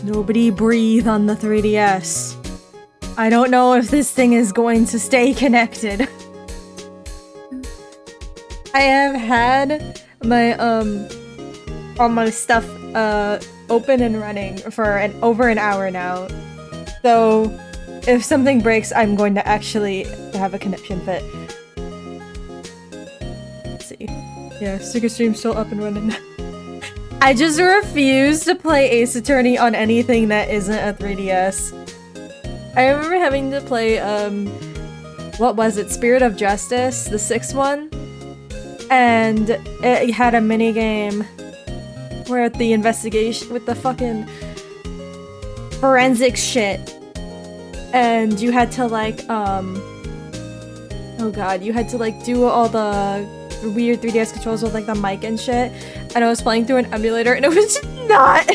Nobody breathe on the 3DS. I don't know if this thing is going to stay connected. I have had my all my stuff open and running for over an hour now. So if something breaks, I'm going to actually have a connection fit. Let's see. Yeah, Secret Stream's still up and running. I just refuse to play Ace Attorney on anything that isn't a 3DS. I remember having to play, what was it? Spirit of Justice, the 6th one? And it had a minigame where the investigation with the fucking forensics shit. And you had to like, oh god, you had to like do all the weird 3DS controls with like the mic and shit. And I was playing through an emulator and it was just not.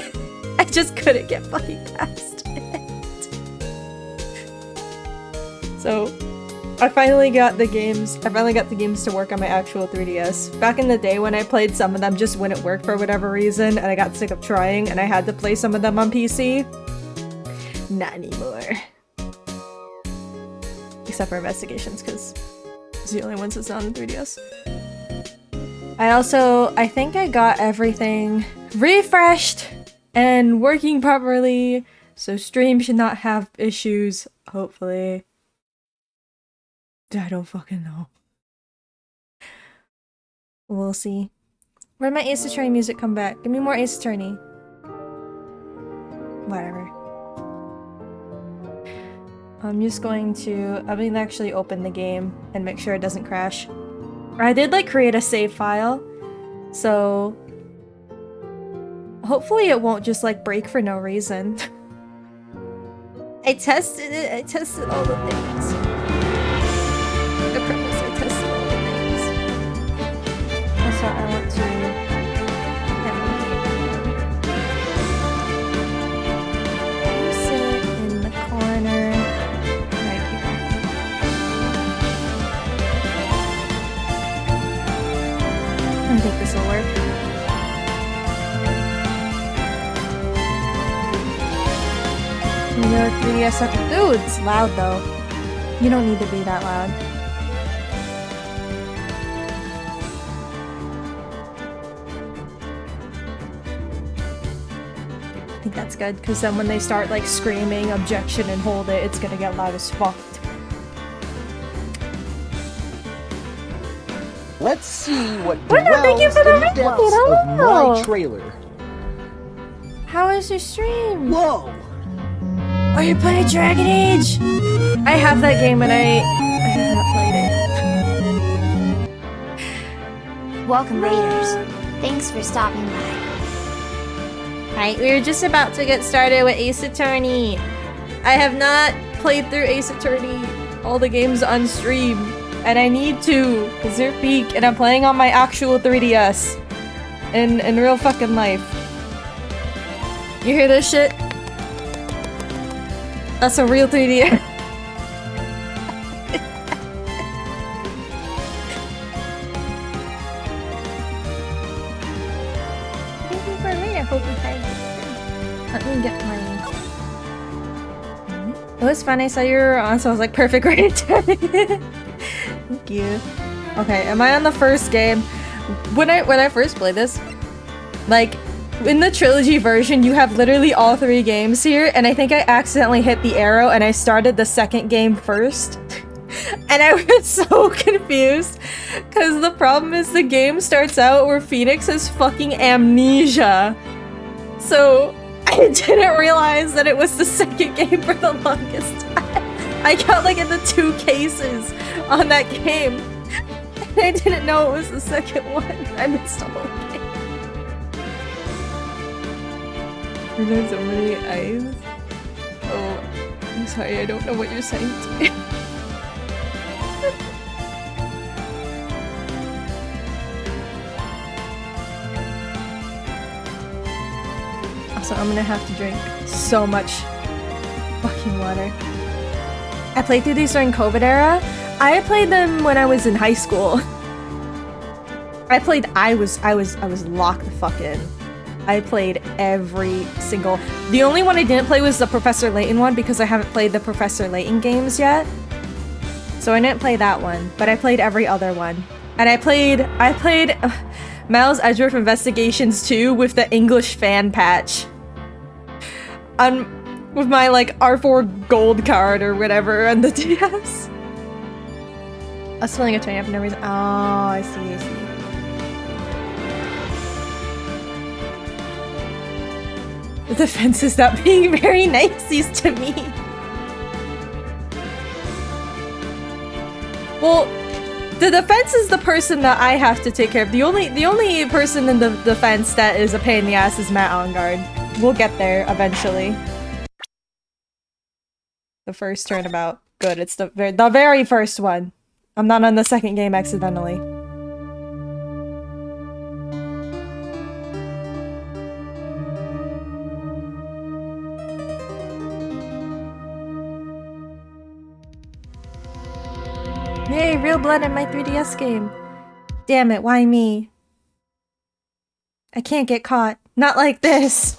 I just couldn't get fucking past it. So I finally got the games to work on my actual 3DS. Back in the day when I played, some of them just wouldn't work for whatever reason and I got sick of trying and I had to play some of them on PC. Not anymore. Except for investigations, because it's the only ones that's not on 3DS. I think I got everything refreshed and working properly, so stream should not have issues, hopefully. I don't fucking know. We'll see. Where'd my Ace Attorney music come back? Give me more Ace Attorney. Whatever. I'm just going to actually open the game and make sure it doesn't crash. I did like create a save file, so hopefully it won't just like break for no reason. I tested it, I tested all the things. The premise, I tested all the things. Also, I want to sit in the corner. I think this will work. Your 3DS up. Dude, it's loud though. You don't need to be that loud. I think that's good, because then when they start like screaming, objection, and hold it, it's gonna get loud as fuck. Let's see what thank you for the depths of my trailer. How is your stream? Whoa! Are you playing Dragon Age? I have that game and I have not played it. Welcome, Raiders. Thanks for stopping by. Right, we were just about to get started with Ace Attorney. I have not played through Ace Attorney, all the games on stream. And I need to, because they're peak, and I'm playing on my actual 3DS. In real fucking life. You hear this shit? That's a real 3DS. Thank you for me, I hope you had it. Let me get my... It was fun, I saw you were on, so I was like, perfect right there. Thank you. Okay, am I on the first game? When I first played this, like, in the trilogy version, you have literally all 3 games here, and I think I accidentally hit the arrow and I started the second game first. And I was so confused, because the problem is the game starts out where Phoenix has fucking amnesia. So, I didn't realize that it was the second game for the longest time. I got like in the 2 cases on that game. And I didn't know it was the second one. I missed the whole game. There's so many eyes. Oh, I'm sorry, I don't know what you're saying to me. Also, I'm gonna have to drink so much fucking water. I played through these during COVID era. I played them when I was in high school. I was locked the fuck in. I played every single... The only one I didn't play was the Professor Layton one because I haven't played the Professor Layton games yet. So I didn't play that one, but I played every other one. And I played Miles Edgeworth Investigations 2 with the English fan patch. With my like R4 gold card or whatever on the DS. I was filling a 20 up for no reason. Oh, I see. The defense is not being very nice to me. Well, the defense is the person that I have to take care of. The only person in the defense that is a pain in the ass is Matt Ongard. We'll get there eventually. The first turnabout. Good, it's the very first one. I'm not on the second game accidentally. Yay, real blood in my 3DS game. Damn it, why me? I can't get caught. Not like this.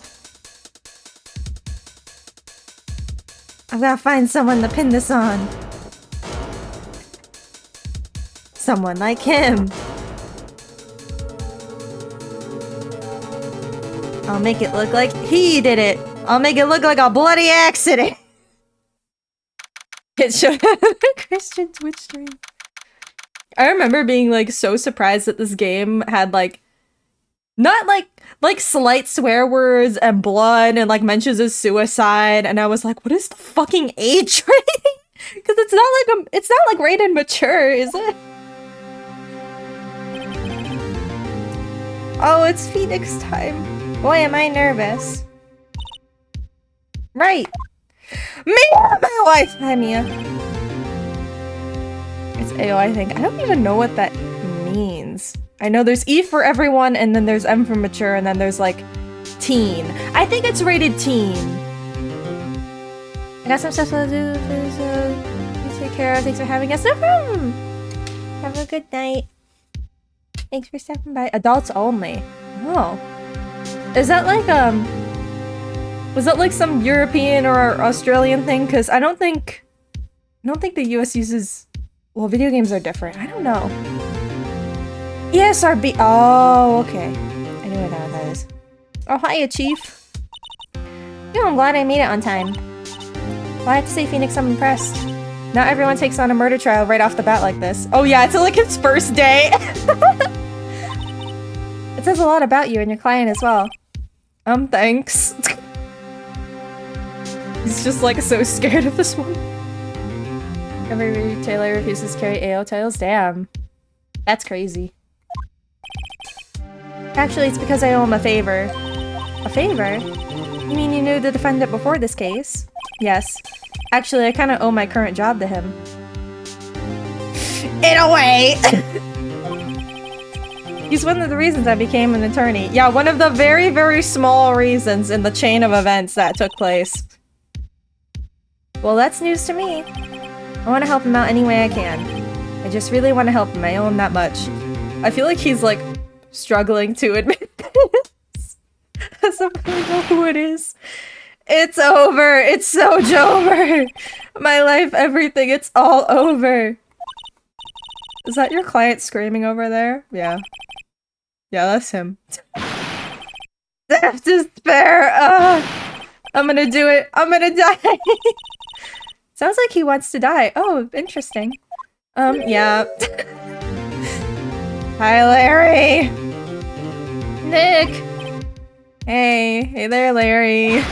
I've gotta find someone to pin this on. Someone like him. I'll make it look like he did it. I'll make it look like a bloody accident. It showed up on a Christian Twitch stream. I remember being like so surprised that this game had like not like slight swear words and blood and like mentions of suicide, and I was like, what is the fucking age rating? Because it's not like rated mature, is it? Oh, it's Phoenix time. Boy, am I nervous. Right. Mia, my wife! Hi, Mia. It's AO, I think. I don't even know what that means. I know there's E for everyone, and then there's M for mature, and then there's, like, teen. I think it's rated teen. I got some stuff to do. You take care of. Thanks for having us. No problem! Have a good night. Thanks for stopping by. Adults only. Oh. Is that, like, was that like some European or Australian thing? Because I don't think the US uses... Well, video games are different. I don't know. ESRB. Oh, okay. I knew what that is. Oh, hiya, Chief. Yo, I'm glad I made it on time. Well, I have to say, Phoenix, I'm impressed. Not everyone takes on a murder trial right off the bat like this. Oh yeah, it's like his first day. It says a lot about you and your client as well. Thanks. He's just like so scared of this one. Every retailer refuses to carry AO titles? Damn. That's crazy. Actually, it's because I owe him a favor. A favor? You mean you knew the defendant before this case? Yes. Actually, I kinda owe my current job to him. In a way! He's one of the reasons I became an attorney. Yeah, one of the very, very small reasons in the chain of events that took place. Well, that's news to me. I want to help him out any way I can. I just really want to help him. I owe him that much. I feel like he's, like, struggling to admit this. I don't really know who it is. It's over. It's so over. My life, everything, it's all over. Is that your client screaming over there? Yeah. Yeah, that's him. Death despair. I'm gonna do it. I'm gonna die. Sounds like he wants to die. Oh, interesting. Yeah. Hi, Larry. Nick. Hey there, Larry.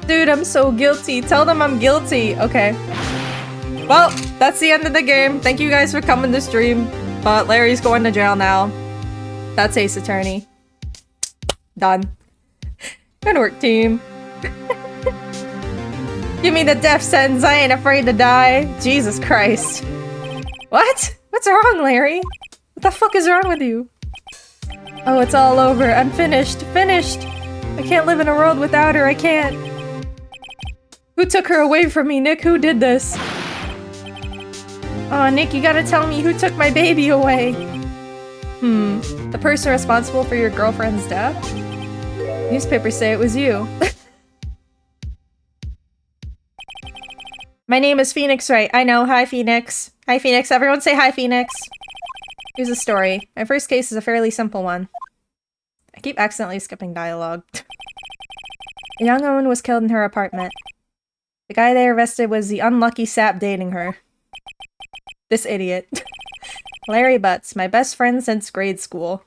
Dude, I'm so guilty. Tell them I'm guilty. Okay. Well, that's the end of the game. Thank you guys for coming to stream. But Larry's going to jail now. That's Ace Attorney. Done. Good work, team. Give me the death sentence. I ain't afraid to die. Jesus Christ. What? What's wrong, Larry? What the fuck is wrong with you? Oh, it's all over. I'm finished. Finished. I can't live in a world without her. I can't. Who took her away from me, Nick? Who did this? Oh, Nick, you gotta tell me who took my baby away. The person responsible for your girlfriend's death? Newspapers say it was you. My name is Phoenix, right? I know. Hi, Phoenix. Hi, Phoenix. Everyone say hi, Phoenix. Here's a story. My first case is a fairly simple one. I keep accidentally skipping dialogue. A young woman was killed in her apartment. The guy they arrested was the unlucky sap dating her. This idiot. Larry Butts, my best friend since grade school.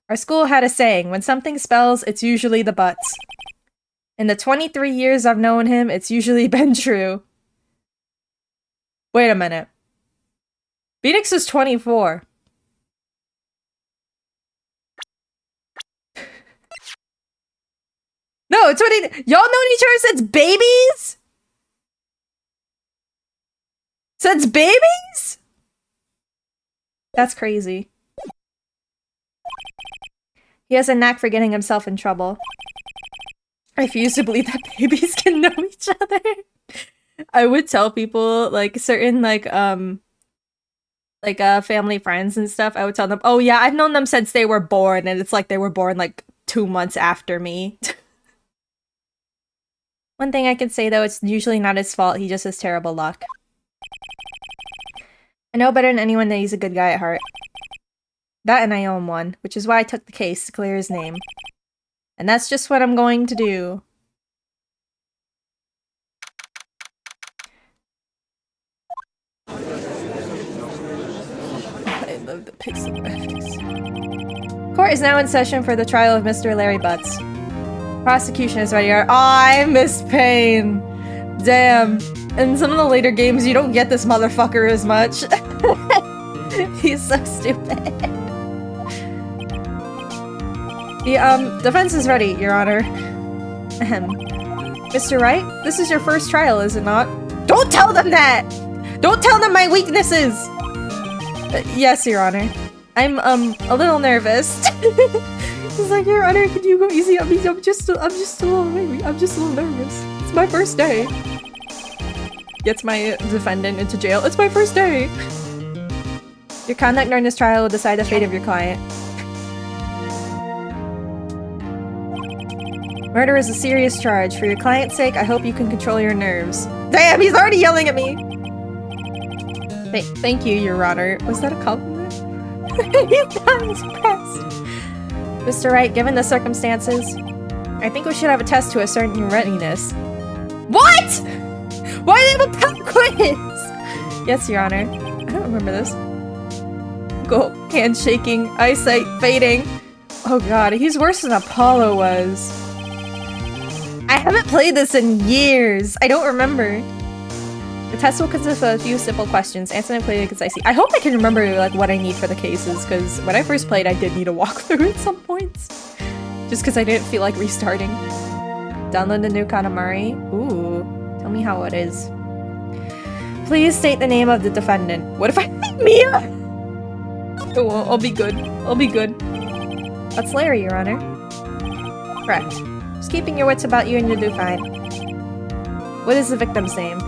Our school had a saying, when something spells, it's usually the butts. In the 23 years I've known him, it's usually been true. Wait a minute. Phoenix is 24. No, 20. Y'all known each other since babies? Since babies? That's crazy. He has a knack for getting himself in trouble. I refuse to believe that babies can know each other. I would tell people, like, certain, family friends and stuff, I would tell them, oh yeah, I've known them since they were born, and it's like they were born, like, 2 months after me. One thing I can say, though, it's usually not his fault, he just has terrible luck. I know better than anyone that he's a good guy at heart. That and I owe him one, which is why I took the case to clear his name. And that's just what I'm going to do. I love the pixel graphics. Court is now in session for the trial of Mr. Larry Butts. Prosecution is ready. Oh, I miss Pain. Damn. In some of the later games, you don't get this motherfucker as much. He's so stupid. The, defense is ready, Your Honor. Ahem. Mr. Wright, this is your first trial, is it not? Don't tell them that! Don't tell them my weaknesses! Yes, Your Honor. I'm, a little nervous. He's like, Your Honor, could you go easy on me? I'm just a little nervous. It's my first day. Gets my defendant into jail. It's my first day! Your conduct during this trial will decide the fate of your client. Murder is a serious charge. For your client's sake, I hope you can control your nerves. Damn, he's already yelling at me! Thank you, Your Honor. Was that a compliment? He's not impressed. Mr. Wright, given the circumstances, I think we should have a test to assert your readiness. What?! Why do they have a pop quiz?! Yes, Your Honor. I don't remember this. Go. Handshaking. Eyesight fading. Oh god, he's worse than Apollo was. I haven't played this in years. I don't remember. The test will consist of a few simple questions. Answer them clearly and concisely. I hope I can remember like what I need for the cases, because when I first played, I did need a walkthrough at some points. Just because I didn't feel like restarting. Download the new Katamari. Ooh. Tell me how it is. Please state the name of the defendant. What if I think Mia? Oh, well, I'll be good. I'll be good. That's Larry, Your Honor. Correct. Just keeping your wits about you and you'll do fine. What is the victim's name?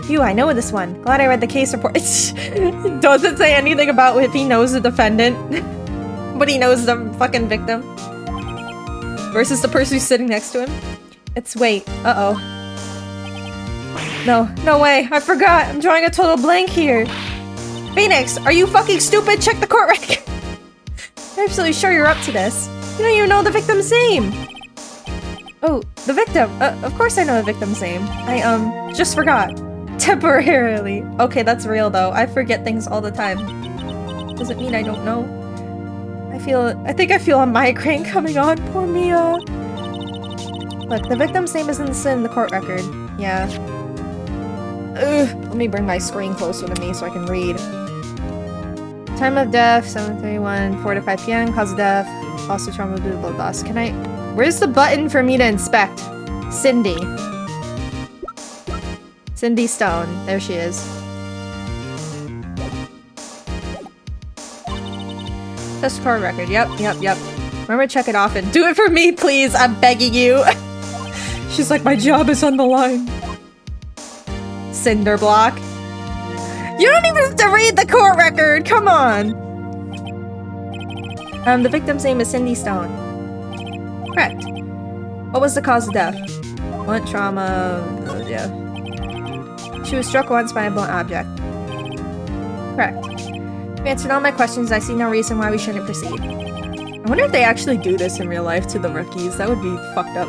Phew, I know this one. Glad I read the case report. It doesn't say anything about if he knows the defendant. But he knows the fucking victim. Versus the person who's sitting next to him. It's wait. Uh-oh. No way. I forgot. I'm drawing a total blank here. Phoenix, are you fucking stupid? Check the court record. I'm absolutely sure you're up to this. You don't even know the victim's name. Oh, the victim. Of course I know the victim's name. I, just forgot. Temporarily. Okay, that's real though. I forget things all the time. Doesn't mean I don't know. I think I feel a migraine coming on. Poor Mia. Look, the victim's name isn't in the court record. Yeah. Ugh. Let me bring my screen closer to me so I can read. Time of death, 7:31, 4 to 5 p.m. Cause of death, also trauma due to blood loss. Can I... Where's the button for me to inspect? Cindy. Cindy Stone. There she is. Test court record. Yep. Remember to check it often. Do it for me, please. I'm begging you. She's like, my job is on the line. Cinder block. You don't even have to read the court record. Come on. The victim's name is Cindy Stone. Correct. What was the cause of death? Blunt trauma... yeah. She was struck once by a blunt object. Correct. You answered all my questions. I see no reason why we shouldn't proceed. I wonder if they actually do this in real life to the rookies. That would be fucked up.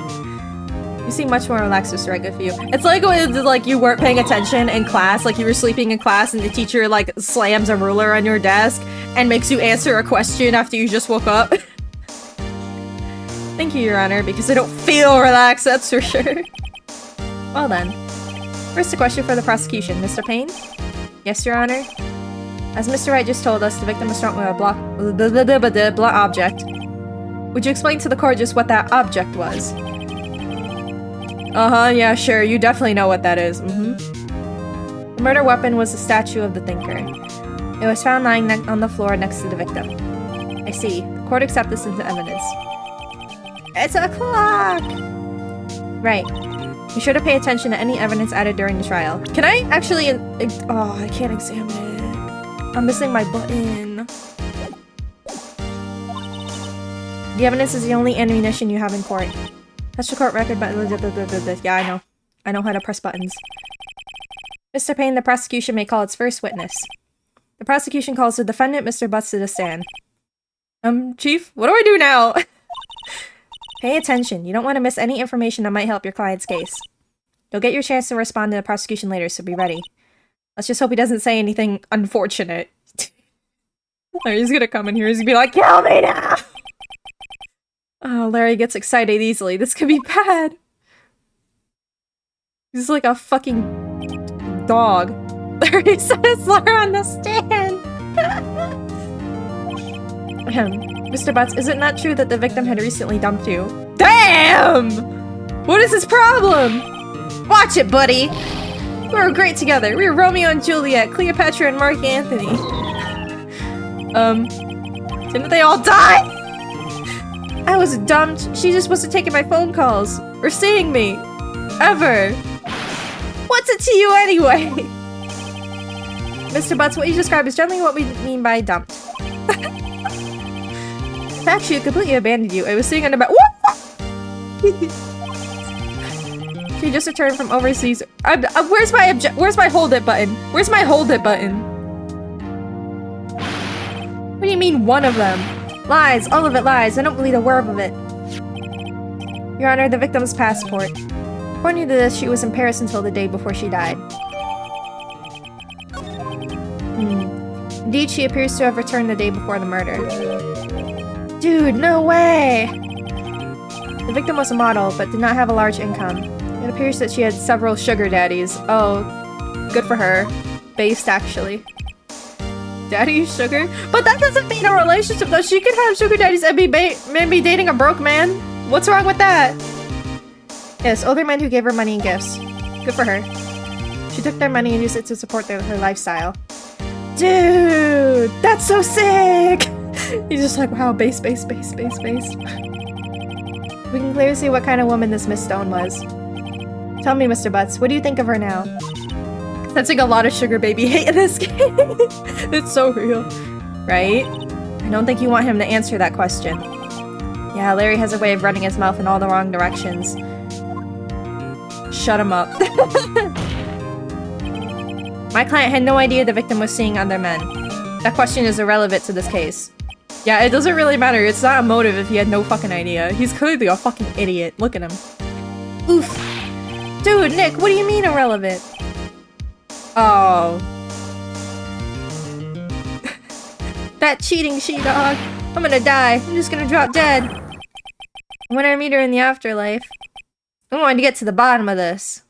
You seem much more relaxed, Mr. Right, good for you. It's like when like you weren't paying attention in class, like you were sleeping in class and the teacher like slams a ruler on your desk and makes you answer a question after you just woke up. Thank you, Your Honor, because I don't feel relaxed, that's for sure. Well then. First a question for the prosecution. Mr. Payne? Yes, Your Honor? As Mr. Wright just told us, the victim was struck with a blunt object. Would you explain to the court just what that object was? Uh-huh, yeah, sure. You definitely know what that is. The murder weapon was a statue of the thinker. It was found lying on the floor next to the victim. I see. The court accepts this into evidence. It's a clock! Right. Be sure to pay attention to any evidence added during the trial. Can I actually... oh, I can't examine it. I'm missing my button. The evidence is the only ammunition you have in court. Touch the court record button. Yeah, I know. I know how to press buttons. Mr. Payne, the prosecution may call its first witness. The prosecution calls the defendant, Mr. Butts, to the stand. Chief, what do I do now? Pay attention. You don't want to miss any information that might help your client's case. You'll get your chance to respond to the prosecution later, so be ready. Let's just hope he doesn't say anything unfortunate. He's gonna come in here, he's gonna be like, kill me now! Oh, Larry gets excited easily. This could be bad. He's like a fucking dog. Larry says Laura on the stand. Mr. Butts, is it not true that the victim had recently dumped you? Damn! What is his problem? Watch it, buddy! We were great together. We were Romeo and Juliet, Cleopatra and Mark Anthony. Didn't they all die? I was dumped. She just wasn't taking my phone calls. Or seeing me. Ever. What's it to you anyway? Mr. Butts, what you described is generally what we mean by dumped. Actually, it completely abandoned you. I was sitting on the back. She just returned from overseas. Where's my hold it button? Where's my hold it button? What do you mean one of them? Lies, all of it lies. I don't believe a word of it. Your Honor, the victim's passport. According to this, she was in Paris until the day before she died. Indeed, she appears to have returned the day before the murder. Dude, no way! The victim was a model, but did not have a large income. It appears that she had several sugar daddies. Oh, good for her. Based, actually. Daddy sugar? But that doesn't mean a relationship, though. She could have sugar daddies and be maybe dating a broke man. What's wrong with that? Yes, older men who gave her money and gifts. Good for her. She took their money and used it to support her lifestyle. Dude! That's so sick! He's just like, wow, base. We can clearly see what kind of woman this Miss Stone was. Tell me, Mr. Butts, what do you think of her now? That's like a lot of sugar baby hate in this game. It's so real. Right? I don't think you want him to answer that question. Yeah, Larry has a way of running his mouth in all the wrong directions. Shut him up. My client had no idea the victim was seeing other men. That question is irrelevant to this case. Yeah, it doesn't really matter. It's not a motive if he had no fucking idea. He's clearly a fucking idiot. Look at him. Oof. Dude, Nick, what do you mean irrelevant? Oh. That cheating she-dog. I'm gonna die. I'm just gonna drop dead. When I meet her in the afterlife, I'm going to get to the bottom of this.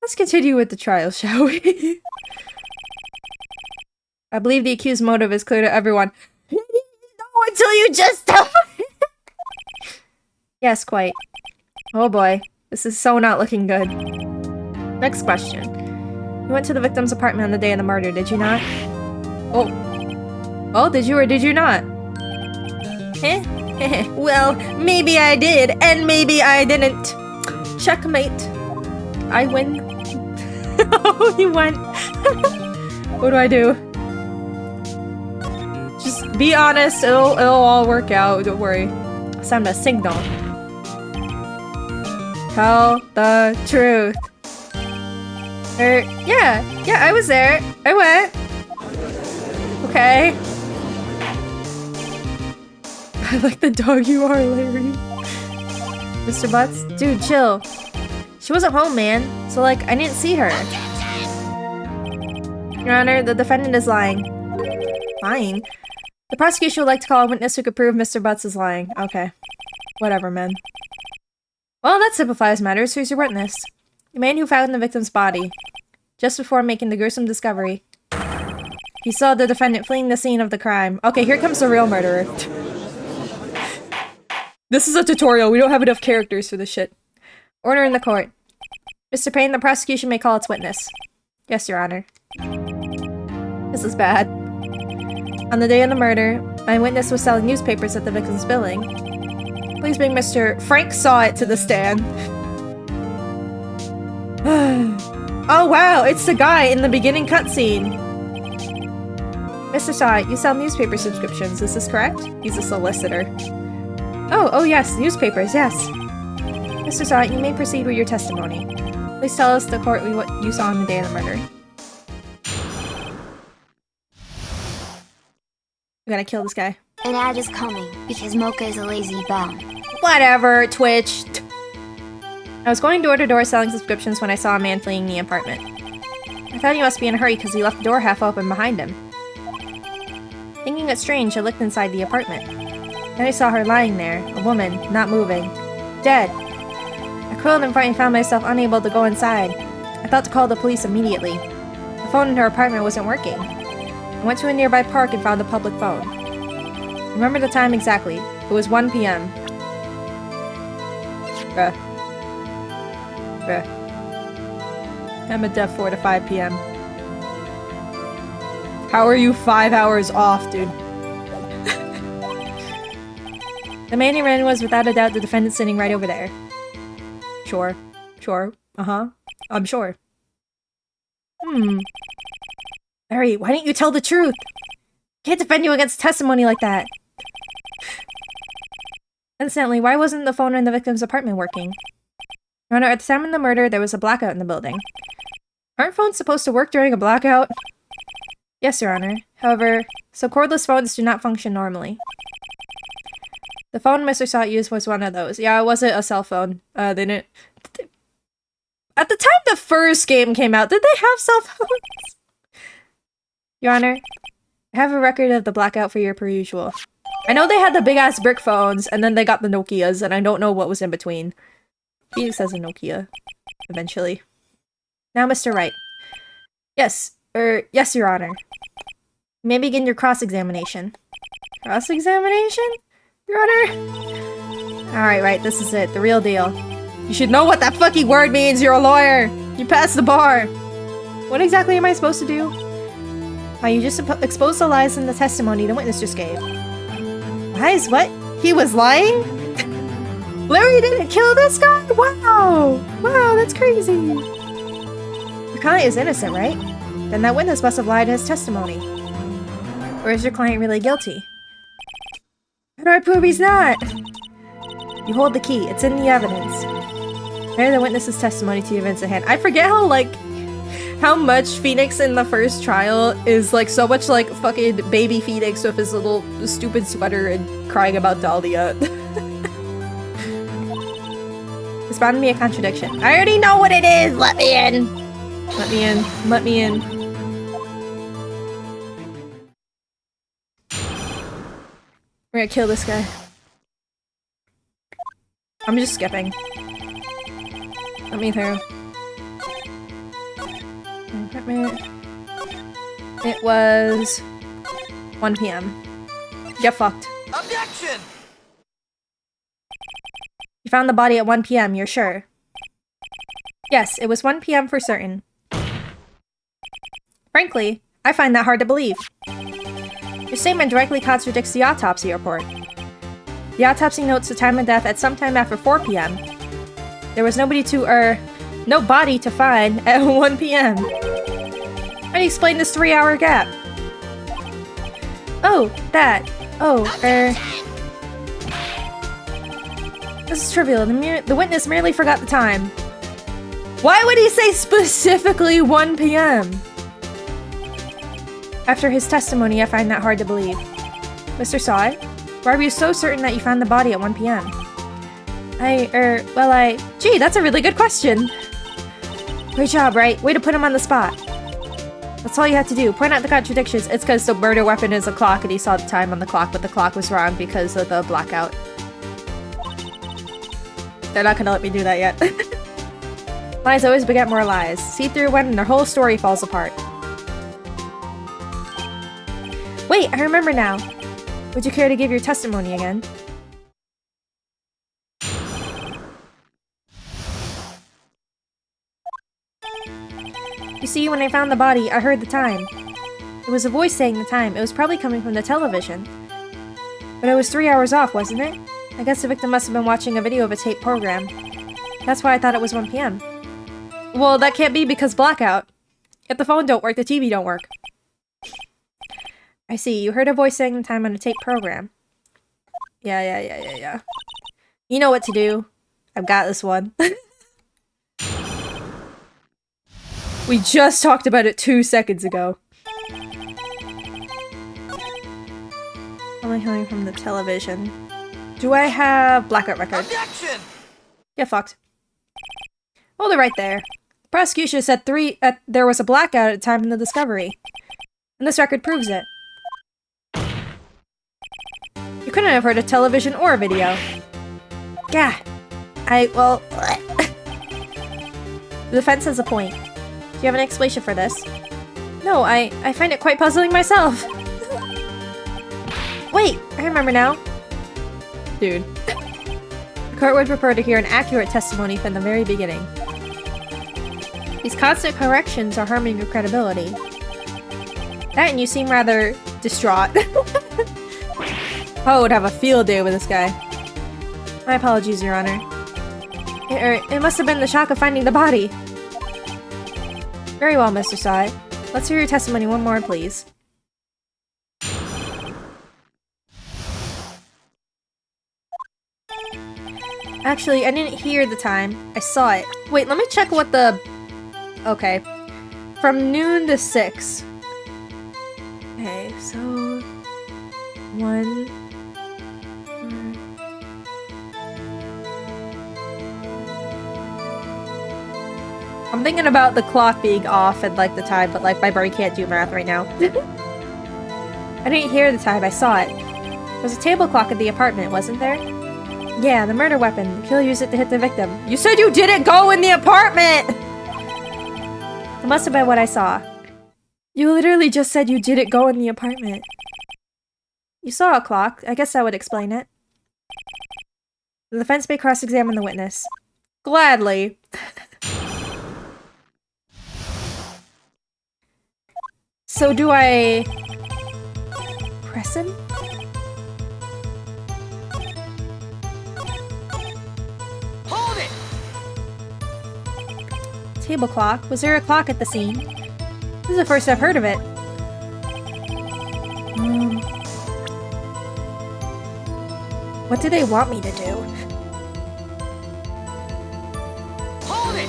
Let's continue with the trial, shall we? I believe the accused motive is clear to everyone. No, until you just tell me. Yes, quite. Oh boy. This is so not looking good. Next question. You went to the victim's apartment on the day of the murder, did you not? Oh. Oh, did you or did you not? Eh? Well, maybe I did, and maybe I didn't. Checkmate. I win. Oh, he won. What do I do? Just be honest, it'll all work out, don't worry. Sound a signal. Tell the truth. Yeah, I was there. I went. Okay. I like the dog you are, Larry. Mr. Butts? Dude, chill. She wasn't home, man. So, like, I didn't see her. Your Honor, the defendant is lying. Lying? The prosecution would like to call a witness who could prove Mr. Butts is lying. Okay. Whatever, man. Well, that simplifies matters. Who's your witness? The man who found the victim's body. Just before making the gruesome discovery. He saw the defendant fleeing the scene of the crime. Okay, here comes the real murderer. This is a tutorial. We don't have enough characters for this shit. Order in the court. Mr. Payne, the prosecution may call its witness. Yes, Your Honor. This is bad. On the day of the murder, my witness was selling newspapers at the victim's building. Please bring Mr. Frank saw it to the stand. Oh wow, it's the guy in the beginning cutscene. Mr. Saw it, you sell newspaper subscriptions, is this correct? He's a solicitor. Oh yes, newspapers, yes. Mr. Saw it, you may proceed with your testimony. Please tell us the court what you saw on the day of the murder. We gotta kill this guy. An ad is coming because Mocha is a lazy bum. Whatever, Twitch. I was going door to door selling subscriptions when I saw a man fleeing the apartment. I thought he must be in a hurry because he left the door half open behind him. Thinking it strange, I looked inside the apartment. Then I saw her lying there, a woman, not moving. Dead. I quilled and frightened found myself unable to go inside. I thought to call the police immediately. The phone in her apartment wasn't working. I went to a nearby park and found a public phone. I remember the time exactly. It was 1 p.m. Bruh. I'm at death 4 to 5 p.m. How are you 5 hours off, dude? The man he ran was without a doubt the defendant sitting right over there. Sure. I'm sure. Larry, why didn't you tell the truth? Can't defend you against testimony like that. Incidentally, why wasn't the phone in the victim's apartment working? Your Honor, at the time of the murder, there was a blackout in the building. Aren't phones supposed to work during a blackout? Yes, Your Honor. However, so cordless phones do not function normally. The phone Mr. Sot used was one of those. Yeah, it wasn't a cell phone. They didn't... At the time the first game came out, did they have cell phones? Your Honor, I have a record of the blackout for your perusal. I know they had the big-ass brick phones, and then they got the Nokias, and I don't know what was in between. Phoenix has a Nokia. Eventually. Now, Mr. Wright. Yes, Your Honor. You may begin your cross-examination. Cross-examination? Your Honor? Alright, right, this is it. The real deal. You should know what that fucking word means! You're a lawyer! You passed the bar! What exactly am I supposed to do? You just exposed the lies in the testimony the witness just gave. Lies? What? He was lying? Larry didn't kill this guy? Wow! Wow, that's crazy! Your client is innocent, right? Then that witness must have lied in his testimony. Or is your client really guilty? How do I prove he's not? You hold the key. It's in the evidence. Compare the witness's testimony to the events at hand. I forget how much Phoenix in the first trial is so much like fucking baby Phoenix with his little stupid sweater and crying about Dahlia. It's bound to be a contradiction. I already know what it is! Let me in! Let me in. Let me in. We're gonna kill this guy. I'm just skipping. Let me through. It was 1 p.m. Get fucked. Objection! You found the body at 1 p.m., you're sure? Yes, it was 1 p.m. for certain. Frankly, I find that hard to believe. Your statement directly contradicts the autopsy report. The autopsy notes the time of death at sometime after 4 p.m. There was no body to find at 1 p.m. How do you explain this 3-hour gap? Oh, that. Oh, This is trivial. The witness merely forgot the time. Why would he say specifically 1 p.m.? After his testimony, I find that hard to believe. Mr. Saw, why were you so certain that you found the body at 1 p.m.? Gee, that's a really good question. Great job, right? Way to put him on the spot. That's all you had to do. Point out the contradictions. It's because the murder weapon is a clock and he saw the time on the clock, but the clock was wrong because of the blackout. They're not gonna let me do that yet. Lies always beget more lies. See through one and their whole story falls apart. Wait, I remember now. Would you care to give your testimony again? You see, when I found the body, I heard the time. It was a voice saying the time. It was probably coming from the television. But it was 3 hours off, wasn't it? I guess the victim must have been watching a video of a tape program. That's why I thought it was 1 p.m. Well, that can't be because blackout. If the phone don't work, the TV don't work. I see. You heard a voice saying the time on a tape program. Yeah. You know what to do. I've got this one. We just talked about it 2 seconds ago. Only coming from the television. Do I have blackout record? Objection! Get fucked. Hold it right there. The prosecution said there was a blackout at the time of the discovery. And this record proves it. You couldn't have heard a television or a video. Gah. The defense has a point. Do you have an explanation for this? No, I find it quite puzzling myself. Wait, I remember now. Dude. The court would prefer to hear an accurate testimony from the very beginning. These constant corrections are harming your credibility. That and you seem rather distraught. I would have a field day with this guy. My apologies, Your Honor. It must have been the shock of finding the body. Very well, Mr. Sai. Let's hear your testimony one more, please. Actually, I didn't hear the time. I saw it. Wait, let me check what the... Okay. From noon to 6. Okay, so... 1... I'm thinking about the clock being off and like the time, but like my brain can't do math right now. I didn't hear the time, I saw it. There was a table clock in the apartment, wasn't there? Yeah, the murder weapon. The killer used it to hit the victim. You said you didn't go in the apartment! It must have been what I saw. You literally just said you didn't go in the apartment. You saw a clock. I guess that would explain it. The defense may cross-examine the witness. Gladly. So do I... press him? Hold it! Table clock? Was there a clock at the scene? This is the first I've heard of it. What do they want me to do? Hold it!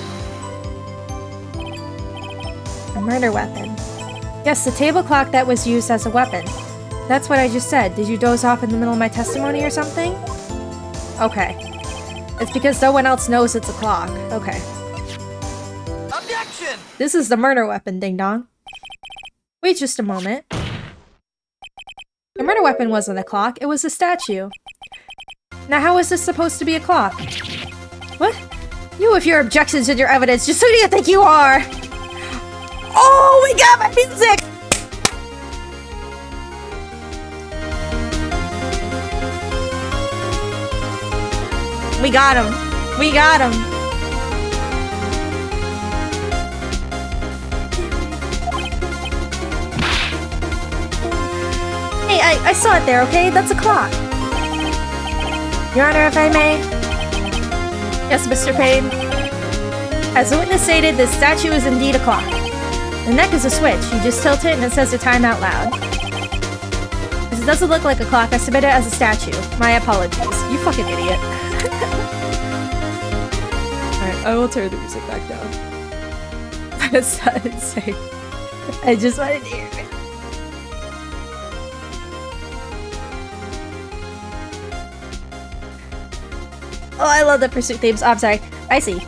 A murder weapon. Yes, the table clock that was used as a weapon. That's what I just said. Did you doze off in the middle of my testimony or something? Okay. It's because no one else knows it's a clock. Okay. Objection! This is the murder weapon, ding dong. Wait just a moment. The murder weapon wasn't a clock, it was a statue. Now how is this supposed to be a clock? What? You with your objections and your evidence, just who do you think you are? Oh, we got my music! We got him. We got him. Hey, I saw it there, okay? That's a clock. Your Honor, if I may. Yes, Mr. Payne. As the witness stated, this statue is indeed a clock. The neck is a switch. You just tilt it and it says the time out loud. This doesn't look like a clock. I submit it as a statue. My apologies. You fucking idiot. Alright, I will turn the music back down. That's not insane. I just wanted to hear it. Oh, I love the pursuit themes. Oh, I'm sorry. I see.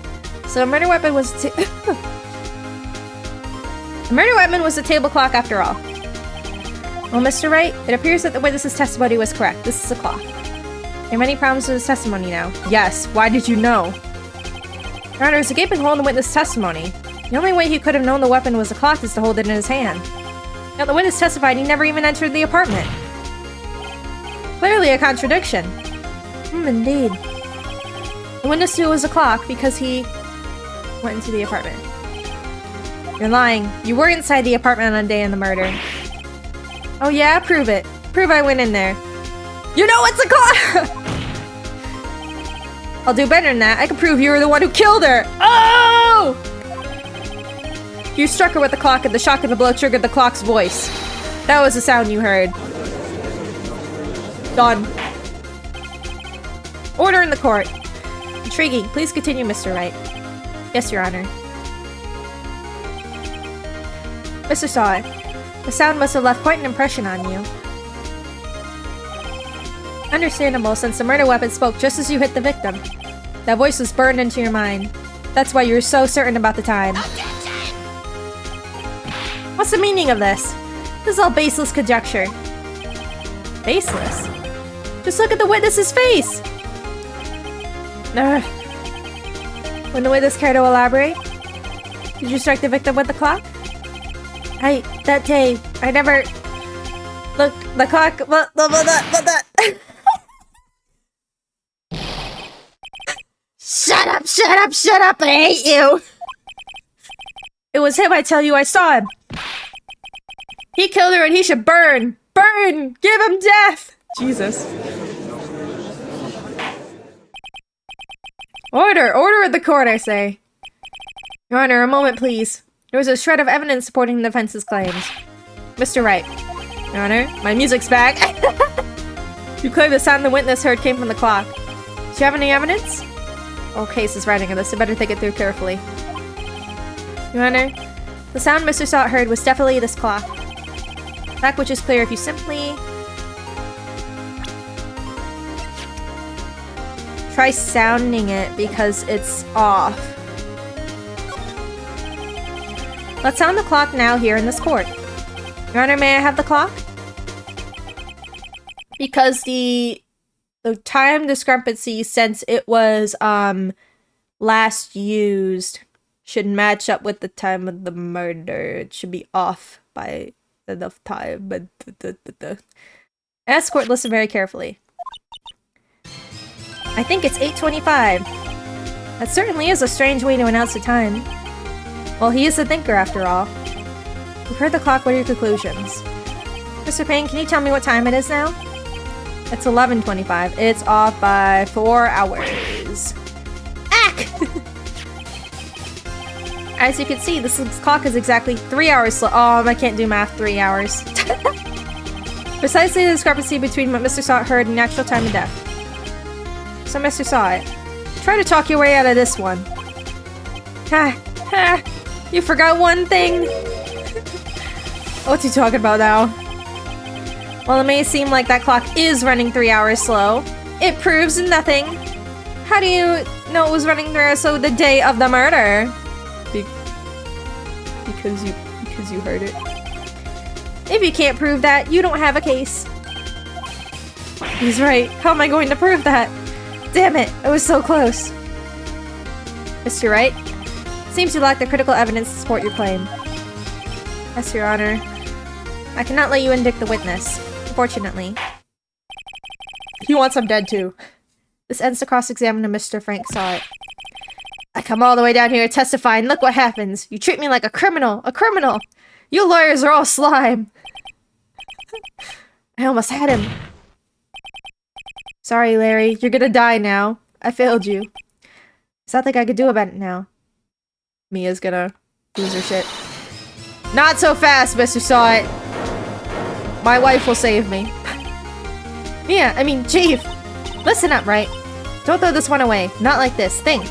So a murder weapon was a murder weapon was a table clock after all. Well, Mr. Wright, it appears that the witness's testimony was correct. This is a clock. There are many problems with his testimony now. Yes. Why did you know? Your Honor, there's a gaping hole in the witness' testimony. The only way he could have known the weapon was a clock is to hold it in his hand. Now, the witness testified he never even entered the apartment. Clearly a contradiction. Indeed. The witness knew it was a clock because he went into the apartment. You're lying. You were inside the apartment on the day of the murder. Oh yeah? Prove it. Prove I went in there. You know it's a clock! I'll do better than that. I can prove you were the one who killed her! Oh! You struck her with the clock and the shock of the blow triggered the clock's voice. That was the sound you heard. Done. Order in the court. Intriguing. Please continue, Mr. Wright. Yes, Your Honor. Mr. Saw, the sound must have left quite an impression on you. Understandable, since the murder weapon spoke just as you hit the victim. That voice was burned into your mind. That's why you were so certain about the time. What's the meaning of this? This is all baseless conjecture. Baseless? Just look at the witness's face! Wouldn't the witness care to elaborate? Did you strike the victim with the clock? That day, I never... Look, the clock... Shut up, shut up, shut up! I hate you! It was him, I tell you, I saw him! He killed her and he should burn! Burn! Give him death! Jesus. Order! Order at the court, I say! Your Honor, a moment, please. There was a shred of evidence supporting the defense's claims. Mr. Wright. Your Honor, my music's back. You claim the sound the witness heard came from the clock. Do you have any evidence? Whole case is writing on this, I better think it through carefully. Your Honor, the sound Mr. Salt heard was definitely this clock. That which is clear if you simply... try sounding it because it's off. Let's sound the clock now here in this court. Your Honor, may I have the clock? Because the time discrepancy since it was last used should match up with the time of the murder. It should be off by enough time. But Escort, listen very carefully. I think it's 8:25. That certainly is a strange way to announce the time. Well, he is a thinker after all. You've heard the clock, what are your conclusions? Mr. Payne, can you tell me what time it is now? It's 11:25. It's off by 4 hours. Ack! As you can see, this clock is exactly 3 hours slow. Oh, I can't do math. 3 hours. Precisely the discrepancy between what Mr. Saw heard and the actual time of death. So, Mr. Saw, try to talk your way out of this one. You forgot one thing? What's he talking about now? Well, it may seem like that clock is running 3 hours slow. It proves nothing. How do you know it was running 3 hours slow the day of the murder? Because you heard it. If you can't prove that, you don't have a case. He's right. How am I going to prove that? Damn it! I was so close. Mr. Wright? Seems you lack the critical evidence to support your claim. Yes, Your Honor. I cannot let you indict the witness, unfortunately. He wants him dead too. This ends the cross-examine of Mr. Frank Saw. I come all the way down here to testify and look what happens. You treat me like a criminal! A criminal! You lawyers are all slime! I almost had him. Sorry, Larry. You're gonna die now. I failed you. There's nothing I could do about it now. Mia's gonna lose her shit. Not so fast, Mr. Saw. My wife will save me. Chief! Listen up, right? Don't throw this one away. Not like this. Think.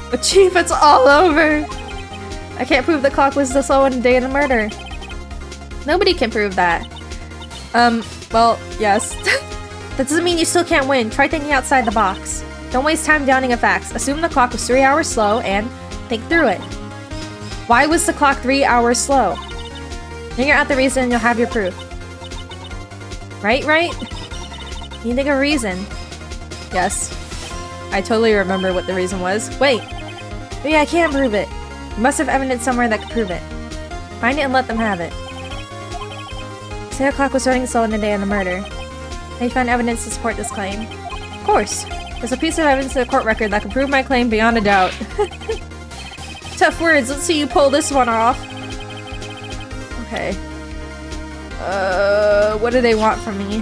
But Chief, it's all over. I can't prove the clock was slow on the day of the murder. Nobody can prove that. Well, yes. That doesn't mean you still can't win. Try thinking outside the box. Don't waste time downing at facts. Assume the clock was 3 hours slow and think through it. Why was the clock 3 hours slow? Figure out the reason and you'll have your proof. Right? You think of a reason. Yes. I totally remember what the reason was. Wait. Maybe I can't prove it. You must have evidence somewhere that could prove it. Find it and let them have it. Say the clock was running slow on the day of the murder. Can you find evidence to support this claim? Of course. There's a piece of evidence in the court record that can prove my claim beyond a doubt. Tough words. Let's see you pull this one off. Okay. What do they want from me?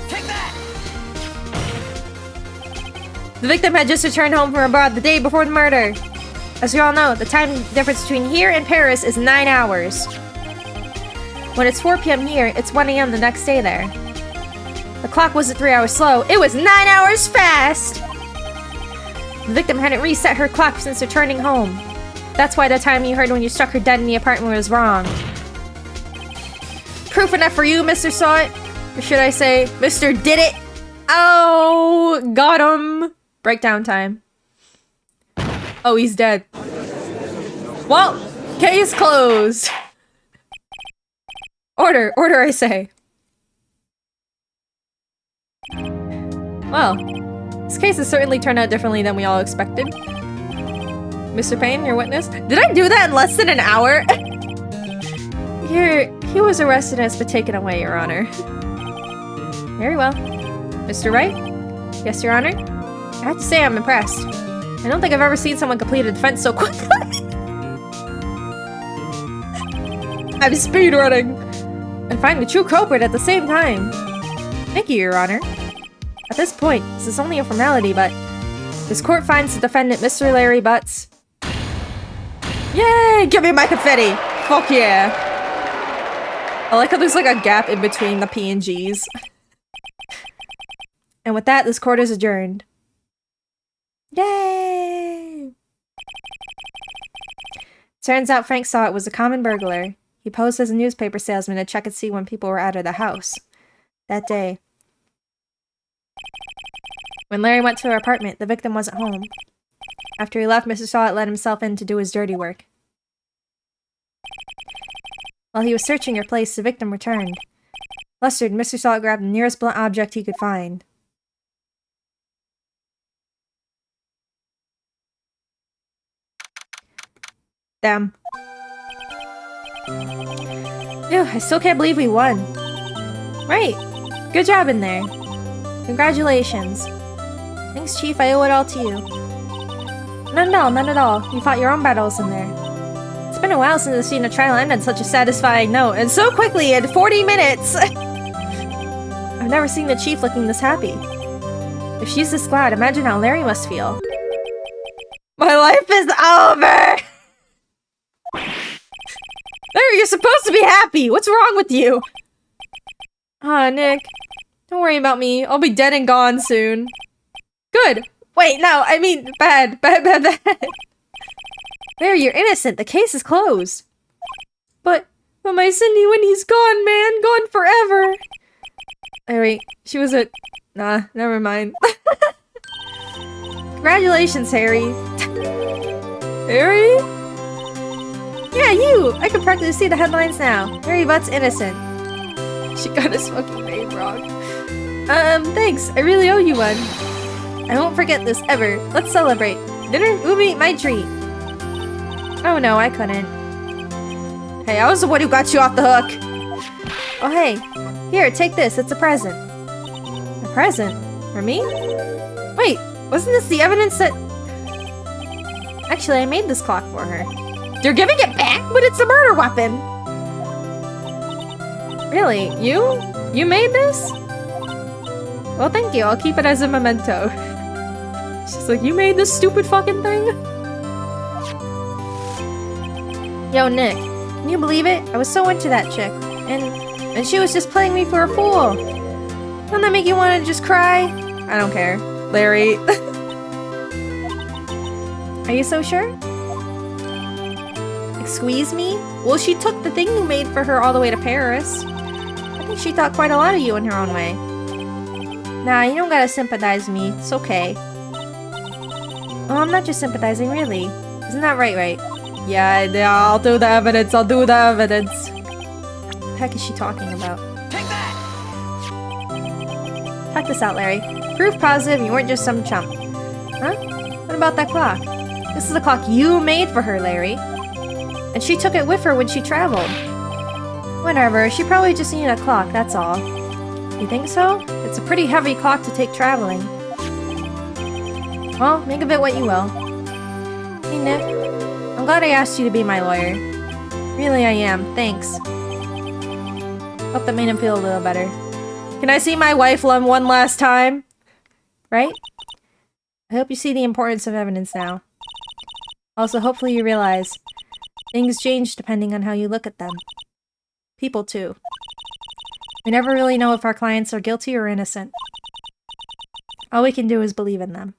Take that! The victim had just returned home from abroad the day before the murder. As you all know, the time difference between here and Paris is 9 hours. When it's 4 p.m. here, it's 1 a.m. the next day there. The clock wasn't 3 hours slow, it was 9 hours fast! The victim hadn't reset her clock since returning home. That's why the time you heard when you struck her dead in the apartment was wrong. Proof enough for you, Mr. Saw It? Or should I say, Mr. Did It? Oh, got him! Breakdown time. Oh, he's dead. Well, case closed. Order, I say. Well, this case has certainly turned out differently than we all expected. Mr. Payne, your witness? Did I do that in less than an hour? He was arrested and has been taken away, Your Honor. Very well. Mr. Wright? Yes, Your Honor? I have to say I'm impressed. I don't think I've ever seen someone complete a defense so quickly. I'm speedrunning! And find the true culprit at the same time. Thank you, Your Honor. At this point, this is only a formality, but this court finds the defendant, Mr. Larry Butts. Yay! Give me my confetti! Fuck yeah! I like how there's like a gap in between the P and G's. And with that, this court is adjourned. Yay! Turns out Frank Saw It was a common burglar. He posed as a newspaper salesman to check and see when people were out of the house. That day. When Larry went to her apartment, the victim wasn't home. After he left, Mr. Saw It let himself in to do his dirty work. While he was searching her place, the victim returned. Flustered, Mr. Saw It grabbed the nearest blunt object he could find. Damn. Ew, I still can't believe we won. Right. Good job in there. Congratulations. Thanks, Chief. I owe it all to you. None at all. You fought your own battles in there. It's been a while since I've seen a trial end on such a satisfying note, and so quickly in 40 minutes! I've never seen the Chief looking this happy. If she's this glad, imagine how Larry must feel. My life is over! Larry, you're supposed to be happy! What's wrong with you? Ah, Nick. Don't worry about me. I'll be dead and gone soon. Good! Wait, no, I mean bad. Larry, you're innocent. The case is closed. But my Cindy, when he's gone, man. Gone forever. Larry, she was a... Nah, never mind. Congratulations, Harry. Harry? Yeah, you! I can practically see the headlines now. Harry Butt's innocent. She got his fucking name wrong. Thanks. I really owe you one. I won't forget this, ever. Let's celebrate. Dinner, movie, my treat. Oh no, I couldn't. Hey, I was the one who got you off the hook. Oh hey. Here, take this. It's a present. A present? For me? Wait, wasn't this the evidence that... Actually, I made this clock for her. You're giving it back? But it's a murder weapon! Really? You? You made this? Well, thank you. I'll keep it as a memento. She's like, you made this stupid fucking thing? Yo, Nick. Can you believe it? I was so into that chick. And she was just playing me for a fool. Doesn't that make you want to just cry? I don't care. Larry. Are you so sure? Squeeze me? Well, she took the thing you made for her all the way to Paris. I think she thought quite a lot of you in her own way. Nah, you don't gotta sympathize with me. It's okay. Oh, I'm not just sympathizing, really. Isn't that right? Yeah, I'll do the evidence. I'll do the evidence. What the heck is she talking about? Take that! Check this out, Larry. Proof positive you weren't just some chump. Huh? What about that clock? This is the clock you made for her, Larry. And she took it with her when she traveled. Whatever, she probably just needed a clock, that's all. You think so? It's a pretty heavy clock to take traveling. Well, make of it what you will. Hey, Nick. I'm glad I asked you to be my lawyer. Really, I am. Thanks. Hope that made him feel a little better. Can I see my wife one last time? Right? I hope you see the importance of evidence now. Also, hopefully you realize things change depending on how you look at them. People, too. We never really know if our clients are guilty or innocent. All we can do is believe in them.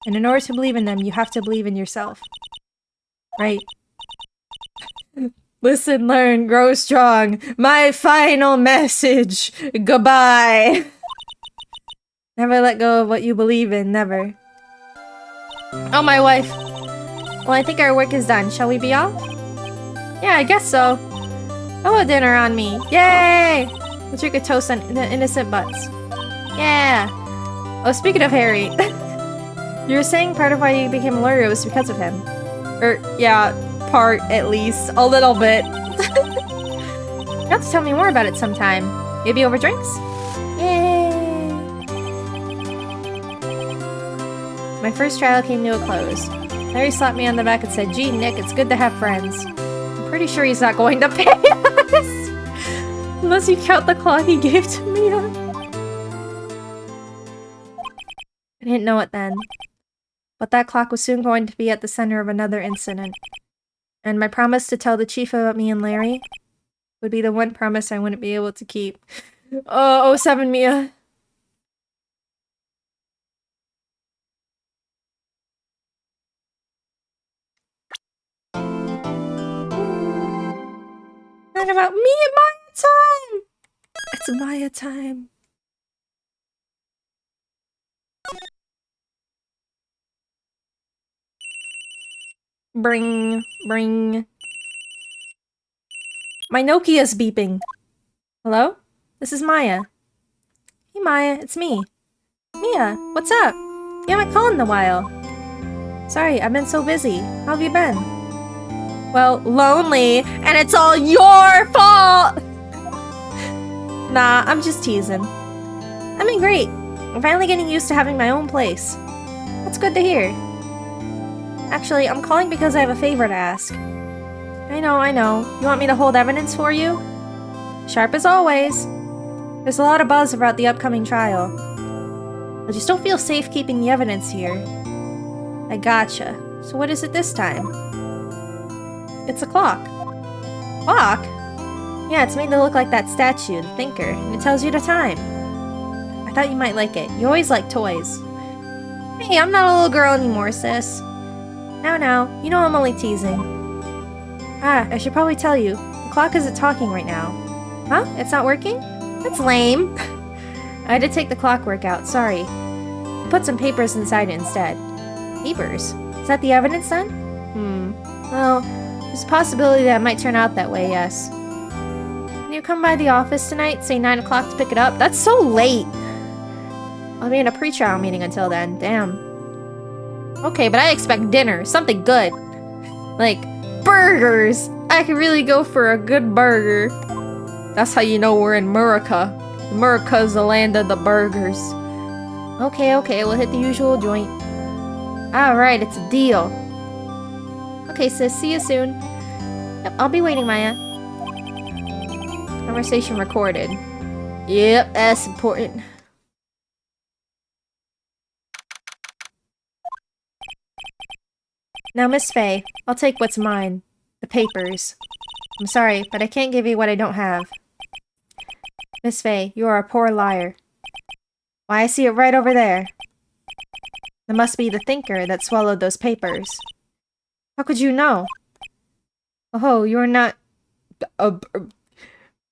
And in order to believe in them, you have to believe in yourself. Right? Listen, learn, grow strong. My final message. Goodbye. Never let go of what you believe in, never. Oh, my wife. Well, I think our work is done. Shall we be off? Yeah, I guess so. Oh, a dinner on me. Yay! Let's drink a toast on the innocent butts. Yeah! Oh, speaking of Harry. You were saying part of why you became a lawyer was because of him. Yeah, part at least. A little bit. You have to tell me more about it sometime. Maybe over drinks? Yay! My first trial came to a close. Larry slapped me on the back and said, "Gee, Nick, it's good to have friends." I'm pretty sure he's not going to pay us! Unless you count the clock he gave to me. I didn't know it then. But that clock was soon going to be at the center of another incident. And my promise to tell the chief about me and Larry would be the one promise I wouldn't be able to keep. Oh, 07 Mia. Talking about me and Maya time! It's Maya time. Bring. My Nokia's beeping. Hello? This is Maya. Hey Maya, it's me. Mia, what's up? You haven't called in a while. Sorry, I've been so busy. How have you been? Well, lonely, and it's all your fault! Nah, I'm just teasing. I've been great. I'm finally getting used to having my own place. That's good to hear. Actually, I'm calling because I have a favor to ask. I know. You want me to hold evidence for you? Sharp as always. There's a lot of buzz about the upcoming trial. I just don't feel safe keeping the evidence here. I gotcha. So what is it this time? It's a clock. Clock? Yeah, it's made to look like that statue, the thinker, and it tells you the time. I thought you might like it. You always like toys. Hey, I'm not a little girl anymore, sis. Now, you know I'm only teasing. Ah, I should probably tell you. The clock isn't talking right now. Huh? It's not working? That's lame. I had to take the clockwork out, sorry. I put some papers inside it instead. Papers? Is that the evidence then? Well, there's a possibility that it might turn out that way, yes. Can you come by the office tonight, say 9 o'clock to pick it up? That's so late! I'll be in a pre-trial meeting until then, damn. Okay, but I expect dinner, something good. Like, burgers! I could really go for a good burger. That's how you know we're in America. America's the land of the burgers. Okay, we'll hit the usual joint. Alright, it's a deal. Okay, sis, see you soon. Yep, I'll be waiting, Maya. Conversation recorded. Yep, that's important. Now, Miss Faye, I'll take what's mine. The papers. I'm sorry, but I can't give you what I don't have. Miss Faye, you are a poor liar. Why, I see it right over there. It must be the thinker that swallowed those papers. How could you know? Oh, you're not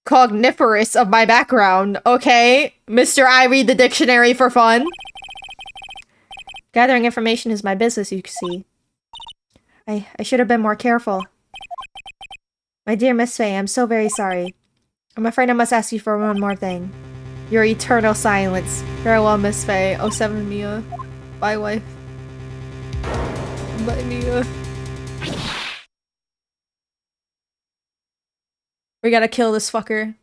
cogniferous of my background, okay? Mr. I read the dictionary for fun. Gathering information is my business, you see. I should have been more careful. My dear Miss Faye, I'm so very sorry. I'm afraid I must ask you for one more thing. Your eternal silence. Farewell, Miss Faye. 07 Mia. Bye, wife. Bye, Mia. We gotta kill this fucker.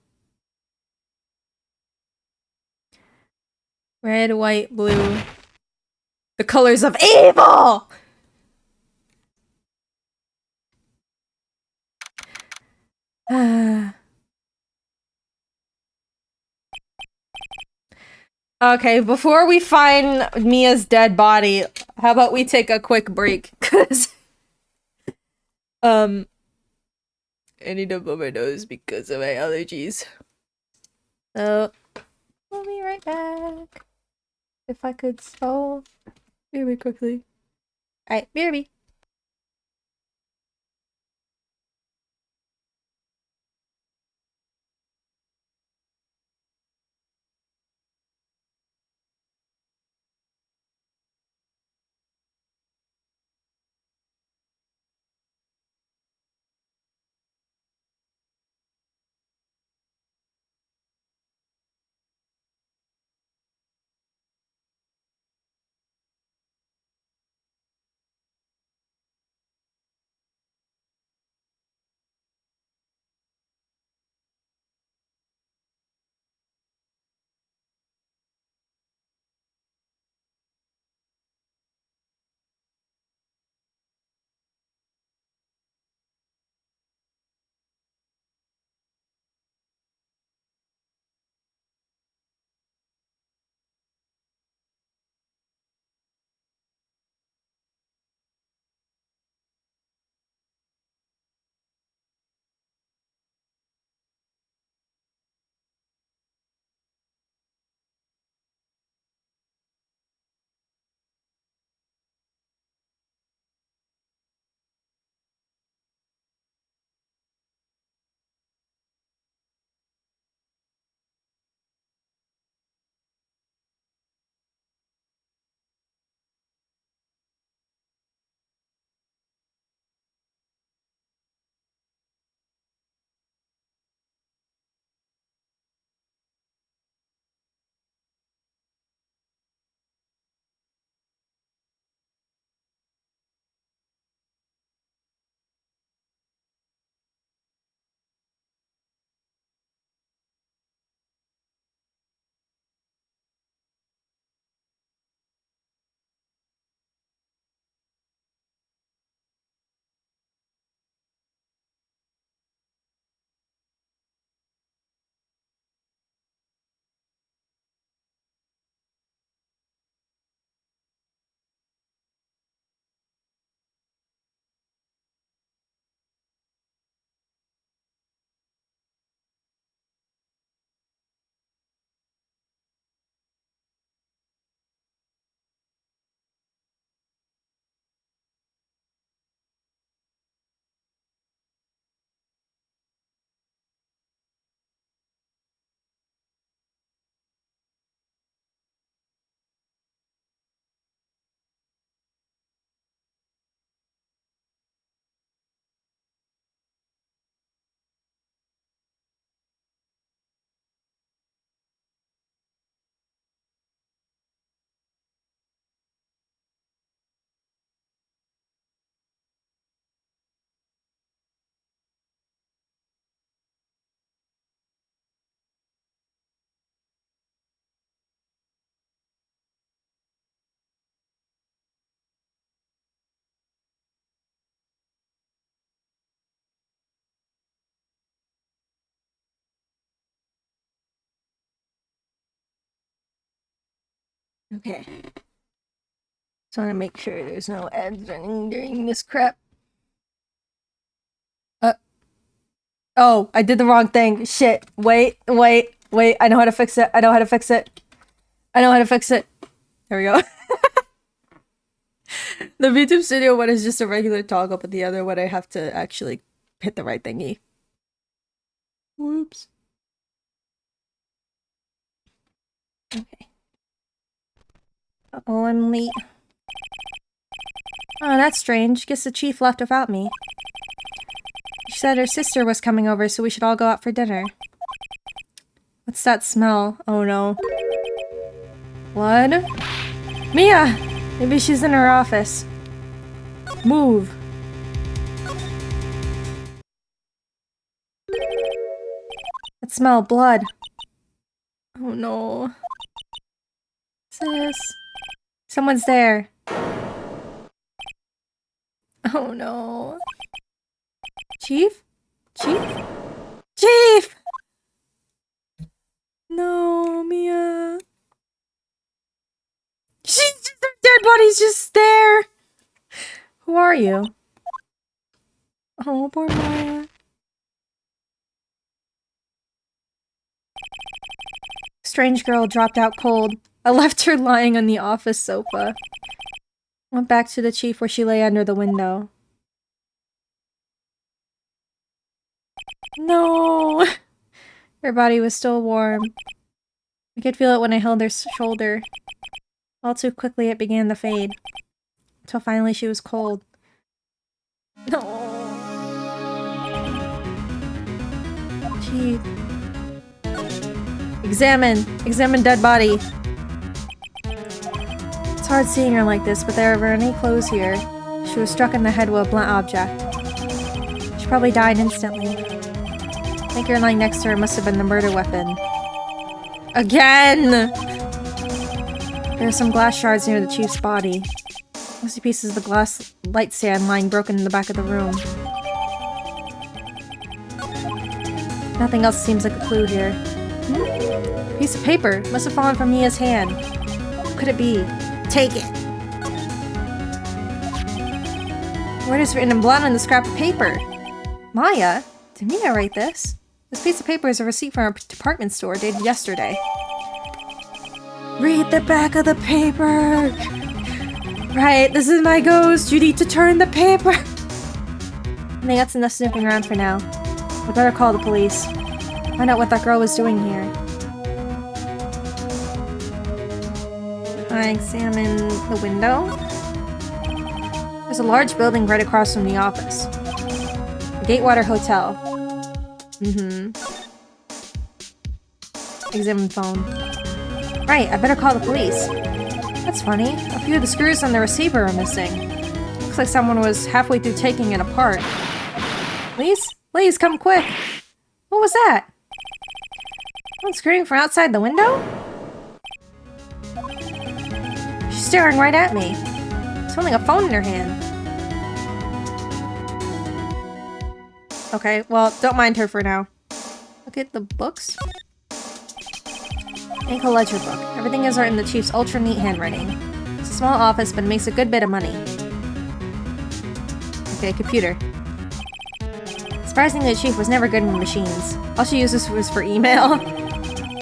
Red, white, blue. The colors of evil! Okay, before we find Mia's dead body, how about we take a quick break? Cause I need to blow my nose because of my allergies. So we'll be right back. If I could spell very quickly. Alright, BRB. Okay. Just want to make sure there's no ads running during this crap. Oh, I did the wrong thing. Shit. Wait. Wait, I know how to fix it. I know how to fix it. I know how to fix it. There we go. The VTube Studio one is just a regular toggle, but the other one I have to actually hit the right thingy. Whoops. Okay. Uh-oh, I'm late. Oh, that's strange. Guess the chief left without me. She said her sister was coming over, so we should all go out for dinner. What's that smell? Oh no. Blood? Mia! Maybe she's in her office. Move. That smell, blood. Oh no. Sis. Someone's there. Oh no. Chief? Chief? Chief! No, Mia. Her dead body's just there. Who are you? Oh, poor Maya. Strange girl dropped out cold. I left her lying on the office sofa. Went back to the chief where she lay under the window. No! Her body was still warm. I could feel it when I held her shoulder. All too quickly it began to fade. Until finally she was cold. No. Chief. Examine! Examine dead body! It's hard seeing her like this, but there were any clothes here. She was struck in the head with a blunt object. She probably died instantly. I think her lying next to her must have been the murder weapon. Again! There are some glass shards near the chief's body. Mostly pieces of the glass light stand lying broken in the back of the room. Nothing else seems like a clue here. Piece of paper. Must have fallen from Mia's hand. What could it be? Take it! Word is written in blood on the scrap of paper. Maya? Did Mia write this? This piece of paper is a receipt from our department store dated yesterday. Read the back of the paper! Right, this is my ghost. You need to turn the paper! I think that's enough sniffing around for now. We better call the police. Find out what that girl was doing here. I examine the window. There's a large building right across from the office. The Gatewater Hotel. Examine phone. Right, I better call the police. That's funny. A few of the screws on the receiver are missing. Looks like someone was halfway through taking it apart. Please? Please, come quick! What was that? Someone screaming from outside the window? She's staring right at me. She's holding a phone in her hand. Okay, well, don't mind her for now. Look at the books. Ankle ledger book. Everything is written in the chief's ultra neat handwriting. It's a small office, but it makes a good bit of money. Okay, computer. Surprisingly, the chief was never good with machines. All she uses was for email.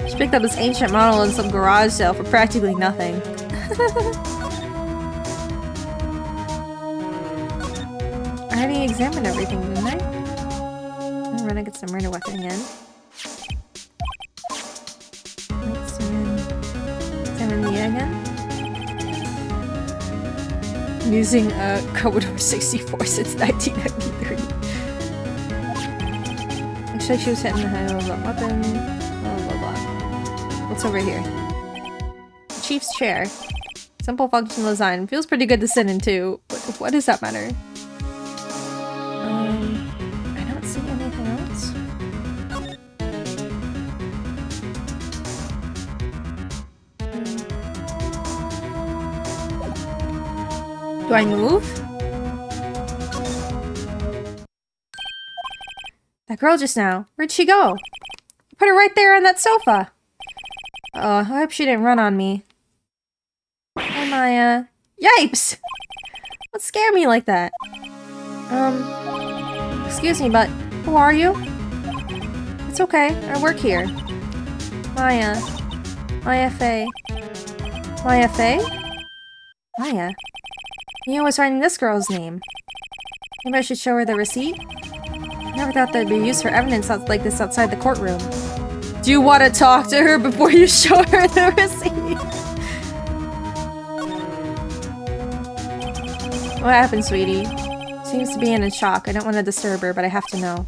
She picked up this ancient model in some garage sale for practically nothing. I already examined everything, didn't I? I'm gonna get some murder weapon again. Examine Mia again. I'm using Commodore 64 since 1993. Looks like she was hitting the head with a weapon. Blah blah blah. What's over here? The chief's chair. Simple functional design. Feels pretty good to sit in too. What does that matter? I don't see anything else. Do I move? That girl just now. Where'd she go? Put her right there on that sofa. Oh, I hope she didn't run on me. Hi, Maya. Yipes! What scared me like that? Excuse me, but who are you? It's okay. I work here. Maya. Maya Faye. Maya Faye? Maya? Mia was writing this girl's name. Maybe I should show her the receipt? I never thought that'd be used for evidence like this outside the courtroom. Do you want to talk to her before you show her the receipt? What happened, sweetie? Seems to be in shock. I don't want to disturb her, but I have to know.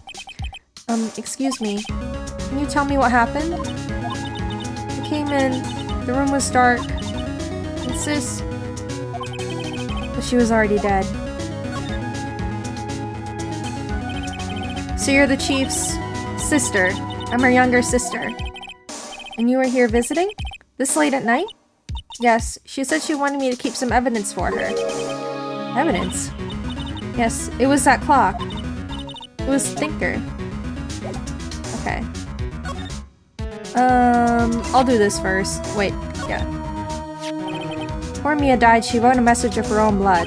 Excuse me. Can you tell me what happened? I came in. The room was dark. And sis... But she was already dead. So you're the chief's sister. I'm her younger sister. And you were here visiting? This late at night? Yes, she said she wanted me to keep some evidence for her. Evidence? Yes, it was that clock. It was Thinker. Okay. I'll do this first. Wait, yeah. Before Mia died, she wrote a message of her own blood.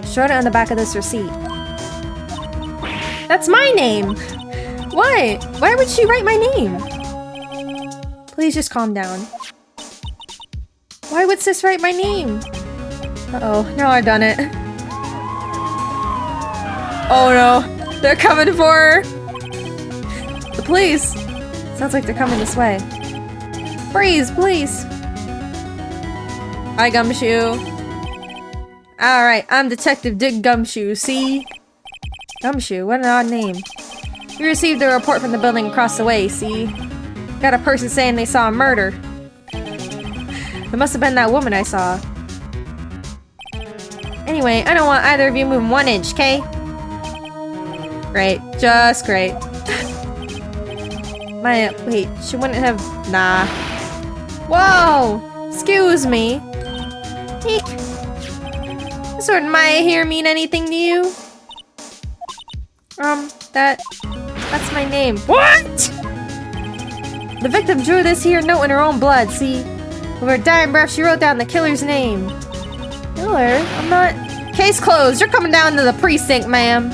She wrote it on the back of this receipt. That's my name! Why? Why would she write my name? Please just calm down. Why would sis write my name? Uh-oh, now I've done it. Oh no, they're coming for her! The police! Sounds like they're coming this way. Freeze, please! Hi, Gumshoe. Alright, I'm Detective Dick Gumshoe, see? Gumshoe, what an odd name. We received a report from the building across the way, see? Got a person saying they saw a murder. It must have been that woman I saw. Anyway, I don't want either of you moving 1 inch, okay? Great. Just great. Wait, she wouldn't have... Nah. Whoa! Excuse me. Eek. Does word Maya here mean anything to you? That's my name. What?! The victim drew this here note in her own blood, see? With her dying breath, she wrote down the killer's name. Killer? I'm not... Case closed. You're coming down to the precinct, ma'am.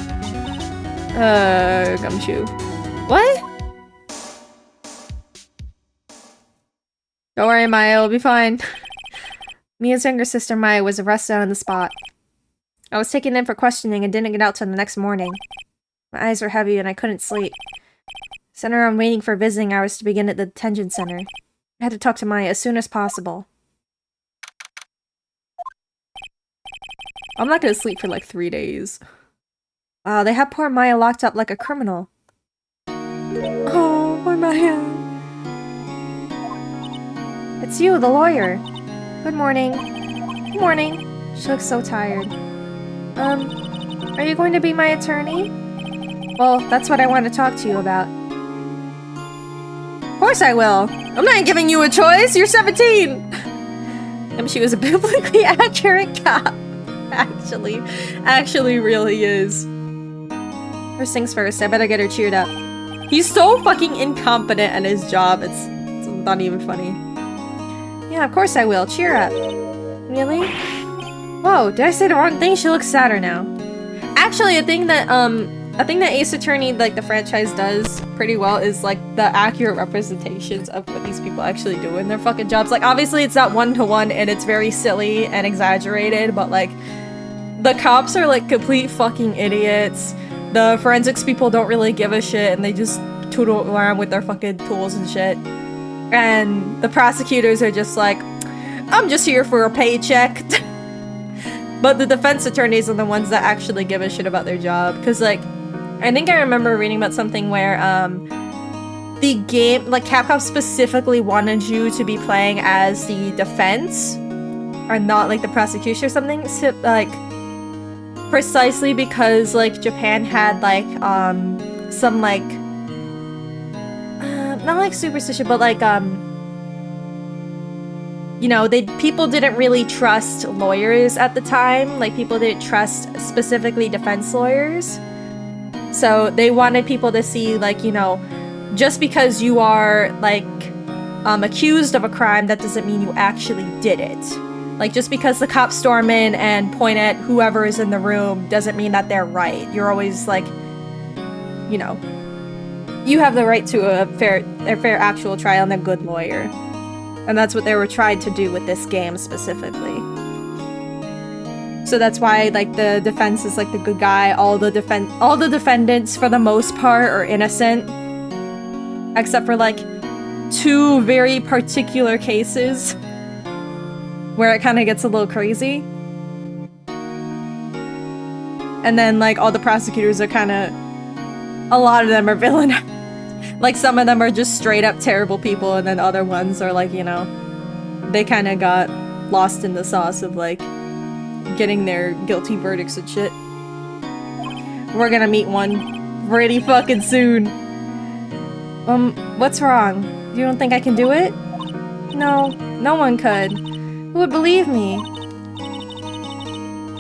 Gumshoe. What? Don't worry, Maya. It'll be fine. Mia's younger sister, Maya, was arrested on the spot. I was taken in for questioning and didn't get out till the next morning. My eyes were heavy and I couldn't sleep. Sent around waiting for visiting hours to begin at the detention center. I had to talk to Maya as soon as possible. I'm not gonna sleep for like 3 days. Wow, they had poor Maya locked up like a criminal. Oh, poor Maya. It's you, the lawyer. Good morning. Good morning. She looks so tired. Are you going to be my attorney? Well, that's what I want to talk to you about. Of course I will. I'm not giving you a choice. You're 17. And she was a biblically accurate cop. Actually really is. First things first, I better get her cheered up. He's so fucking incompetent at his job. It's not even funny. Yeah, of course I will. Cheer up. Really? Whoa, did I say the wrong thing? She looks sadder now. Actually, a thing that Ace Attorney, like the franchise, does pretty well is like the accurate representations of what these people actually do in their fucking jobs. Like, obviously it's not one-to-one and it's very silly and exaggerated, but like the cops are like complete fucking idiots. The forensics people don't really give a shit and they just tootle around with their fucking tools and shit. And the prosecutors are just like, I'm just here for a paycheck. But the defense attorneys are the ones that actually give a shit about their job. Because, like, I think I remember reading about something where, the game, like, Capcom specifically wanted you to be playing as the defense, or not, like, the prosecution or something. So, like, precisely because, like, Japan had, like, some, like, not, like, superstition, but, like, you know, people didn't really trust lawyers at the time. Like, people didn't trust specifically defense lawyers. So they wanted people to see, like, you know, just because you are, like, accused of a crime, that doesn't mean you actually did it. Like, just because the cops storm in and point at whoever is in the room doesn't mean that they're right. You're always, like, you know, you have the right to a fair actual trial and a good lawyer. And that's what they were trying to do with this game specifically. So that's why, like, the defense is like the good guy. All the defendants for the most part are innocent, except for like 2 very particular cases where it kind of gets a little crazy. And then like all the prosecutors are kind of, a lot of them are villain. Like some of them are just straight up terrible people, and then other ones are like, you know, they kind of got lost in the sauce of like getting their guilty verdicts and shit. We're gonna meet one pretty fucking soon. What's wrong? You don't think I can do it? No, no one could. Who would believe me?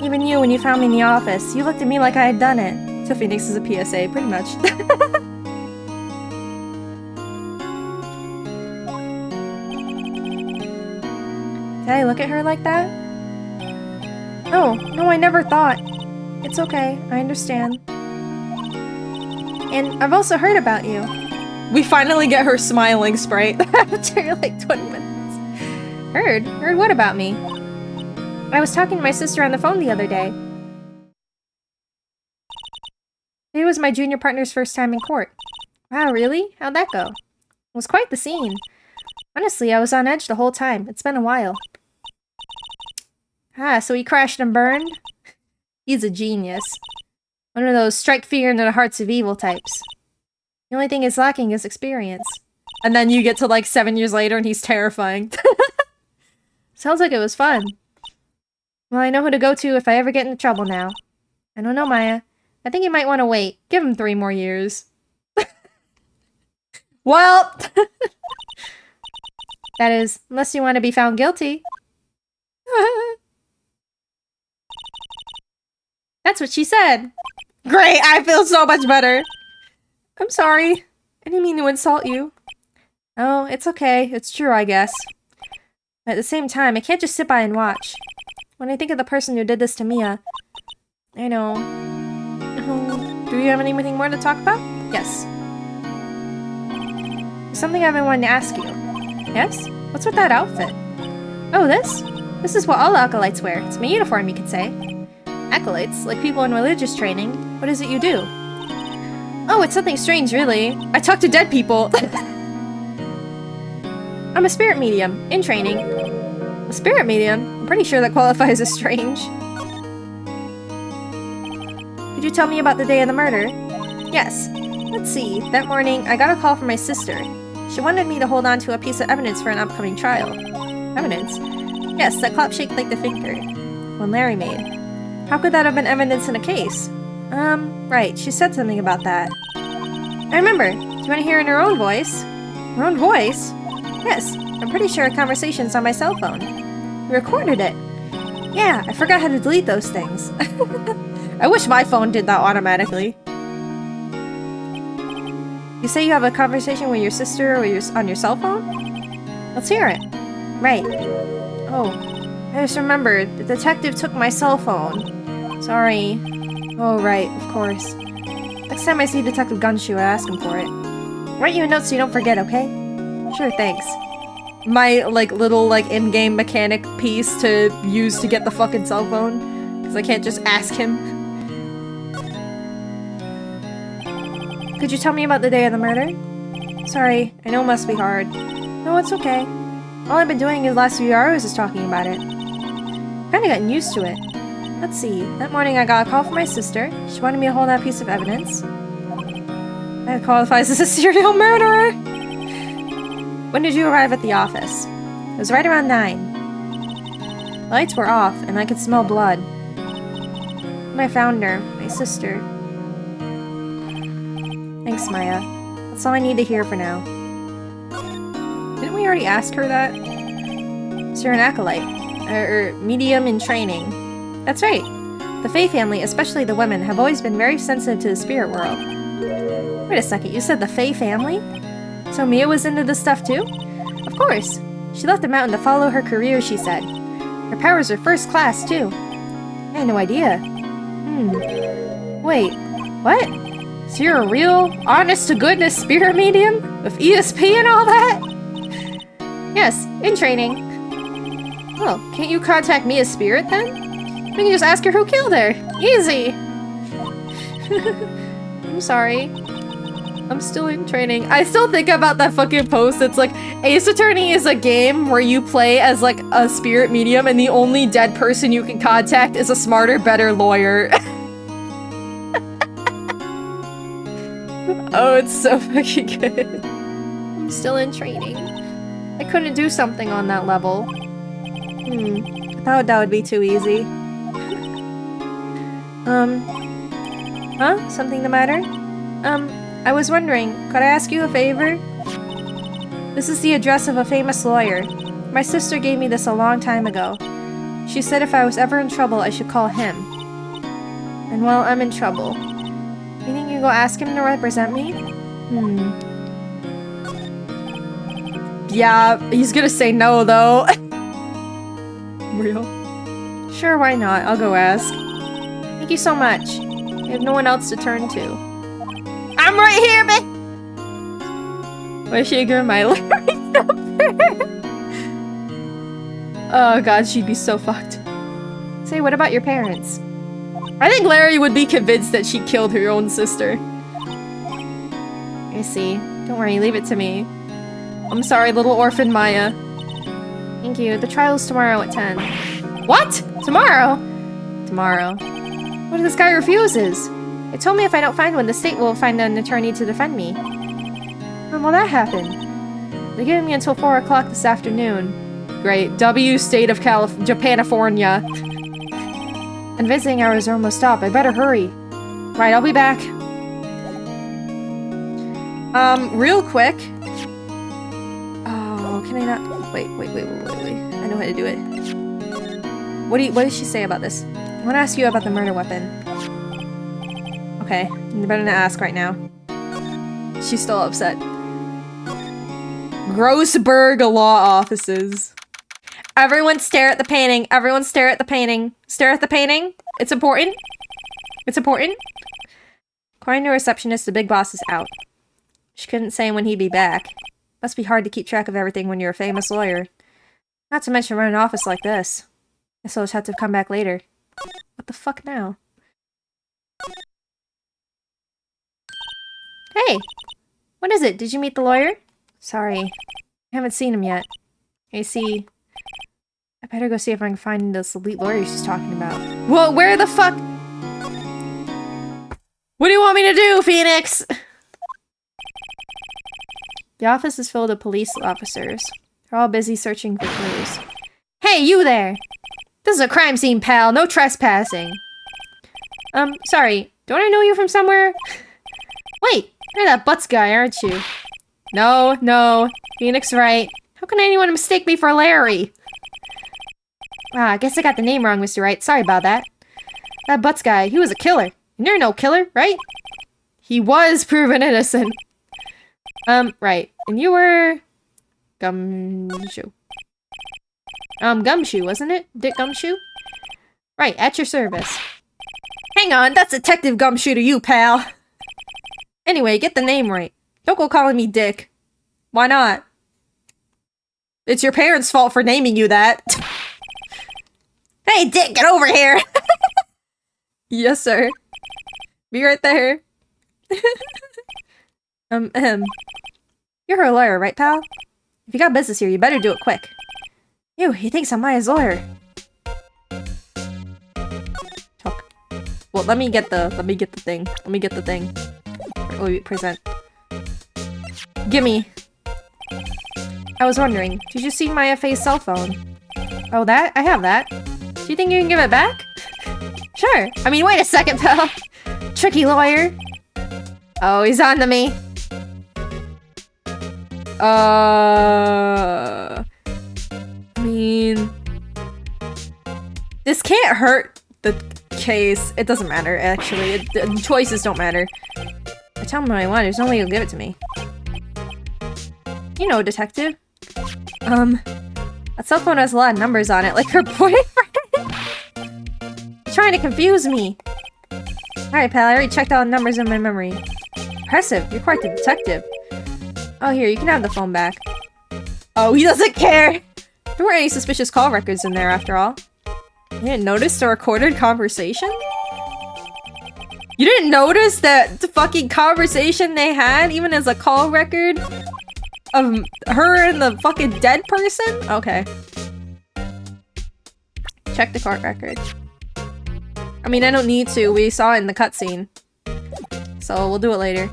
Even you, when you found me in the office, you looked at me like I had done it. So Phoenix is a PSA, pretty much. Did I look at her like that? Oh, no, I never thought. It's okay, I understand. And I've also heard about you. We finally get her smiling sprite after like 20 minutes. Heard? Heard what about me? I was talking to my sister on the phone the other day. It was my junior partner's first time in court. Wow, really? How'd that go? It was quite the scene. Honestly, I was on edge the whole time. It's been a while. Ah, so he crashed and burned? He's a genius. One of those strike fear into the hearts of evil types. The only thing he's lacking is experience. And then you get to like 7 years later and he's terrifying. Sounds like it was fun. Well, I know who to go to if I ever get into trouble now. I don't know, Maya. I think you might want to wait. Give him 3 more years. Well, that is, unless you want to be found guilty. That's what she said. Great, I feel so much better. I'm sorry. I didn't mean to insult you. Oh, it's okay. It's true, I guess. But at the same time, I can't just sit by and watch. When I think of the person who did this to Mia, I know. Do you have anything more to talk about? Yes. There's something I've been wanting to ask you. Yes? What's with that outfit? Oh, this? This is what all acolytes wear. It's my uniform, you could say. Acolytes? Like people in religious training? What is it you do? Oh, it's something strange, really. I talk to dead people. I'm a spirit medium, in training. A spirit medium? I'm pretty sure that qualifies as strange. Could you tell me about the day of the murder? Yes. Let's see. That morning, I got a call from my sister. She wanted me to hold on to a piece of evidence for an upcoming trial. Evidence? Yes, that clock shaped like the finger. One Larry made. How could that have been evidence in a case? Right. She said something about that. I remember. Do you want to hear in her own voice? Her own voice? Yes. I'm pretty sure a conversation's on my cell phone. We recorded it. Yeah, I forgot how to delete those things. I wish my phone did that automatically. You say you have a conversation with your sister or on your cell phone? Let's hear it. Right. Oh, I just remembered. The detective took my cell phone. Sorry. Oh, right, of course. Next time I see Detective Gunshoe, I'll ask him for it. Write you a note so you don't forget, okay? Sure, thanks. My, like, little, like, in-game mechanic piece to use to get the fucking cell phone. Because I can't just ask him. Could you tell me about the day of the murder? Sorry, I know it must be hard. No, it's okay. All I've been doing the last few hours is talking about it. Kinda gotten used to it. Let's see, that morning I got a call from my sister. She wanted me to hold that piece of evidence. That qualifies as a serial murderer! When did you arrive at the office? It was right around 9. The lights were off, and I could smell blood. When I found her, my sister. Thanks, Maya. That's all I need to hear for now. Didn't we already ask her that? So you're an acolyte. Or medium in training. That's right. The Fae family, especially the women, have always been very sensitive to the spirit world. Wait a second, you said the Fae family? So Mia was into this stuff too? Of course. She left the mountain to follow her career, she said. Her powers are first class, too. I had no idea. Wait, what? So you're a real, honest-to-goodness spirit medium? With ESP and all that? Yes, in training. Oh, can't you contact me as spirit then? We can just ask her who killed her. Easy! I'm sorry. I'm still in training. I still think about that fucking post. It's like, Ace Attorney is a game where you play as like a spirit medium and the only dead person you can contact is a smarter, better lawyer. Oh, it's so fucking good. I'm still in training. I couldn't do something on that level. I thought that would be too easy. Huh? Something the matter? I was wondering, could I ask you a favor? This is the address of a famous lawyer. My sister gave me this a long time ago. She said if I was ever in trouble, I should call him. And well, I'm in trouble. You think you can go ask him to represent me? Yeah, he's gonna say no, though. Real? Sure, why not? I'll go ask. Thank you so much. I have no one else to turn to. I'm right here, bitch! Why is she ignoring my Larry number? Oh god, she'd be so fucked. Say, what about your parents? I think Larry would be convinced that she killed her own sister. I see. Don't worry, leave it to me. I'm sorry, little orphan Maya. Thank you. The trial's tomorrow at 10. What? Tomorrow? Tomorrow. What if this guy refuses? It told me if I don't find one, the state will find an attorney to defend me. When will that happen? They gave me until 4 o'clock this afternoon. Great. W state of Japanifornia. And visiting hours are almost up. I better hurry. Right, I'll be back. Real quick. Oh, can I not? Wait. I know how to do it. What did she say about this? I want to ask you about the murder weapon. Okay, you better not ask right now. She's still upset. Grossberg Law Offices. Everyone stare at the painting. Everyone stare at the painting. Stare at the painting. It's important. It's important. According to a receptionist, the big boss is out. She couldn't say when he'd be back. Must be hard to keep track of everything when you're a famous lawyer. Not to mention run an office like this. Guess I'll just have to come back later. What the fuck now? Hey! What is it? Did you meet the lawyer? Sorry. I haven't seen him yet. I see. I better go see if I can find this elite lawyer she's talking about. Well, where the fuck? What do you want me to do, Phoenix? The office is filled with police officers. They're all busy searching for clues. Hey, you there! This is a crime scene, pal. No trespassing. Sorry. Don't I know you from somewhere? Wait, you're that Butts guy, aren't you? No. Phoenix right. How can anyone mistake me for Larry? Ah, I guess I got the name wrong, Mr. Wright. Sorry about that. That Butts guy, he was a killer. And you're no killer, right? He was proven innocent. Right. And you were... Gumshoe. Gumshoe, wasn't it? Dick Gumshoe? Right, at your service. Hang on, that's Detective Gumshoe to you, pal. Anyway, get the name right. Don't go calling me Dick. Why not? It's your parents' fault for naming you that. Hey, Dick, get over here! Yes, sir. Be right there. You're her lawyer, right, pal? If you got business here, you better do it quick. Ew, he thinks I'm Maya's lawyer. Talk. Well, let me get the thing. Let me get the thing. Wait, present. Gimme. I was wondering, did you see Maya Faye's cell phone? Oh, that? I have that. Do you think you can give it back? Sure. I mean, wait a second, pal. Tricky lawyer. Oh, he's on to me. I mean... This can't hurt the case. It doesn't matter, actually. The choices don't matter. I tell him what I want, there's no way he'll give it to me. You know, detective. That cell phone has a lot of numbers on it, like her boyfriend. He's trying to confuse me. Alright, pal, I already checked all the numbers in my memory. Impressive. You're quite the detective. Oh, here, you can have the phone back. Oh, he doesn't care! There weren't any suspicious call records in there, after all. You didn't notice the recorded conversation? You didn't notice that the fucking conversation they had, even as a call record? Of her and the fucking dead person? Okay. Check the court record. I mean, I don't need to. We saw it in the cutscene. So we'll do it later.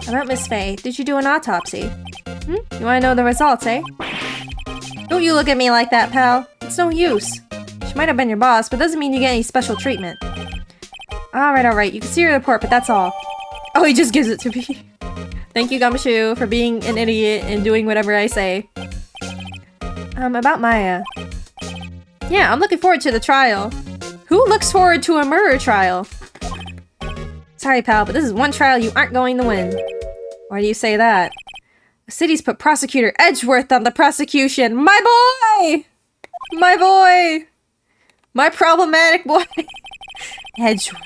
About Miss Faye, did you do an autopsy? Hmm? You wanna know the results, eh? Don't you look at me like that, pal. It's no use. She might have been your boss, but doesn't mean you get any special treatment. Alright. You can see your report, but that's all. Oh, he just gives it to me. Thank you, Gumshoe, for being an idiot and doing whatever I say. About Maya. Yeah, I'm looking forward to the trial. Who looks forward to a murder trial? Sorry, pal, but this is one trial you aren't going to win. Why do you say that? The city's put Prosecutor Edgeworth on the prosecution. My boy! My boy! My problematic boy! Edgeworth.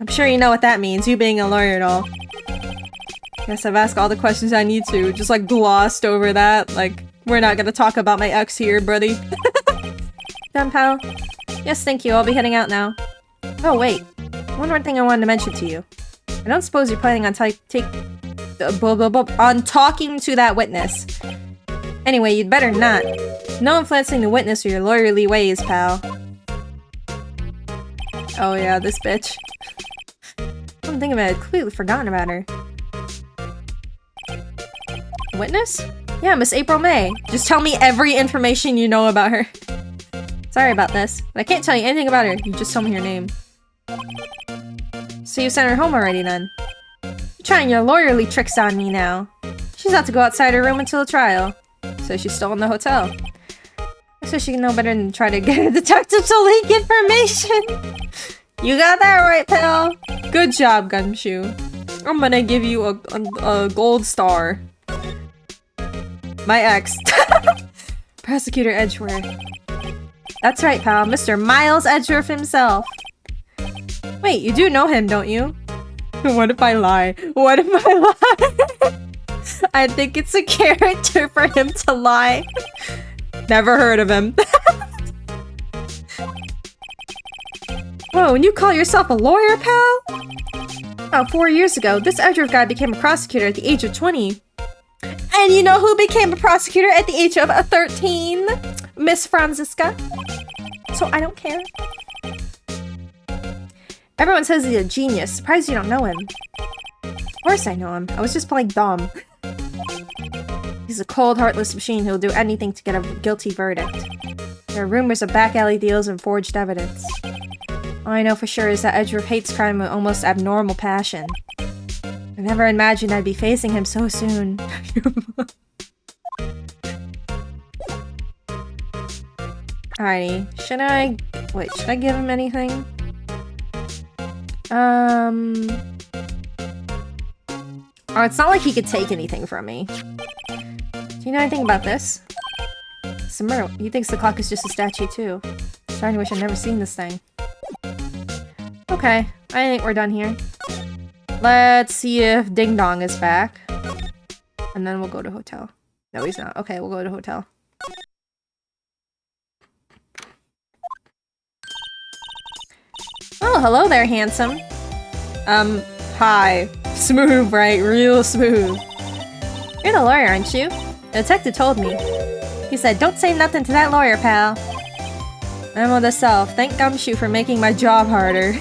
I'm sure you know what that means, you being a lawyer and all. Guess I've asked all the questions I need to, just like glossed over that. Like, we're not gonna talk about my ex here, buddy. Done, pal? Yes, thank you, I'll be heading out now. Oh, wait. One more thing I wanted to mention to you. I don't suppose you're planning on on talking to that witness. Anyway, you'd better not. No influencing the witness or your lawyerly ways, pal. Oh yeah, this bitch. I'm thinking about it, I'd completely forgotten about her. Witness? Yeah, Miss April May. Just tell me every information you know about her. Sorry about this, but I can't tell you anything about her. You just told me her name. So you sent her home already then? You're trying your lawyerly tricks on me now. She's not to go outside her room until the trial. So she's still in the hotel. So she can know better than try to get a detective to leak information. You got that right, pal. Good job, Gumshoe. I'm gonna give you a gold star. My ex. Prosecutor Edgeworth. That's right, pal. Mr. Miles Edgeworth himself. Wait, you do know him, don't you? What if I lie? What if I lie? I think it's a character for him to lie. Never heard of him. Whoa, and you call yourself a lawyer, pal? Oh, 4 years ago, this Edgeworth guy became a prosecutor at the age of 20. And you know who became a prosecutor at the age of 13? Miss Franziska. So I don't care. Everyone says he's a genius. Surprised you don't know him. Of course I know him. I was just playing dumb. He's a cold, heartless machine who'll do anything to get a guilty verdict. There are rumors of back alley deals and forged evidence. All I know for sure is that Edgeworth hates crime with almost abnormal passion. I never imagined I'd be facing him so soon. Alrighty, should I give him anything? Oh, it's not like he could take anything from me. Do you know anything about this? Samuro, he thinks the clock is just a statue too. Starting to wish I'd never seen this thing. Okay, I think we're done here. Let's see if Ding Dong is back. And then we'll go to hotel. No, he's not. Okay, we'll go to hotel. Oh, hello there, handsome. Hi. Smooth, right? Real smooth. You're the lawyer, aren't you? The detective told me. He said, don't say nothing to that lawyer, pal. Memo to self. Thank Gumshoe for making my job harder.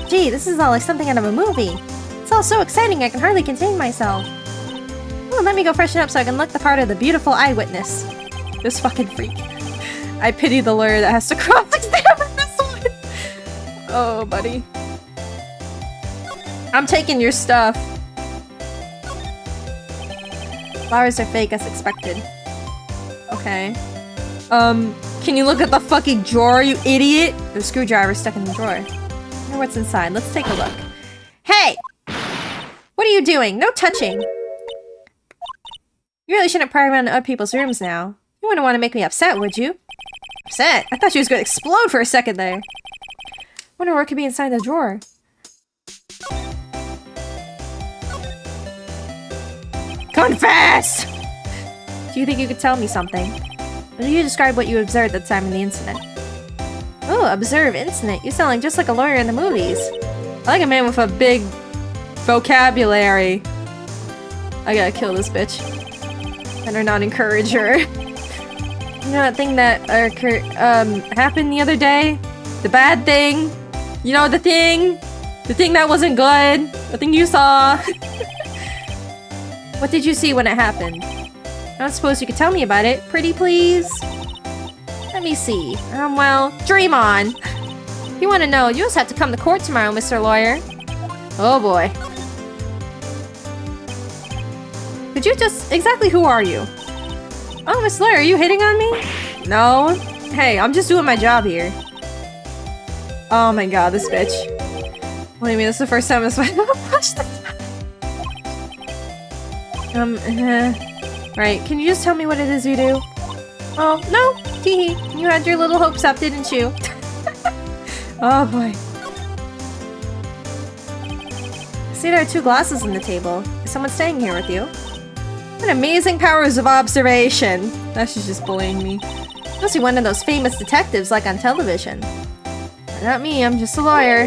Gee, this is all like something out of a movie. It's all so exciting I can hardly contain myself. Oh, let me go freshen up so I can look the part of the beautiful eyewitness. This fucking freak. I pity the lawyer that has to cross-examine this one. Oh, buddy. I'm taking your stuff. Flowers are fake as expected. Okay. Can you look at the fucking drawer, you idiot? There's a screwdriver stuck in the drawer. I wonder what's inside. Let's take a look. Hey! What are you doing? No touching! You really shouldn't pry around in other people's rooms now. You wouldn't want to make me upset, would you? 100%. I thought she was gonna explode for a second there. Wonder what could be inside the drawer. Confess! Do you think you could tell me something? Will you describe what you observed at the time of the incident? Oh, observe incident. You sound like just like a lawyer in the movies. I like a man with a big vocabulary. I gotta kill this bitch. Better not encourage her. You know that thing that happened the other day? The bad thing? You know the thing? The thing that wasn't good? The thing you saw? What did you see when it happened? I don't suppose you could tell me about it. Pretty please? Let me see. Well, dream on. If you want to know, you'll just have to come to court tomorrow, Mr. Lawyer. Oh boy. Could you just... Exactly who are you? Oh, Miss Lawyer, are you hitting on me? No. Hey, I'm just doing my job here. Oh my god, this bitch. What do you mean, this is the first time I've watched this? Right, can you just tell me what it is you do? Oh, no! Teehee. You had your little hopes up, didn't you? Oh boy. I see there are 2 glasses on the table. Is someone staying here with you? What amazing powers of observation! That she's just bullying me. Must be one of those famous detectives like on television. Not me, I'm just a lawyer.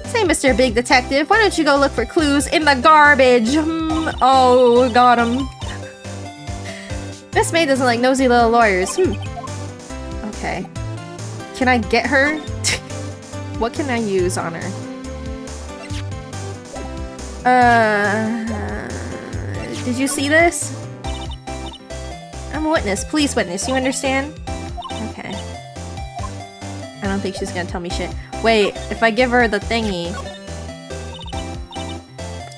Say, Mr. Big Detective, why don't you go look for clues in the garbage? Oh, got him. Miss May doesn't like nosy little lawyers. Okay. Can I get her? What can I use on her? Did you see this? I'm a witness. Police witness. You understand? Okay. I don't think she's gonna tell me shit. Wait, if I give her the thingy...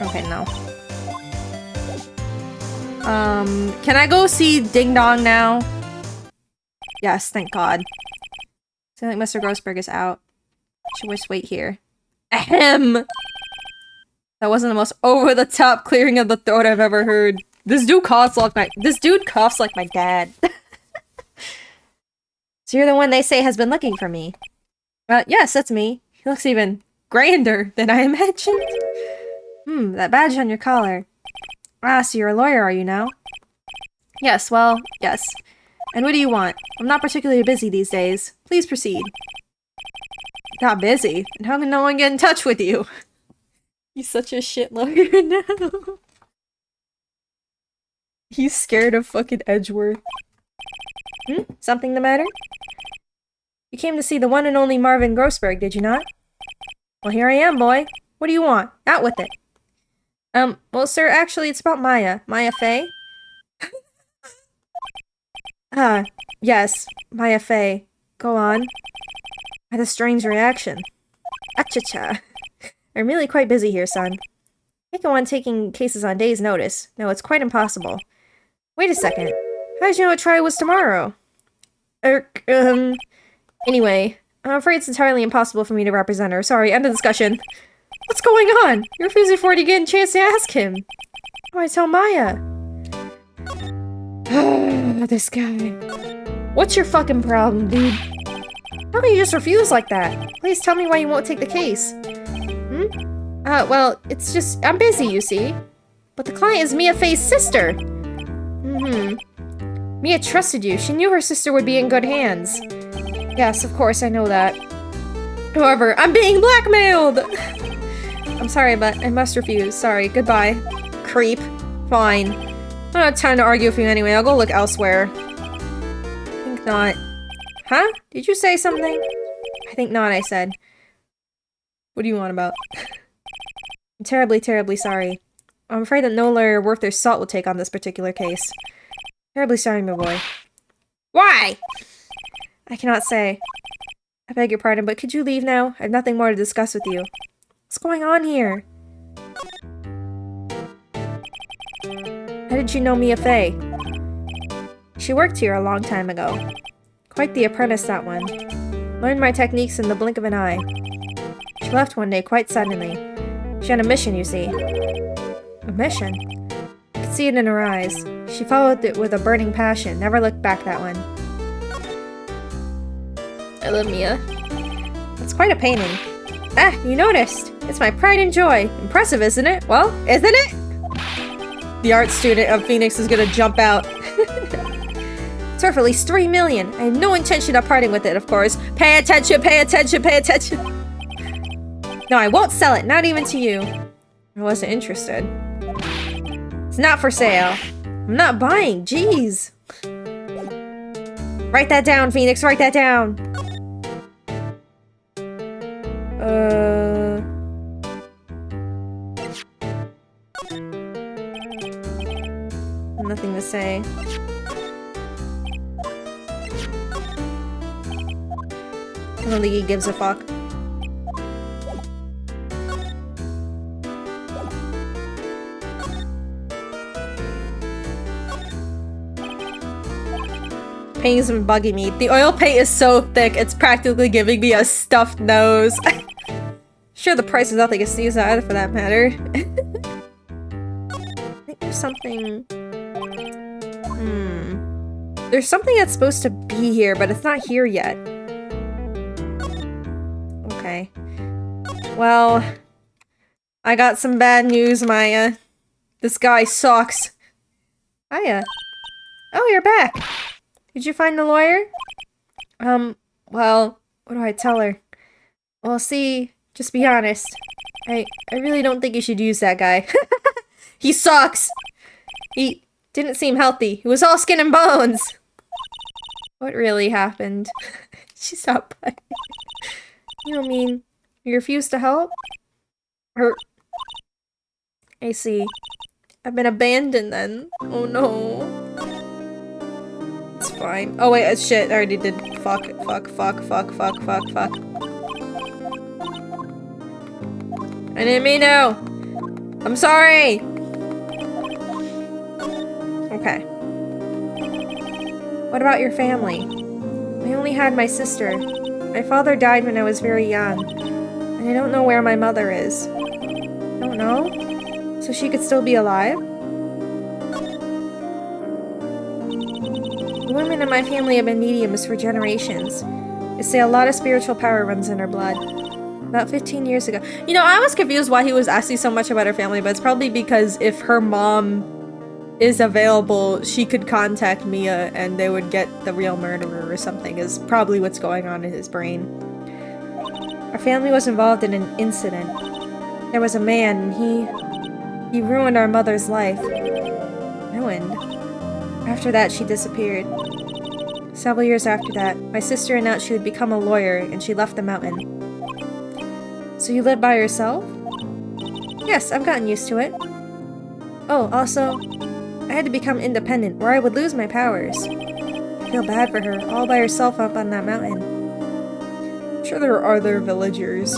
Okay, no. Can I go see Ding Dong now? Yes, thank God. So I think Mr. Grossberg is out. Should just wait here. Ahem! That wasn't the most over-the-top clearing of the throat I've ever heard. This dude coughs like my dad. So you're the one they say has been looking for me. Yes, that's me. He looks even grander than I imagined. That badge on your collar. Ah, so you're a lawyer, are you now? Yes, well, yes. And what do you want? I'm not particularly busy these days. Please proceed. Not busy? And how can no one get in touch with you? He's such a shit lawyer now. He's scared of fucking Edgeworth. Something the matter? You came to see the one and only Marvin Grossberg, did you not? Well, here I am, boy. What do you want? Out with it. Well, sir, actually, it's about Maya. Maya Fey? Yes. Maya Fey. Go on. I had a strange reaction. Acha-cha. I'm really quite busy here, son. I go on taking cases on days' notice. No, it's quite impossible. Wait a second. How did you know a trial was tomorrow? Anyway, I'm afraid it's entirely impossible for me to represent her. Sorry, end of discussion. What's going on? You're refusing for her to get a chance to ask him. How do I tell Maya? This guy. What's your fucking problem, dude? How can you just refuse like that? Please tell me why you won't take the case. Well, it's just... I'm busy, you see. But the client is Mia Fey's sister. Mia trusted you. She knew her sister would be in good hands. Yes, of course, I know that. However, I'm being blackmailed! I'm sorry, but I must refuse. Sorry, goodbye. Creep. Fine. I don't have time to argue with you anyway. I'll go look elsewhere. I think not. Huh? Did you say something? I think not, I said. What do you want about? I'm terribly, terribly sorry. I'm afraid that no lawyer worth their salt will take on this particular case. Terribly sorry, my boy. Why? I cannot say. I beg your pardon, but could you leave now? I have nothing more to discuss with you. What's going on here? How did you know Mia Fey? She worked here a long time ago. Quite the apprentice, that one. Learned my techniques in the blink of an eye. She left one day quite suddenly. She had a mission, you see. A mission? I could see it in her eyes. She followed it with a burning passion, never looked back, that one. I love Mia. It's quite a painting. Ah, you noticed. It's my pride and joy. Impressive, isn't it? Well, isn't it? The art student of Phoenix is gonna jump out. It's worth at least 3 million. I have no intention of parting with it, of course. Pay attention, pay attention, pay attention. No, I won't sell it, not even to you. I wasn't interested. It's not for sale. I'm not buying, jeez. Write that down, Phoenix, write that down. Nothing to say. I don't think he gives a fuck. Paint isn't bugging me. The oil paint is so thick, it's practically giving me a stuffed nose. Sure, the price is nothing to sneeze at either, for that matter. I think there's something... There's something that's supposed to be here, but it's not here yet. Okay. Well... I got some bad news, Maya. This guy sucks. Hiya. Oh, you're back. Did you find the lawyer? Well, what do I tell her? Well, see, just be honest. I really don't think you should use that guy. He sucks! He didn't seem healthy. He was all skin and bones! What really happened? She stopped by. You don't mean you refused to help? Or... I see. I've been abandoned then. Oh no. It's fine. Oh wait, shit, I already did. Fuck. I didn't mean to! I'm sorry! Okay. What about your family? I only had my sister. My father died when I was very young. And I don't know where my mother is. Don't know? So she could still be alive? The women in my family have been mediums for generations. They say a lot of spiritual power runs in her blood. About 15 years ago. You know, I was confused why he was asking so much about her family, but it's probably because if her mom is available, she could contact Mia and they would get the real murderer or something, is probably what's going on in his brain. Our family was involved in an incident. There was a man, and he ruined our mother's life. Ruined? After that, she disappeared. Several years after that, my sister announced she would become a lawyer, and she left the mountain. So you live by yourself? Yes, I've gotten used to it. Oh, also, I had to become independent, or I would lose my powers. I feel bad for her, all by herself up on that mountain. I'm sure there are other villagers.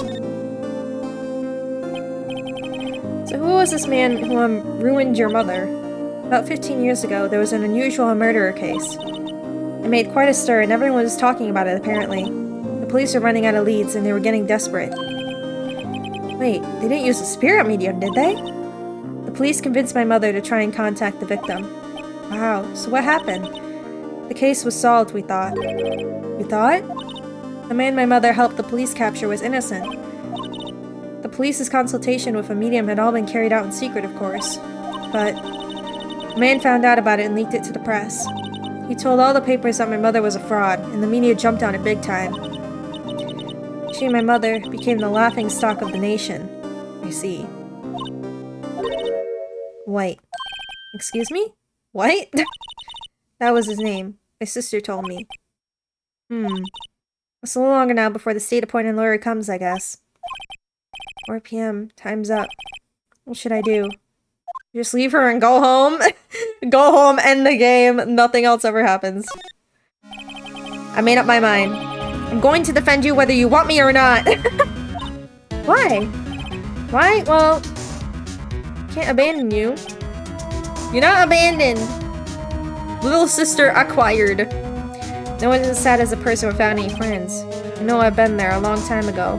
So who was this man who ruined your mother? About 15 years ago, there was an unusual murderer case. It made quite a stir, and everyone was talking about it, apparently. The police were running out of leads, and they were getting desperate. Wait, they didn't use a spirit medium, did they? The police convinced my mother to try and contact the victim. Wow, so what happened? The case was solved, we thought. You thought? The man my mother helped the police capture was innocent. The police's consultation with a medium had all been carried out in secret, of course. But a man found out about it and leaked it to the press. He told all the papers that my mother was a fraud, and the media jumped on it big time. She and my mother became the laughingstock of the nation. I see. White. Excuse me? White? That was his name. My sister told me. It's a little longer now before the state-appointed lawyer comes, I guess. 4 p.m. Time's up. What should I do? Just leave her and go home? Go home, end the game. Nothing else ever happens. I made up my mind. I'm going to defend you whether you want me or not. Why? Why? Well, can't abandon you. You're not abandoned. Little sister acquired. No one's as sad as a person without any friends. I know I've been there a long time ago.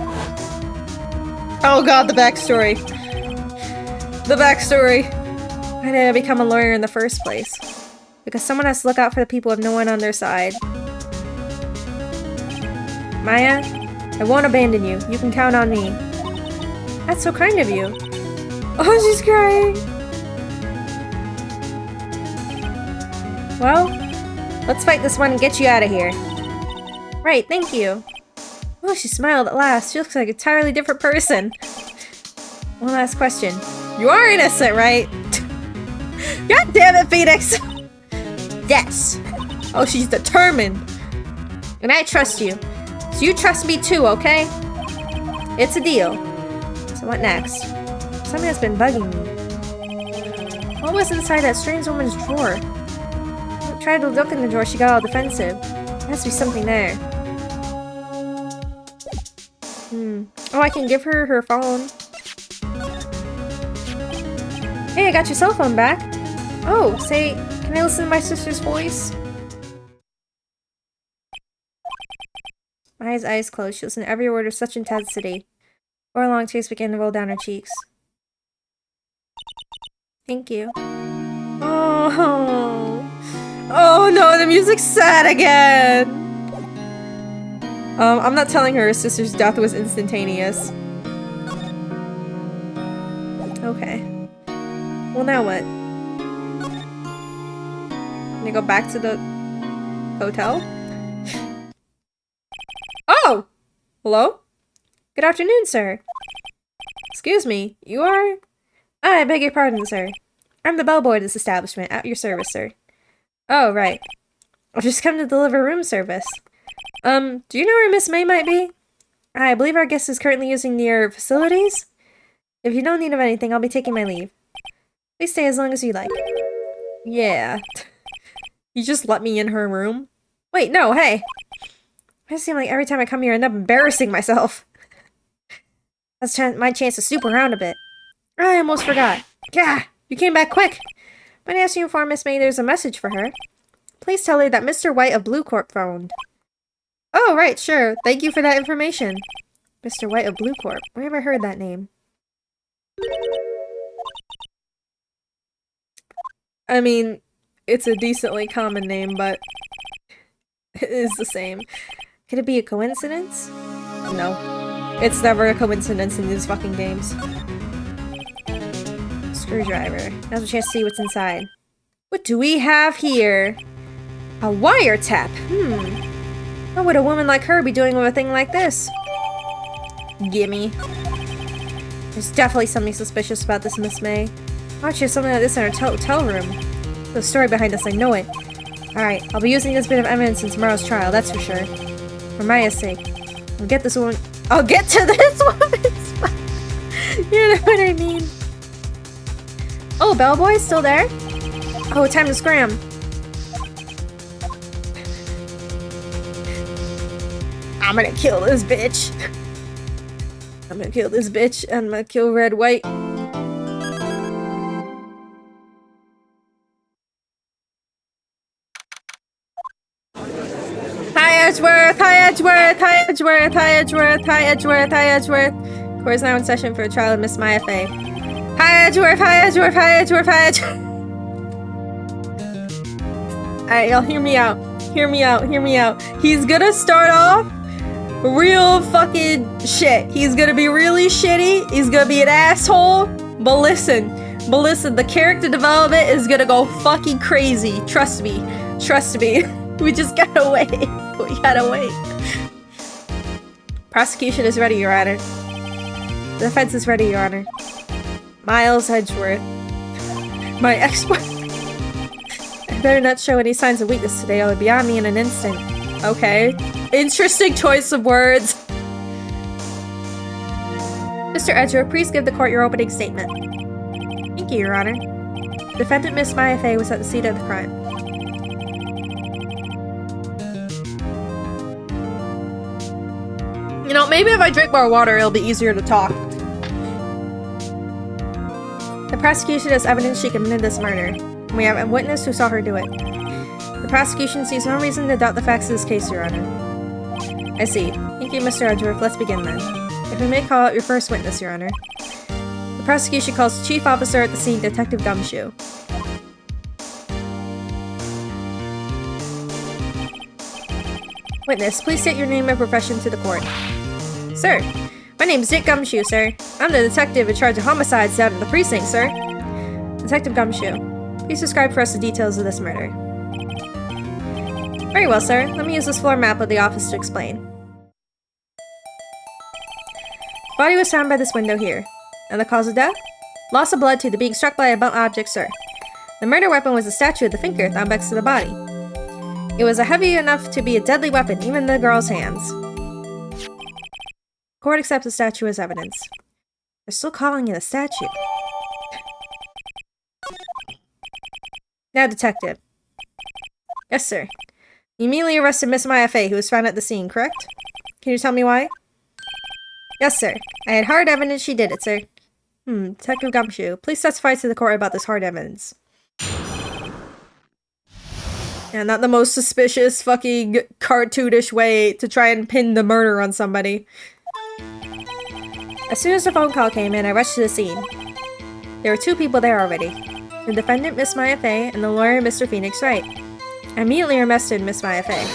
Oh god, the backstory. The backstory. Why did I become a lawyer in the first place? Because someone has to look out for the people with no one on their side. Maya, I won't abandon you. You can count on me. That's so kind of you. Oh, she's crying. Well, let's fight this one and get you out of here. Right, thank you. Oh, she smiled at last. She looks like a entirely different person. One last question. You are innocent, right? God damn it, Phoenix! Yes! Oh, she's determined. And I trust you. So you trust me too, okay? It's a deal. So what next? Something has been bugging me. What was inside that strange woman's drawer? I tried to look in the drawer, she got all defensive. There has to be something there. Oh, I can give her her phone. Hey, I got your cell phone back. Oh, say, can I listen to my sister's voice? Maya's eyes closed. She listened to every word with such intensity. 4 long tears began to roll down her cheeks. Thank you. Oh. Oh no, the music's sad again! I'm not telling her sister's death was instantaneous. Okay. Well, now what? Gonna go back to the hotel? Oh! Hello? Good afternoon, sir. Excuse me, you are? I beg your pardon, sir. I'm the bellboy of this establishment, at your service, sir. Oh, right. I've just come to deliver room service. Do you know where Miss May might be? I believe our guest is currently using your facilities. If you don't need of anything, I'll be taking my leave. Please stay as long as you like. Yeah. You just let me in her room? Wait, no, hey! I seem like every time I come here I end up embarrassing myself. That's my chance to snoop around a bit. I almost forgot. Gah! You came back quick! Might I ask you to inform Miss May there's a message for her? Please tell her that Mr. White of Blue Corp phoned. Oh, right, sure. Thank you for that information. Mr. White of Blue Corp. Where have I heard that name? I mean, it's a decently common name, but it is the same. Could it be a coincidence? No. It's never a coincidence in these fucking games. Screwdriver. Now's a chance to see what's inside. What do we have here? A wiretap. What would a woman like her be doing with a thing like this? Gimme. There's definitely something suspicious about this Miss May. Why don't you have something like this in our hotel room? The story behind this, I know it. Alright, I'll be using this bit of evidence in tomorrow's trial, that's for sure. For Maya's sake. I'll get this woman- I'll get to this woman's- You know what I mean? Oh, Bellboy's still there? Oh, time to scram. I'm gonna kill this bitch. I'm gonna kill this bitch. I'm gonna kill Red White. Hi Edgeworth! Hi Edgeworth! Hi Edgeworth! Hi Edgeworth! Hi Edgeworth! Hi Edgeworth! Court is now in session for a trial of Miss Maya Fey. Hi Edgeworth! Hi Edgeworth! Hi Edgeworth! Hi Edgeworth! Alright, y'all hear me out. Hear me out. Hear me out. He's gonna start off real fucking shit. He's gonna be really shitty. He's gonna be an asshole. But listen, the character development is gonna go fucking crazy. Trust me. Trust me. We just gotta wait. We gotta wait. Prosecution is ready, Your Honor. The defense is ready, Your Honor. Miles Edgeworth. My ex-boyfriend. I better not show any signs of weakness today, or it'll be on me in an instant. Okay. Interesting choice of words. Mr. Edgeworth, please give the court your opening statement. Thank you, Your Honor. Defendant Miss Maya Fey was at the scene of the crime. You know, maybe if I drink more water, it'll be easier to talk. The prosecution has evidence she committed this murder, and we have a witness who saw her do it. The prosecution sees no reason to doubt the facts of this case, Your Honor. I see. Thank you, Mr. Edgeworth. Let's begin then. If we may call out your first witness, Your Honor. The prosecution calls the Chief Officer at the scene, Detective Gumshoe. Witness, please state your name and profession to the court. Sir, my name is Dick Gumshoe, sir. I'm the detective in charge of homicides down at the precinct, sir. Detective Gumshoe, please describe for us the details of this murder. Very well, sir. Let me use this floor map of the office to explain. Body was found by this window here. And the cause of death? Loss of blood due to being struck by a blunt object, sir. The murder weapon was a statue of the finger thumb next to the body. It was heavy enough to be a deadly weapon, even in the girl's hands. Court accepts the statue as evidence. They're still calling it a statue. Now, detective. Yes, sir. You immediately arrested Miss Maya Fey, who was found at the scene, correct? Can you tell me why? Yes, sir. I had hard evidence she did it, sir. Detective Gumshoe, please testify to the court about this hard evidence. Yeah, not the most suspicious fucking cartoonish way to try and pin the murder on somebody. As soon as the phone call came in, I rushed to the scene. There were two people there already. The defendant, Miss Maya Fey, and the lawyer, Mr. Phoenix Wright. I immediately arrested Miss Maya Fey.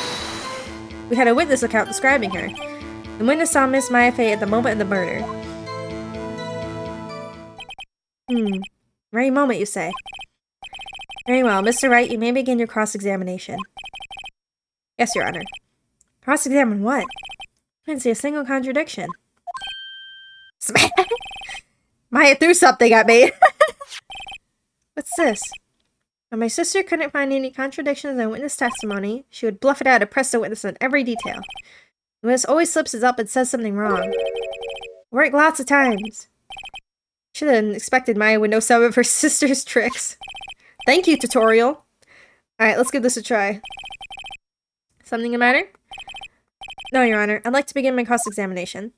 We had a witness account describing her. The witness saw Miss Maya Fey at the moment of the murder. Right moment, you say? Very well, Mr. Wright, you may begin your cross-examination. Yes, Your Honor. Cross-examine what? I didn't see a single contradiction. Maya threw something at me! What's this? When my sister couldn't find any contradictions in witness testimony, she would bluff it out and press the witness on every detail. The witness always slips it up and says something wrong. Worked lots of times. Should have expected Maya would know some of her sister's tricks. Thank you, tutorial. Alright, let's give this a try. Something the matter? No, Your Honor. I'd like to begin my cross-examination.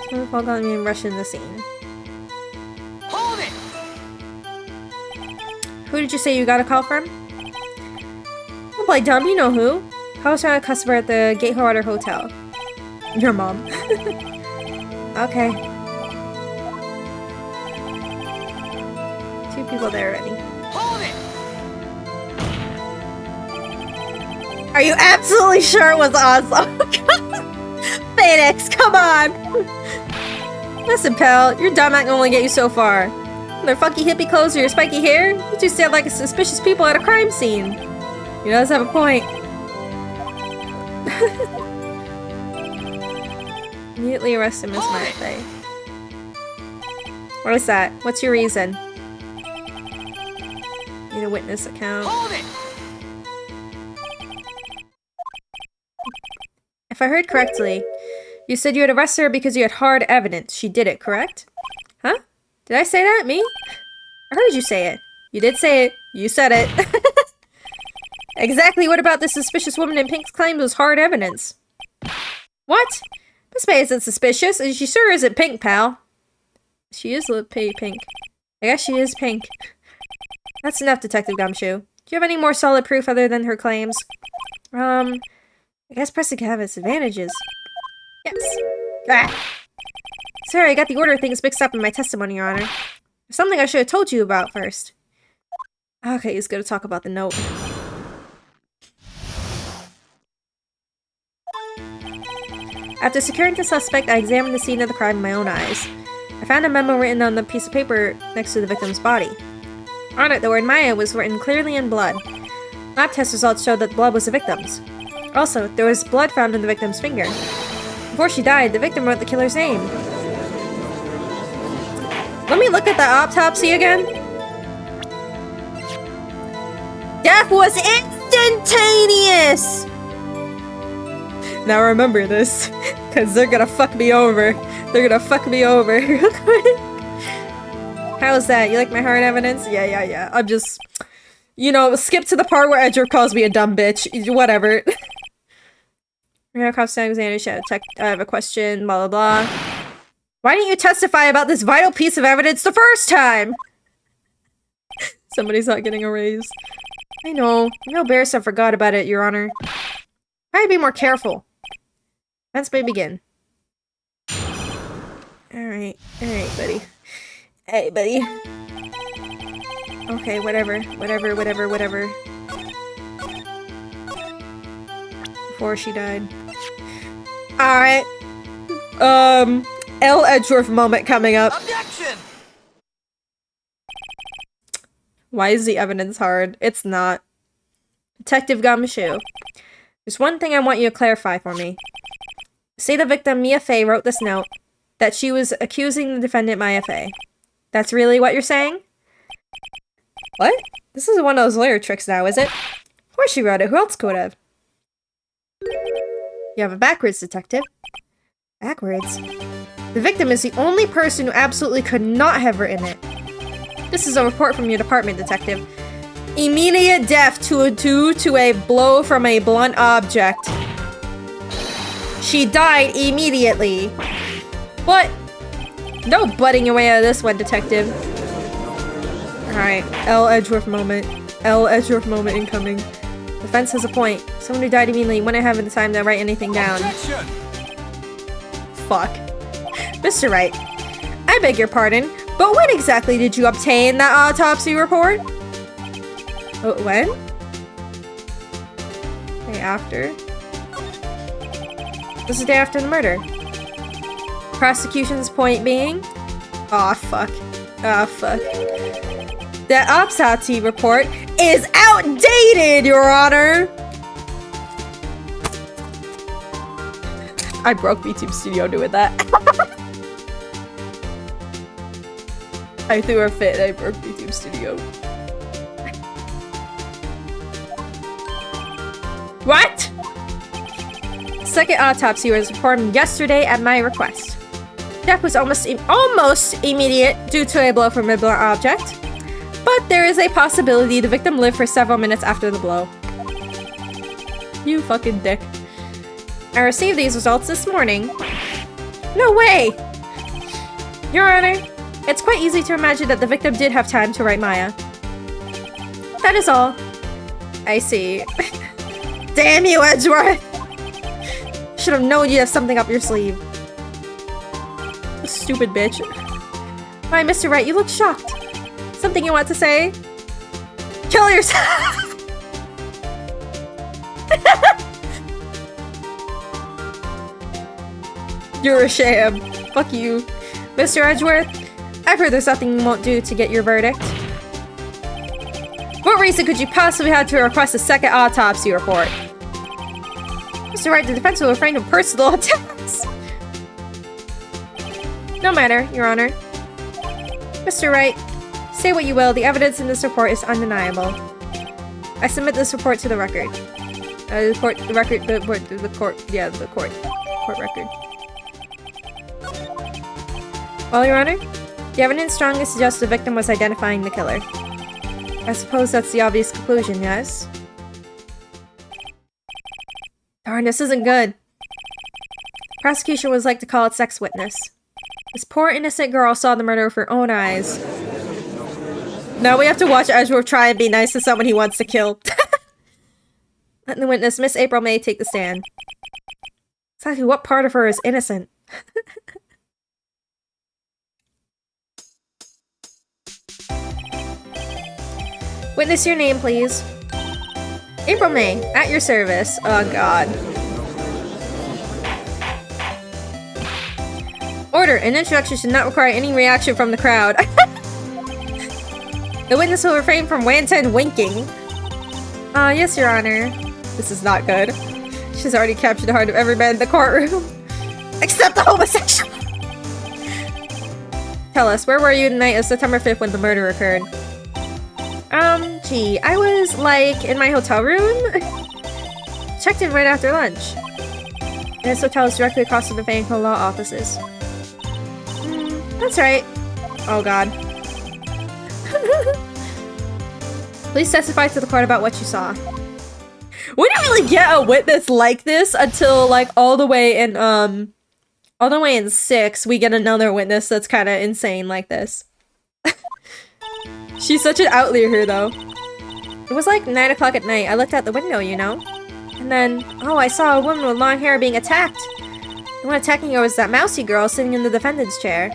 Someone called on me and rushed in the scene. Hold it! Who did you say you got a call from? Don't play dumb, you know who. I was trying a customer at the Gatewater Hotel. Your mom. Okay. Two people there already. Hold it! Are you absolutely sure it was awesome? Phoenix, come on! Listen, pal, your dumb act can only get you so far. Their funky hippie clothes or your spiky hair, you two stand like suspicious people at a crime scene. He does have a point. Immediately arrested Miss Maya Fey. What is that? What's your reason? Need a witness account. Hold it! If I heard correctly, you said you had arrested her because you had hard evidence. She did it, correct? Huh? Did I say that? Me? I heard you say it. You did say it. You said it. Exactly what about this suspicious woman in Pink's claim was hard evidence? What? Miss May isn't suspicious, and she sure isn't pink, pal. She is pink. I guess she is pink. That's enough, Detective Gumshoe. Do you have any more solid proof other than her claims? I guess Preston can have its advantages. Yes. Ah. Sorry, I got the order of things mixed up in my testimony, Your Honor. There's something I should have told you about first. Okay, he's gonna talk about the note. After securing the suspect, I examined the scene of the crime with my own eyes. I found a memo written on the piece of paper next to the victim's body. On it, the word Maya was written clearly in blood. Lab test results showed that the blood was the victim's. Also, there was blood found in the victim's finger. Before she died, the victim wrote the killer's name. Let me look at the autopsy again. Death was instantaneous! Now remember this, because they're gonna fuck me over. They're gonna fuck me over real quick. How's that? You like my hard evidence? Yeah. I'm just, you know, skip to the part where Edgar calls me a dumb bitch. Whatever. Alexander, I have a question, blah, blah, blah. Why didn't you testify about this vital piece of evidence the first time? Somebody's not getting a raise. I know. No barrister forgot about it, Your Honor. I'd be more careful. Let's begin. Alright, buddy. Hey, buddy. Okay, whatever. Before she died. Alright. L. Edgeworth moment coming up. Objection! Why is the evidence hard? It's not. Detective Gumshoe. There's one thing I want you to clarify for me. Say the victim, Mia Fey, wrote this note that she was accusing the defendant, Maya Fey. That's really what you're saying? What? This is one of those lawyer tricks now, is it? Of course she wrote it. Who else could have? You have it backwards, detective. Backwards? The victim is the only person who absolutely could not have written it. This is a report from your department, detective. Immediate death due to a blow from a blunt object. She died immediately. What? No butting your way out of this one, detective. Alright, L. Edgeworth moment. L. Edgeworth moment incoming. Defense has a point. Someone who died immediately wouldn't have the time to write anything down. Objection! Fuck. Mr. Wright, I beg your pardon, but when exactly did you obtain that autopsy report? Oh, when? Day after. This is the day after the murder. Prosecution's point being? Aw, fuck. Aw, fuck. The autopsy report is outdated, Your Honor! I broke VTube Studio doing that. I threw a fit and I broke VTube Studio. What? Second autopsy was performed yesterday at my request. Death was almost immediate due to a blow from a blunt object, but there is a possibility the victim lived for several minutes after the blow. You fucking dick. I received these results this morning. No way! Your Honor, it's quite easy to imagine that the victim did have time to write Maya. That is all. I see. Damn you, Edgeworth! Should have known you'd have something up your sleeve. Stupid bitch. Why, Mr. Wright, you look shocked. Something you want to say? Kill yourself! You're a sham. Fuck you. Mr. Edgeworth, I've heard there's nothing you won't do to get your verdict. What reason could you possibly have to request a second autopsy report? Mr. Wright, the defense will refrain from personal attacks. No matter, Your Honor. Mr. Wright, say what you will, the evidence in this report is undeniable. I submit this report to the record. The court record. Well, Your Honor, the evidence strongly suggests the victim was identifying the killer. I suppose that's the obvious conclusion, yes? Darn, this isn't good. Prosecution would like to call it sex witness. This poor innocent girl saw the murder with her own eyes. Now we have to watch Edgeworth try and be nice to someone he wants to kill. Let the witness, Miss April May, take the stand. Exactly what part of her is innocent? Witness, your name, please. April May, at your service. Oh, God. Order, an introduction should not require any reaction from the crowd. The witness will refrain from wanton winking. Yes, Your Honor. This is not good. She's already captured the heart of every man in the courtroom. Except the homosexual! Tell us, where were you the night of September 5th when the murder occurred? Gee, I was, like, in my hotel room? Checked in right after lunch. And this hotel is directly across from the Vancouver Law offices. That's right. Oh, God. Please testify to the court about what you saw. We didn't really get a witness like this until, like, all the way in 6, we get another witness that's kind of insane like this. She's such an outlier, though. It was like 9 o'clock at night. I looked out the window, you know? And then, oh, I saw a woman with long hair being attacked. The one attacking her was that mousy girl sitting in the defendant's chair.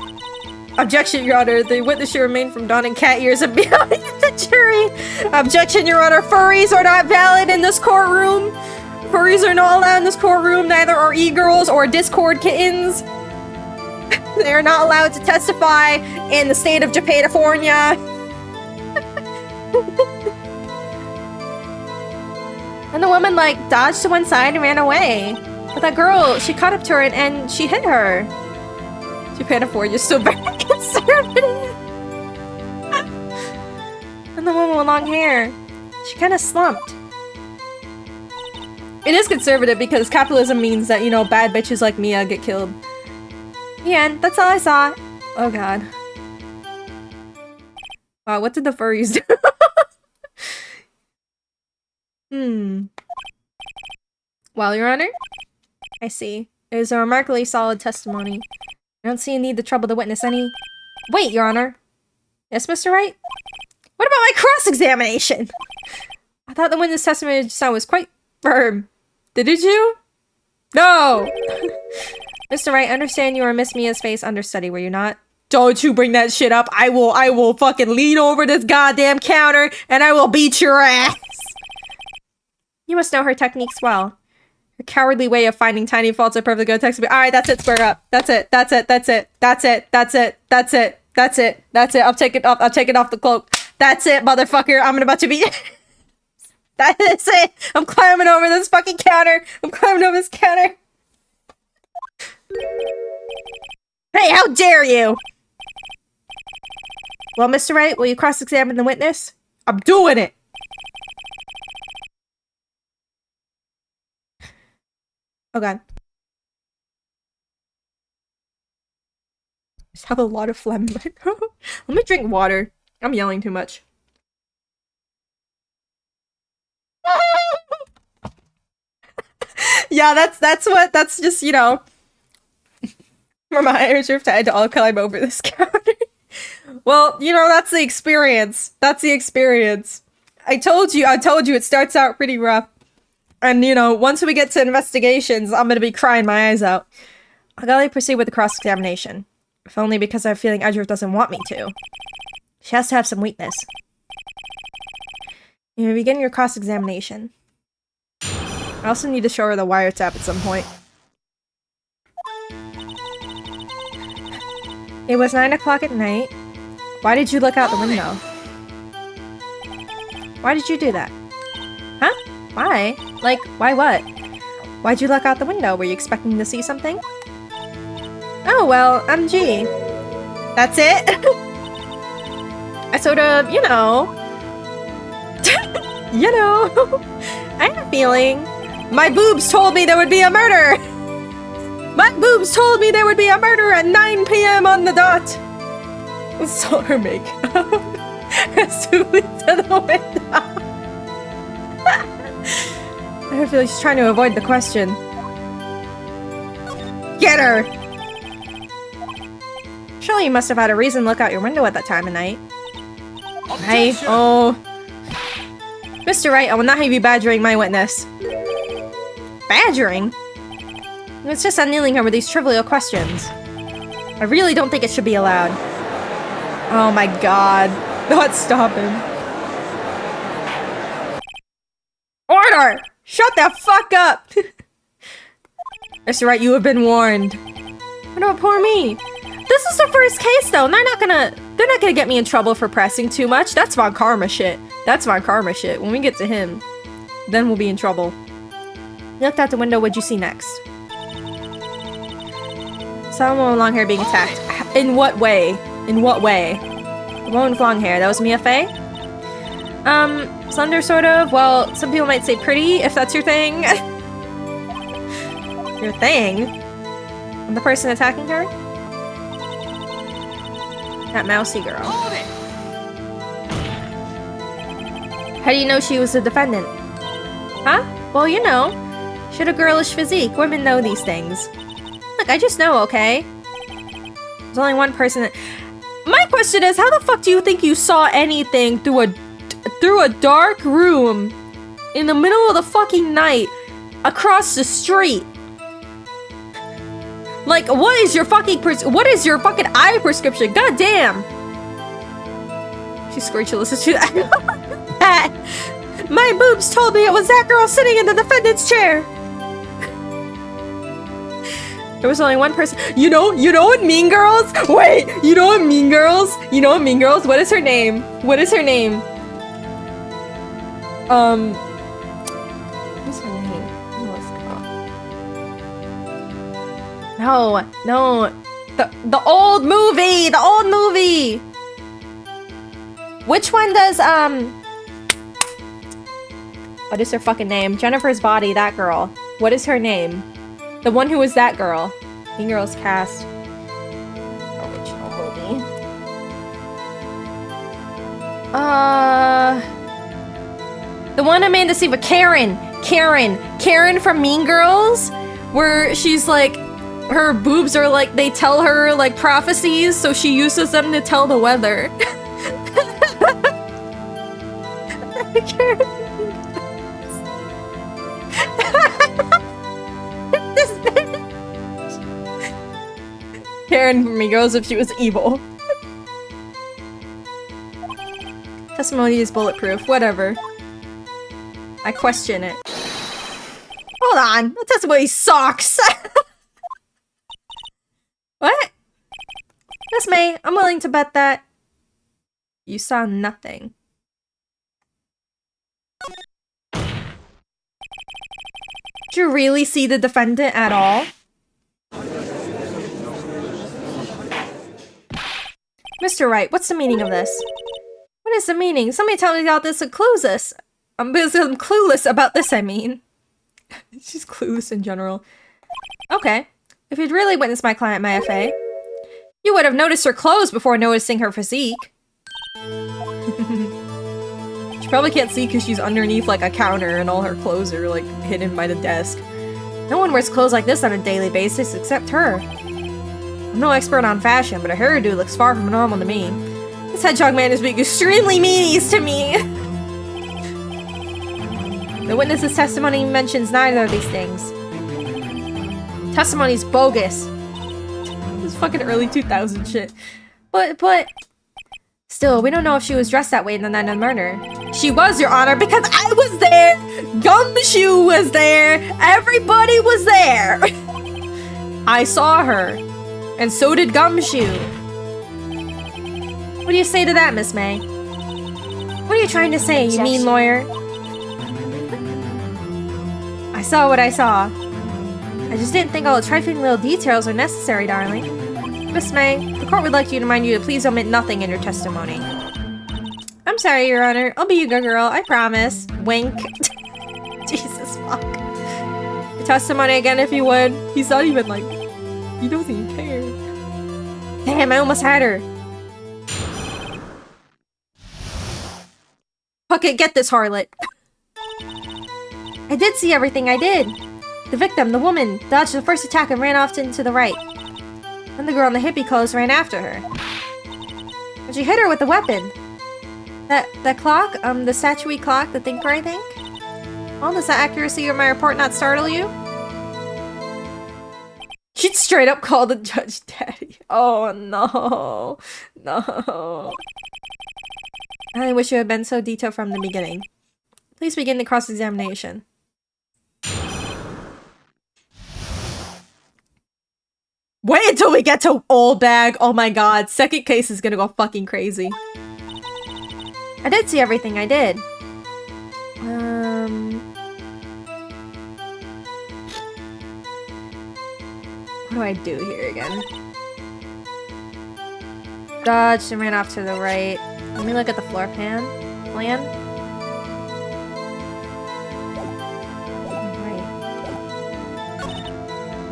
Objection, Your Honor. The witness should remain from donning cat ears and beyond. Jury. Objection, Your Honor. Furries are not valid in this courtroom. Furries are not allowed in this courtroom. Neither are e-girls or Discord kittens. They are not allowed to testify in the state of Japanifornia. And the woman, like, dodged to one side and ran away. But that girl, she caught up to her and she hit her. Japanifornia's still very conservative. And the woman with long hair, she kind of slumped. It is conservative because capitalism means that, you know, bad bitches like Mia get killed. The end. That's all I saw. Oh god. Wow, what did the furries do? Well, Your Honor, I see. It is a remarkably solid testimony. I don't see a need to trouble the witness any. Wait, Your Honor. Yes, Mr. Wright? What about my cross-examination? I thought the witness testimony just now was quite firm. Did you? No! Mr. Wright, I understand you were Miss Mia's face understudy, were you not? Don't you bring that shit up. I will fucking lean over this goddamn counter and I will beat your ass. You must know her techniques well. Her cowardly way of finding tiny faults are perfectly good text me. Alright, that's it, square up. That's it. That's it. That's it. That's it. That's it. That's it. That's it. That's it. I'll take it off. I'll take it off the cloak. That's it, motherfucker. I'm about to be. That is it. I'm climbing over this fucking counter. I'm climbing over this counter. Hey, how dare you? Well, Mr. Wright, will you cross-examine the witness? I'm doing it. Oh god. I just have a lot of phlegm. Let me drink water. I'm yelling too much. Yeah, that's just, you know, for my Irish riptide to all climb over this counter. Well, you know, that's the experience. That's the experience. I told you it starts out pretty rough. And, you know, once we get to investigations, I'm gonna be crying my eyes out. I'll gladly proceed with the cross-examination. If only because I have a feeling Edgeworth doesn't want me to. She has to have some weakness. You may begin your cross-examination. I also need to show her the wiretap at some point. It was 9 o'clock at night. Why did you look out the window? Why did you do that? Huh? Why? Like, why what? Why'd you look out the window? Were you expecting to see something? Oh, well, MG. That's it? I sort of, you know... you know... I had a feeling. My boobs told me there would be a murder! My boobs told me there would be a murder at 9 p.m. on the dot! I saw her makeup as to the window. I feel like she's trying to avoid the question. Get her! Surely you must have had a reason to look out your window at that time of night. Objection. Oh. Mr. Wright, I will not have you badgering my witness. Badgering? It's just unnealing her with these trivial questions. I really don't think it should be allowed. Oh my god. Not stop him. Order! Shut the fuck up! Mr. Wright, you have been warned. What about poor me? This is the first case though, and they're not gonna get me in trouble for pressing too much. That's Von Karma shit. That's Von Karma shit. When we get to him, then we'll be in trouble. You looked out the window, what'd you see next? Someone with long hair being attacked. In what way? In what way? The woman with long hair, that was Mia Fey? Slender sort of. Well, some people might say pretty, if that's your thing. Your thing? And the person attacking her? That mousy girl. Hold it. How do you know she was the defendant? Huh? Well, you know. She had a girlish physique. Women know these things. Look, I just know, okay? There's only one person that... My question is, how the fuck do you think you saw anything through a dark room in the middle of the fucking night across the street? Like, what is your fucking eye prescription? God damn! She screechless. She that. My boobs told me it was that girl sitting in the defendant's chair. There was only one person. You know what Mean Girls? Wait, you know what Mean Girls? You know what Mean Girls? What is her name? What is her name? What's her name? No. The old movie! The old movie! Which one does, what is her fucking name? Jennifer's Body, that girl. What is her name? The one who was that girl. Mean Girls cast. Original movie. The one Amanda Seyfried. Karen from Mean Girls? Where she's like, her boobs are like, they tell her like prophecies, so she uses them to tell the weather. Karen from Mean Girls if she was evil. Testimony is bulletproof. Whatever. I question it. Hold on. That testimony sucks. What? Miss May, I'm willing to bet that you saw nothing. Did you really see the defendant at all? Mr. Wright, what's the meaning of this? What is the meaning? Somebody tell me about this and clueless. I'm clueless about this, I mean. She's clueless in general. Okay. If you'd really witnessed my client, my FA, you would have noticed her clothes before noticing her physique. She probably can't see because she's underneath like a counter and all her clothes are like hidden by the desk. No one wears clothes like this on a daily basis except her. I'm no expert on fashion, but a hairdo looks far from normal to me. This hedgehog man is being extremely meanies to me. The witness's testimony mentions neither of these things. Testimony's bogus. This fucking early 2000 shit. But... Still, we don't know if she was dressed that way in the night of the murder. She was, Your Honor, because I was there! Gumshoe was there! Everybody was there! I saw her. And so did Gumshoe. What do you say to that, Miss May? What are you trying to say, you mean lawyer? I saw what I saw. I just didn't think all the trifling little details were necessary, darling. Miss May, the court would like you to remind you to please omit nothing in your testimony. I'm sorry, Your Honor. I'll be a good girl, I promise. Wink. Jesus fuck. Your testimony again if you would. He's not even like... He doesn't even care. Damn, I almost had her. Fuck it, get this harlot. I did see everything, I did. The victim, the woman, dodged the first attack and ran off into the right. Then the girl in the hippie clothes ran after her. And she hit her with the weapon. That clock? The statuette clock, the thinker, I think? Well, does the accuracy of my report not startle you? She'd straight up call the judge daddy. Oh no. No. I wish you had been so detailed from the beginning. Please begin the cross-examination. Wait until we get to Old Bag. Oh my god. Second case is gonna go fucking crazy. I did see everything, I did. What do I do here again? Dodged and ran off to the right. Let me look at the floor plan. Right.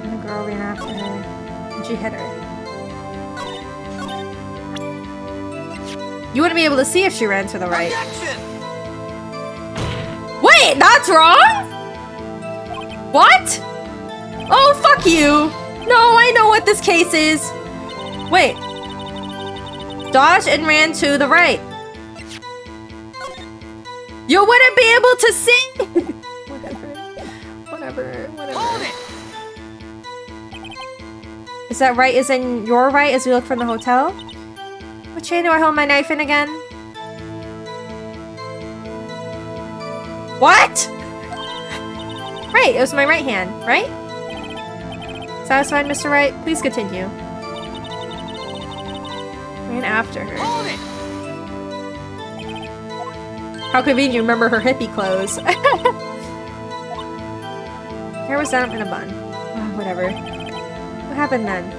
And the girl ran after her. And she hit her. You wouldn't be able to see if she ran to the right. Objection! Wait, that's wrong? What? Oh, fuck you! No, I know what this case is. Wait. Dodged and ran to the right. You wouldn't be able to see. Whatever. Hold it. Is that right? Is in your right as we look from the hotel? Which hand do I hold my knife in again? Right, it was my right hand, right? Satisfied, Mr. Wright? Please continue. Ran after her. Hold it! How convenient you remember her hippie clothes. Hair was down in a bun. Oh, whatever. What happened then?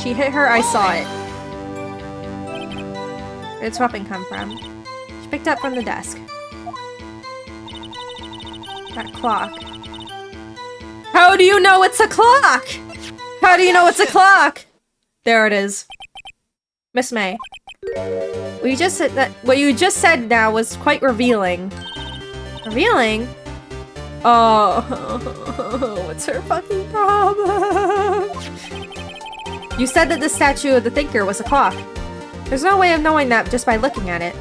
She hit her, I saw it. Where did swapping come from? She picked up from the desk. That clock. How do you know it's a clock? How do you know it's a clock? There it is. Miss May. What you just said now was quite revealing. Revealing? Oh, what's her fucking problem? You said that the statue of the thinker was a clock. There's no way of knowing that just by looking at it.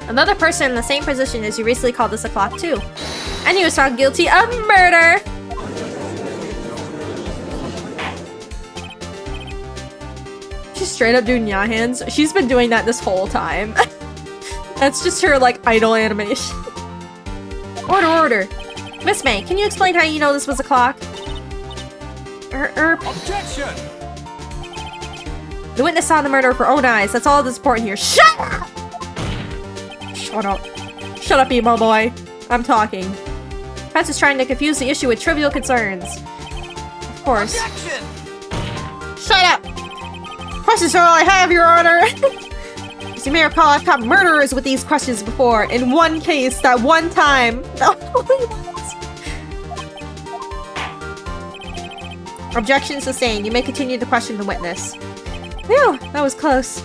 Another person in the same position as you recently called this a clock too. And he was found guilty of murder! She's straight up doing ya hands. She's been doing that this whole time. That's just her, like, idle animation. Order. Miss May, can you explain how you know this was a clock? Objection! The witness saw the murder with her own eyes. That's all that's important here. Shut up! Shut up. Shut up, emo boy. I'm talking. Press is trying to confuse the issue with trivial concerns. Of course. Objection! Shut up! Questions are all I have, Your Honor! As you may recall, I've caught murderers with these questions before. In one case, that one time. Objection sustained. You may continue to question the witness. Phew, that was close.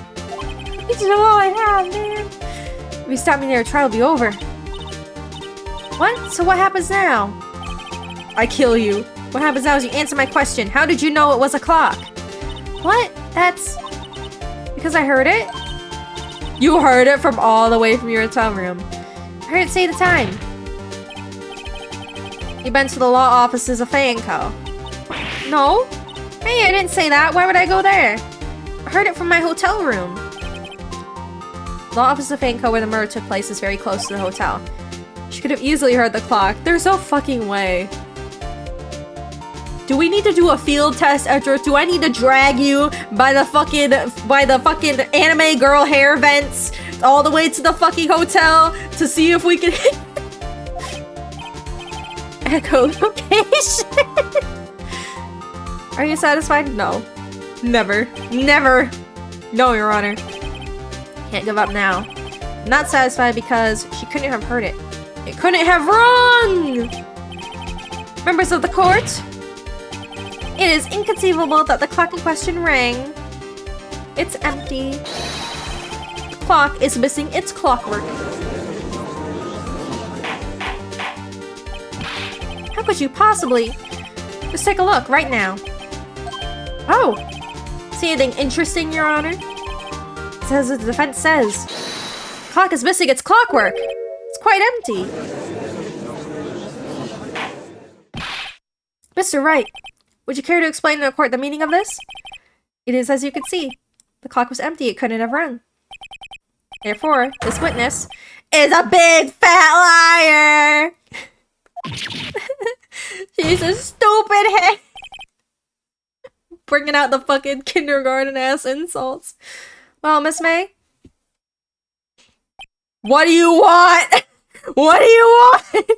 This is all I have, man. If you stop me there, trial will be over. What? So what happens now? I kill you. What happens now is you answer my question. How did you know it was a clock? What? That's... because I heard it? You heard it from all the way from your hotel room. I heard it say the time. You've been to the law offices of Fanco. No? Hey, I didn't say that. Why would I go there? I heard it from my hotel room. The law office of Fanco where the murder took place is very close to the hotel. She could have easily heard the clock. There's no fucking way. Do we need to do a field test, Edric? Do I need to drag you by the fucking anime girl hair vents all the way to the fucking hotel to see if we can echo location? Are you satisfied? No. Never. Never. No, Your Honor. Can't give up now. I'm not satisfied because she couldn't have heard it. It couldn't have rung! Members of the court, it is inconceivable that the clock in question rang. It's empty. The clock is missing its clockwork. How could you possibly? Just take a look right now. Oh! See anything interesting, Your Honor? It says the defense says. The clock is missing its clockwork. It's quite empty. Mr. Wright, would you care to explain to the court the meaning of this? It is as you can see. The clock was empty. It couldn't have rung. Therefore, this witness is a big fat liar! She's a stupid head. Bringing out the fucking kindergarten-ass insults. Well, Miss May? What do you want? What do you want?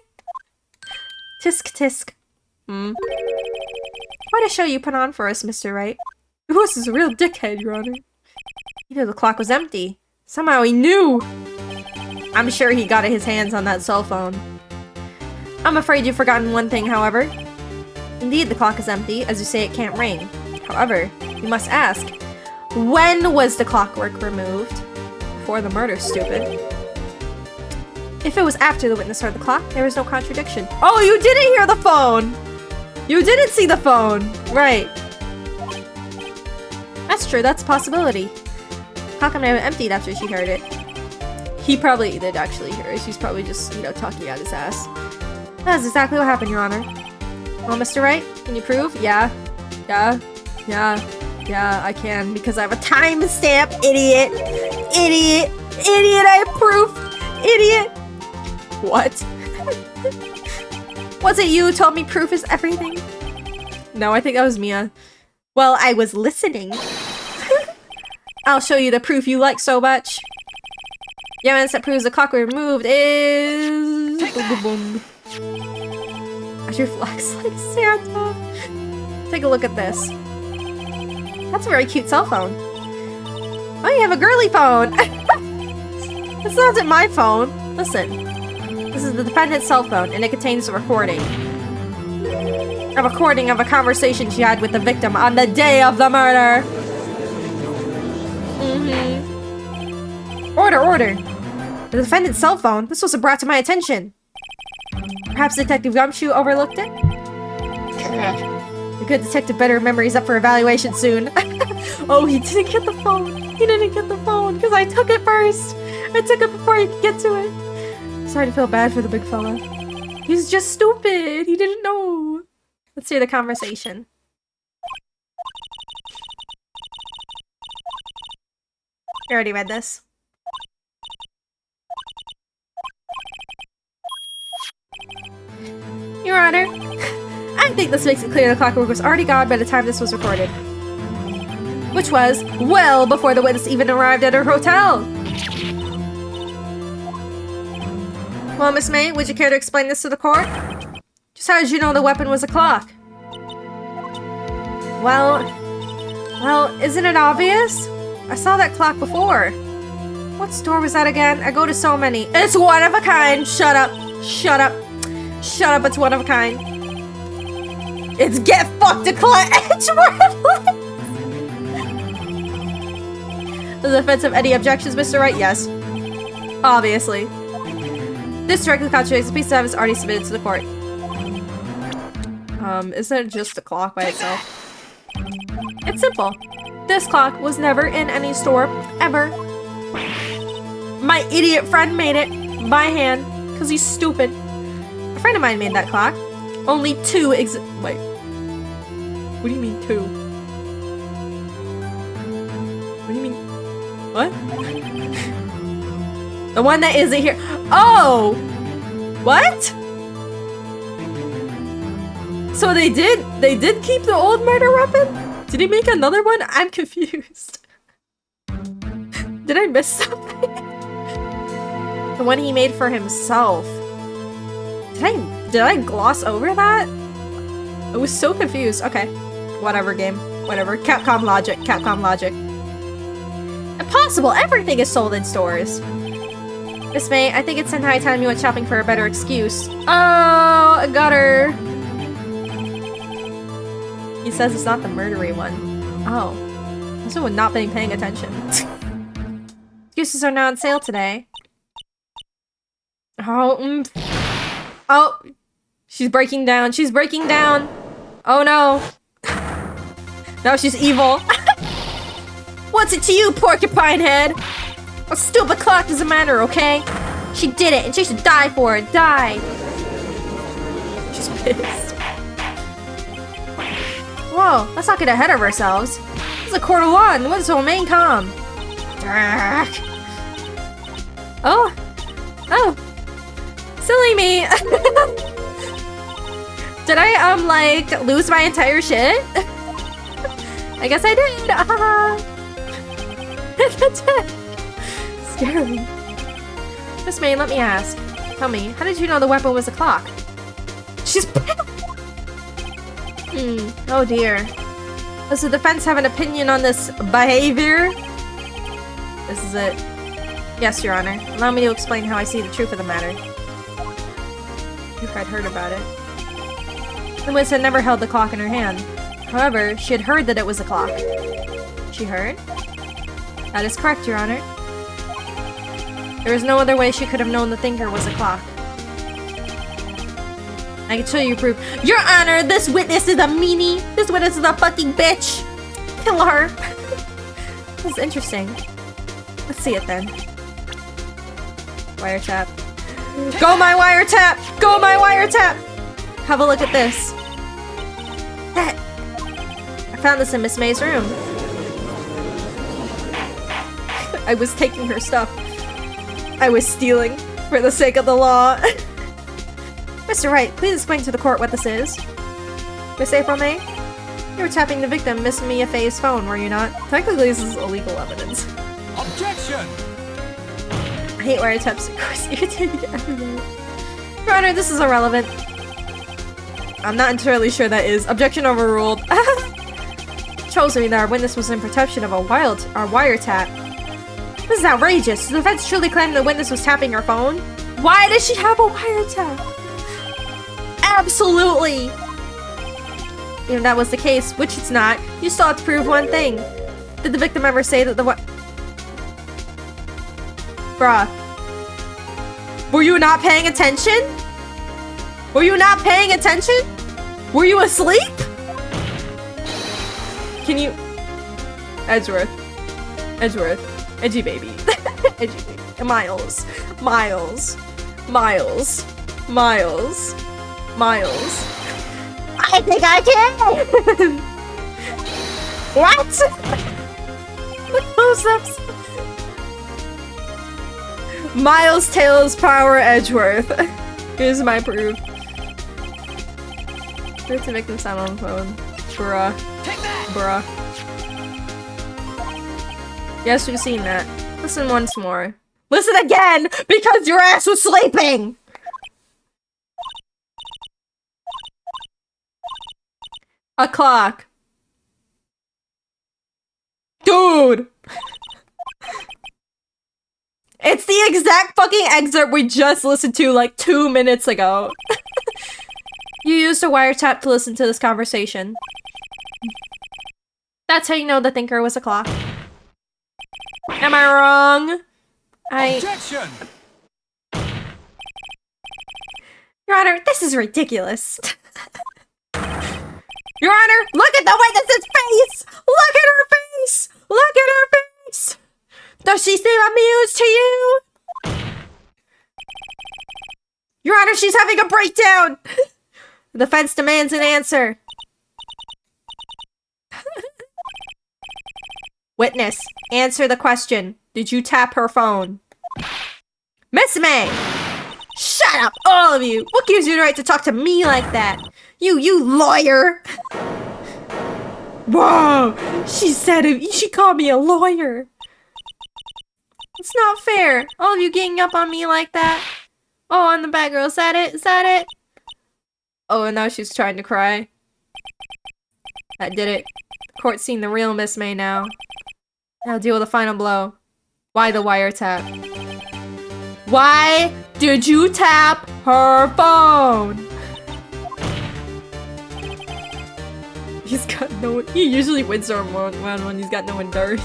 Tisk tisk. What a show you put on for us, Mr. Wright. This is a real dickhead, Your Honor. He knew the clock was empty. Somehow he knew. I'm sure he got his hands on that cell phone. I'm afraid you've forgotten one thing, however. Indeed, the clock is empty, as you say it can't ring. However, you must ask, when was the clockwork removed? Before the murder, stupid. If it was after the witness heard the clock, there was no contradiction. Oh, you didn't hear the phone! You didn't see the phone! Right. That's true, that's a possibility. The clock may have emptied after she heard it. He probably did actually hear it. She's probably just, talking out his ass. That's exactly what happened, Your Honor. Well, Mr. Wright, can you prove? Yeah, I can, because I have a timestamp, idiot! Idiot! Idiot, I have proof! Idiot! What? Was it you who told me proof is everything? No, I think that was Mia. Well, I was listening. I'll show you the proof you like so much. The evidence that proves the clock we removed is... Boom, boom, boom. As your flex like Santa. Take a look at this. That's a very cute cell phone. Oh, you have a girly phone! This isn't my phone. Listen. This is the defendant's cell phone, and it contains a recording. A recording of a conversation she had with the victim on the day of the murder. Order, order. The defendant's cell phone? This wasn't brought to my attention. Perhaps Detective Gumshoe overlooked it? The good detective better remember he's up for evaluation soon. Oh, he didn't get the phone. He didn't get the phone because I took it first. I took it before he could get to it. Sorry to feel bad for the big fella. He's just stupid. He didn't know. Let's hear the conversation. I already read this. Your Honor, I think this makes it clear the clockwork was already gone by the time this was recorded. Which was well before the witness even arrived at her hotel. Well, Miss May, would you care to explain this to the court? Just how did you know the weapon was a clock? Well, isn't it obvious? I saw that clock before. What store was that again? I go to so many. It's one of a kind. Shut up. Shut up. Shut up. It's one of a kind. It's get fucked to Clint Edgeworth. Does the defense have any objections, Mr. Wright? Yes. Obviously. This directly contradicts the piece of evidence already submitted to the court. Isn't it just a clock by itself? It's simple. This clock was never in any store, ever. My idiot friend made it by hand, because he's stupid. A friend of mine made that clock. Only two wait. What do you mean two? What do you mean? What? The one that isn't here. Oh! What? So they did keep the old murder weapon? Did he make another one? I'm confused. Did I miss something? The one he made for himself. Did I gloss over that? I was so confused. Okay. Whatever, game. Whatever. Capcom logic. Capcom logic. Impossible! Everything is sold in stores. Miss May, I think it's high time you went shopping for a better excuse. Oh, I got her. He says it's not the murdery one. Oh. This one not been paying attention. Excuses are now on sale today. Oh, oh! She's breaking down. She's breaking down. Oh no. Now she's evil. What's it to you, porcupine head? A stupid clock doesn't matter, okay? She did it, and she should die for it. Die. She's pissed. Whoa, let's not get ahead of ourselves. It's a court of law, and what's to remain calm? Oh. Oh. Silly me. Did I, like, lose my entire shit? I guess I did. Scary. Miss May, let me ask. Tell me, how did you know the weapon was a clock? She's oh dear. Does the defense have an opinion on this behavior? This is it. Yes, Your Honor. Allow me to explain how I see the truth of the matter. If I'd heard about it. The witness had never held the clock in her hand. However, she had heard that it was a clock. She heard? That is correct, Your Honor. There is no other way she could have known the thinker was a clock. I can show you proof. Your Honor, this witness is a meanie. This witness is a fucking bitch. Kill her. This is interesting. Let's see it then. Wiretap. Go my wiretap! Go my wiretap! Have a look at this. That. I found this in Miss May's room. I was taking her stuff. I was stealing. For the sake of the law. Mr. Wright, please explain to the court what this is. Miss April May? You were tapping the victim, Miss Mia Faye's phone, were you not? Technically, this is illegal evidence. Objection! I hate wiretaps. Of course, you're taking it everywhere. Your Honor, this is irrelevant. I'm not entirely sure that is. Objection overruled. Shows me that our witness was in protection of a wiretap. This is outrageous. The defense truly claimed the witness was tapping her phone? Why does she have a wiretap? Absolutely! Even if that was the case, which it's not, you still have to prove one thing. Did the victim ever say that the Bruh. Were you not paying attention? Were you not paying attention? Were you asleep? Can you... Edgeworth. Edgy baby. Edgy baby. Miles. I think I can! What? The close-ups. Miles, Tails, Power, Edgeworth. Here's my proof. Here's the victim sound on the phone. Bruh. Bruh. Yes, we've seen that. Listen once more. Listen again! Because your ass was sleeping! A clock. Dude! It's the exact fucking excerpt we just listened to like 2 minutes ago. You used a wiretap to listen to this conversation. That's how you know the thinker was a clock. Am I wrong? Objection! Your Honor, this is ridiculous. Your Honor, look at the witness's face! Look at her face! Look at her face! Does she seem amused to you? Your Honor, she's having a breakdown! The defense demands an answer. Witness, answer the question. Did you tap her phone? Miss May! Shut up, all of you! What gives you the right to talk to me like that? You lawyer! Whoa! She said it. She called me a lawyer. It's not fair. All of you ganging up on me like that. Oh, I'm the bad girl. Is that it? Is that it? Oh, and now she's trying to cry. That did it. Court's seen the real Miss May now. Now deal with the final blow. Why the wiretap? Why did you tap her phone? He's got no one. He usually wins our round when he's got no endurance.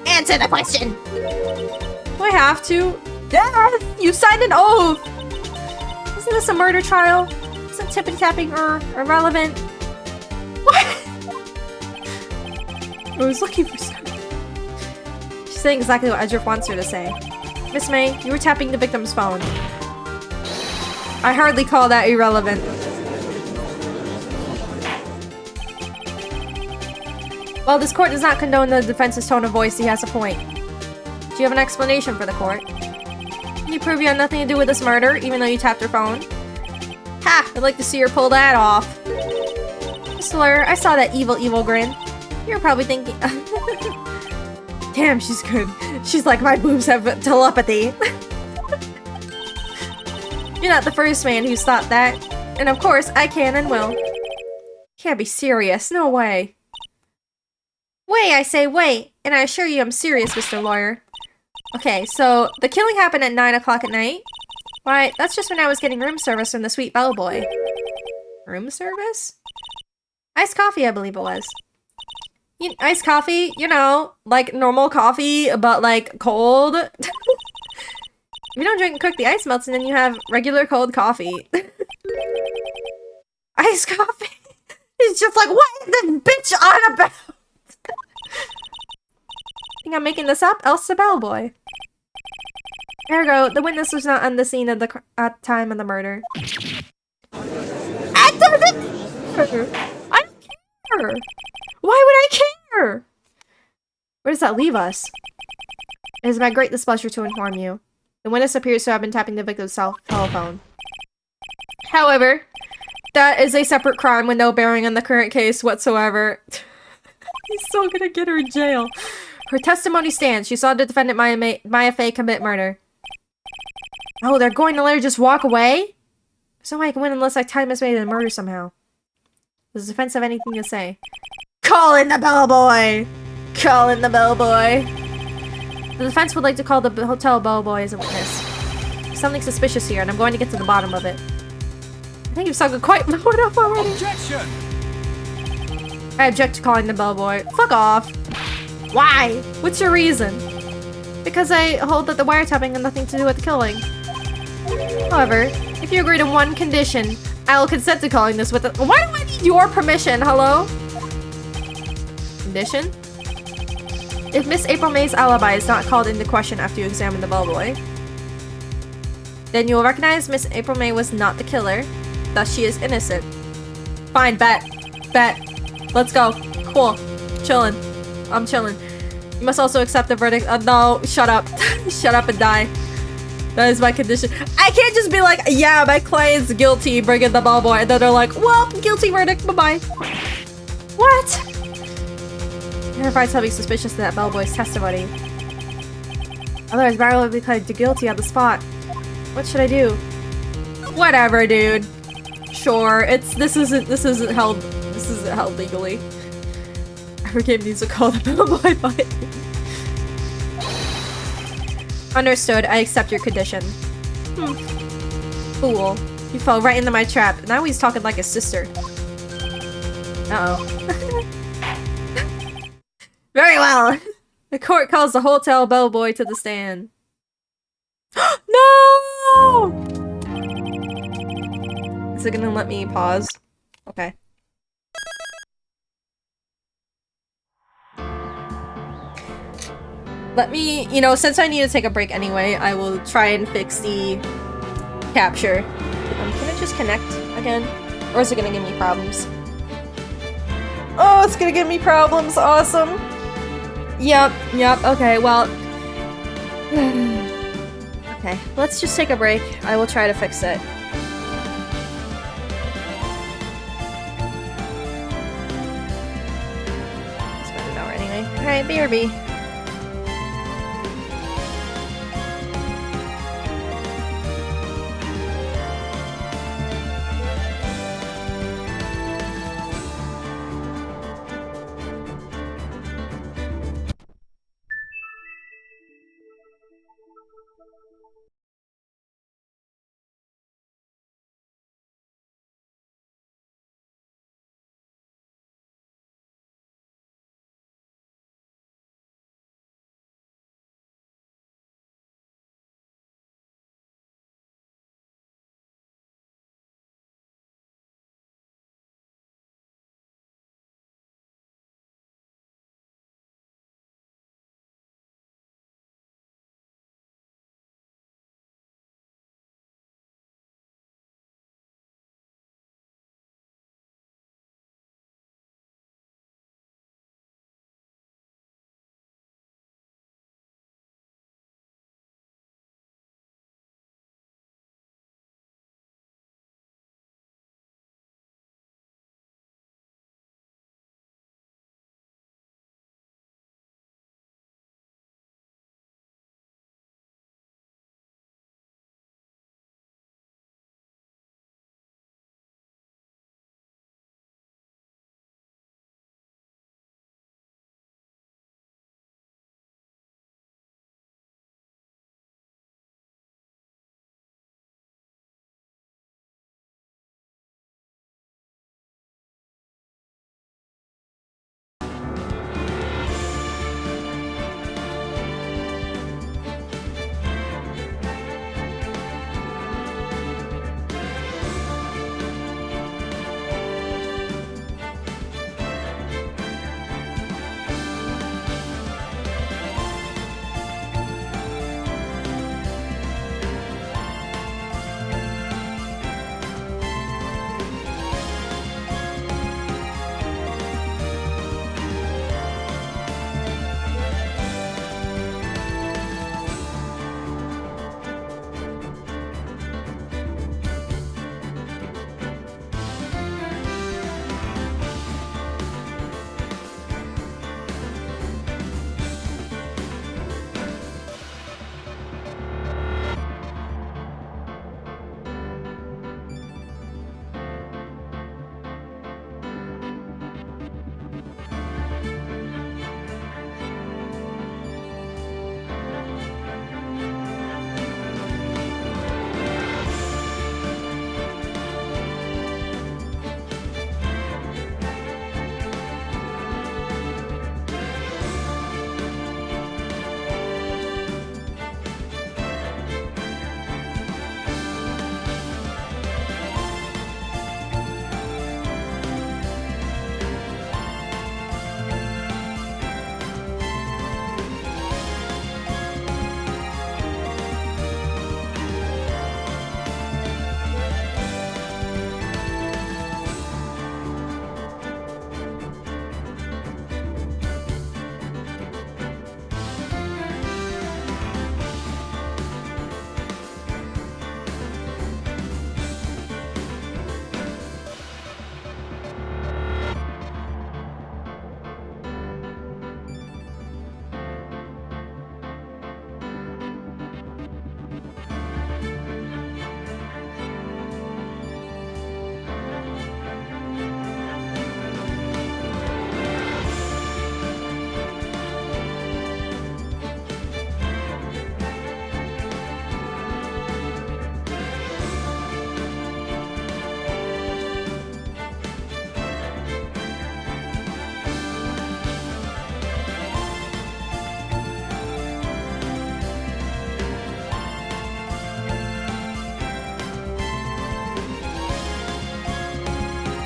Answer the question! Do I have to? Yes! You signed an oath! Isn't this a murder trial? Isn't tippity tapping irrelevant? What? I was looking for something. She's saying exactly what Edgeworth wants her to say. Miss May, you were tapping the victim's phone. I hardly call that irrelevant. While this court does not condone the defense's tone of voice, he has a point. Do you have an explanation for the court? Can you prove you had nothing to do with this murder, even though you tapped her phone? Ha! I'd like to see her pull that off. Mr. Lawyer, I saw that evil grin. You're probably thinking... Damn, she's good. She's like, my boobs have telepathy. You're not the first man who's thought that. And of course, I can and will. Can't be serious. No way. Wait, I say wait. And I assure you I'm serious, Mr. Lawyer. Okay, so the killing happened at 9 o'clock at night? Why, that's just when I was getting room service from the sweet bellboy. Room service? Iced coffee, I believe it was. Iced coffee, you know, like normal coffee, but like cold. If you don't drink and cook, the ice melts and then you have regular cold coffee. Iced coffee? He's just like, what is this bitch on about? Think I'm making this up? Else the bellboy. Ergo, the witness was not on the scene at the time of the murder. I don't care! Why would I care? Where does that leave us? It is my great displeasure to inform you. The witness appears to have been tapping the victim's telephone. However, that is a separate crime with no bearing on the current case whatsoever. He's still gonna get her in jail. Her testimony stands. She saw the defendant Maya Fey commit murder. Oh, they're going to let her just walk away? There's no way I can win unless I tie Miss May to the murder somehow. Does the defense have anything to say? Call in the bellboy! Call in the bellboy! The defense would like to call the hotel bellboy as a witness. There's something suspicious here, and I'm going to get to the bottom of it. I think you've sunk quite low enough already. Objection! I object to calling the bellboy. Fuck off. Why? What's your reason? Because I hold that the wiretapping had nothing to do with the killing. However, if you agree to one condition, I will consent to calling this with a— Why do I need your permission? Hello? Condition? If Miss April May's alibi is not called into question after you examine the bellboy, then you will recognize Miss April May was not the killer, thus she is innocent. Fine, bet. Bet. Let's go. Cool. Chillin'. I'm chillin'. You must also accept the verdict. No, shut up. Shut up and die. That is my condition. I can't just be like, yeah, my client's guilty, bring in the bellboy, and then they're like, well, guilty verdict, bye-bye. What? Verified something suspicious in that bellboy's testimony. Otherwise, Barry will be declared guilty on the spot. What should I do? Whatever, dude. Sure, this isn't held legally. Every game needs to call the bellboy, but understood. I accept your condition. Fool. You fell right into my trap. Now he's talking like his sister. Uh-oh. Very well. The court calls the hotel bellboy to the stand. No! Is it gonna let me pause? Okay. Let me, you know, since I need to take a break anyway, I will try and fix the capture. Can I just connect again? Or is it gonna give me problems? Oh, it's gonna give me problems. Awesome. Yep, okay, well. Okay, let's just take a break. I will try to fix it. It's been an hour anyway. Alright, BRB.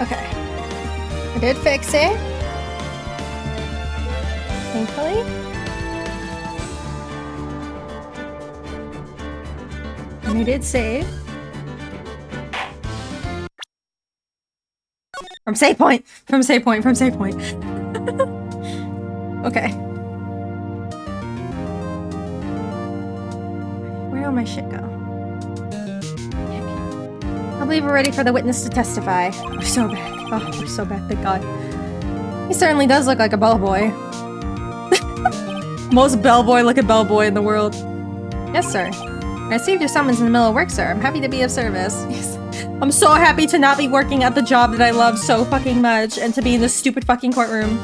Okay. I did fix it. Thankfully. And I did save. From save point! From save point! From save point! Okay. Where did all my shit go? I believe we're ready for the witness to testify. We're so back. Oh, we're so back, thank God. He certainly does look like a bellboy. Most bellboy looking bellboy in the world. Yes, sir. I received your summons in the middle of work, sir. I'm happy to be of service. Yes. I'm so happy to not be working at the job that I love so fucking much and to be in this stupid fucking courtroom.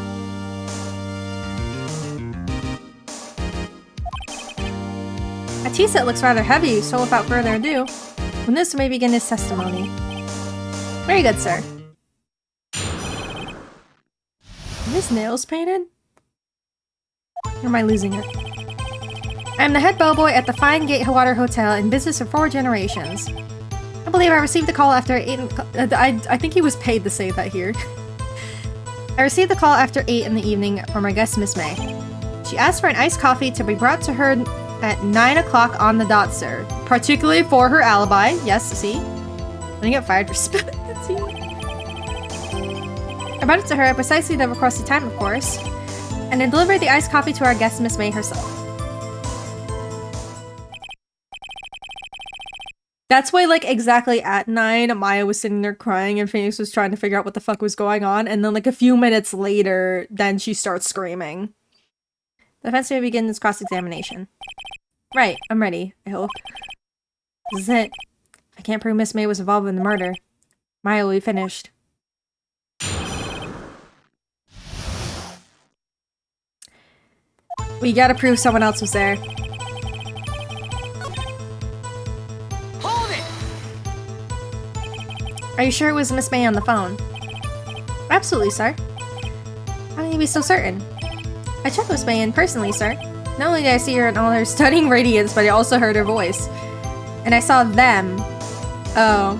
A tea set looks rather heavy, so without further ado, witness may begin his testimony. Very good, sir. Are his nails painted? Or am I losing it? I am the head bellboy at the Fine Gate Water Hotel in business for 4 generations. I believe I received a call after 8 I think he was paid to say that here. I received a call after 8 in the evening from our guest, Miss May. She asked for an iced coffee to be brought to her at 9 o'clock on the dot, sir. Particularly for her alibi. Yes, see? I'm gonna get fired for spilling the tea. I brought it to her at precisely the requested time, of course, and then delivered the iced coffee to our guest, Miss May herself. That's why, like, exactly at 9, Maya was sitting there crying and Phoenix was trying to figure out what the fuck was going on, and then, like, a few minutes later, then she starts screaming. The defense may begin its cross-examination. Right, I'm ready, I hope. This is it. If I can't prove Miss May was involved in the murder, Maya will be finished. We gotta prove someone else was there. Hold it! Are you sure it was Miss May on the phone? Absolutely, sir. How can you be so certain? I checked Miss May in personally, sir. Not only did I see her in all her stunning radiance, but I also heard her voice. And I saw them. Oh.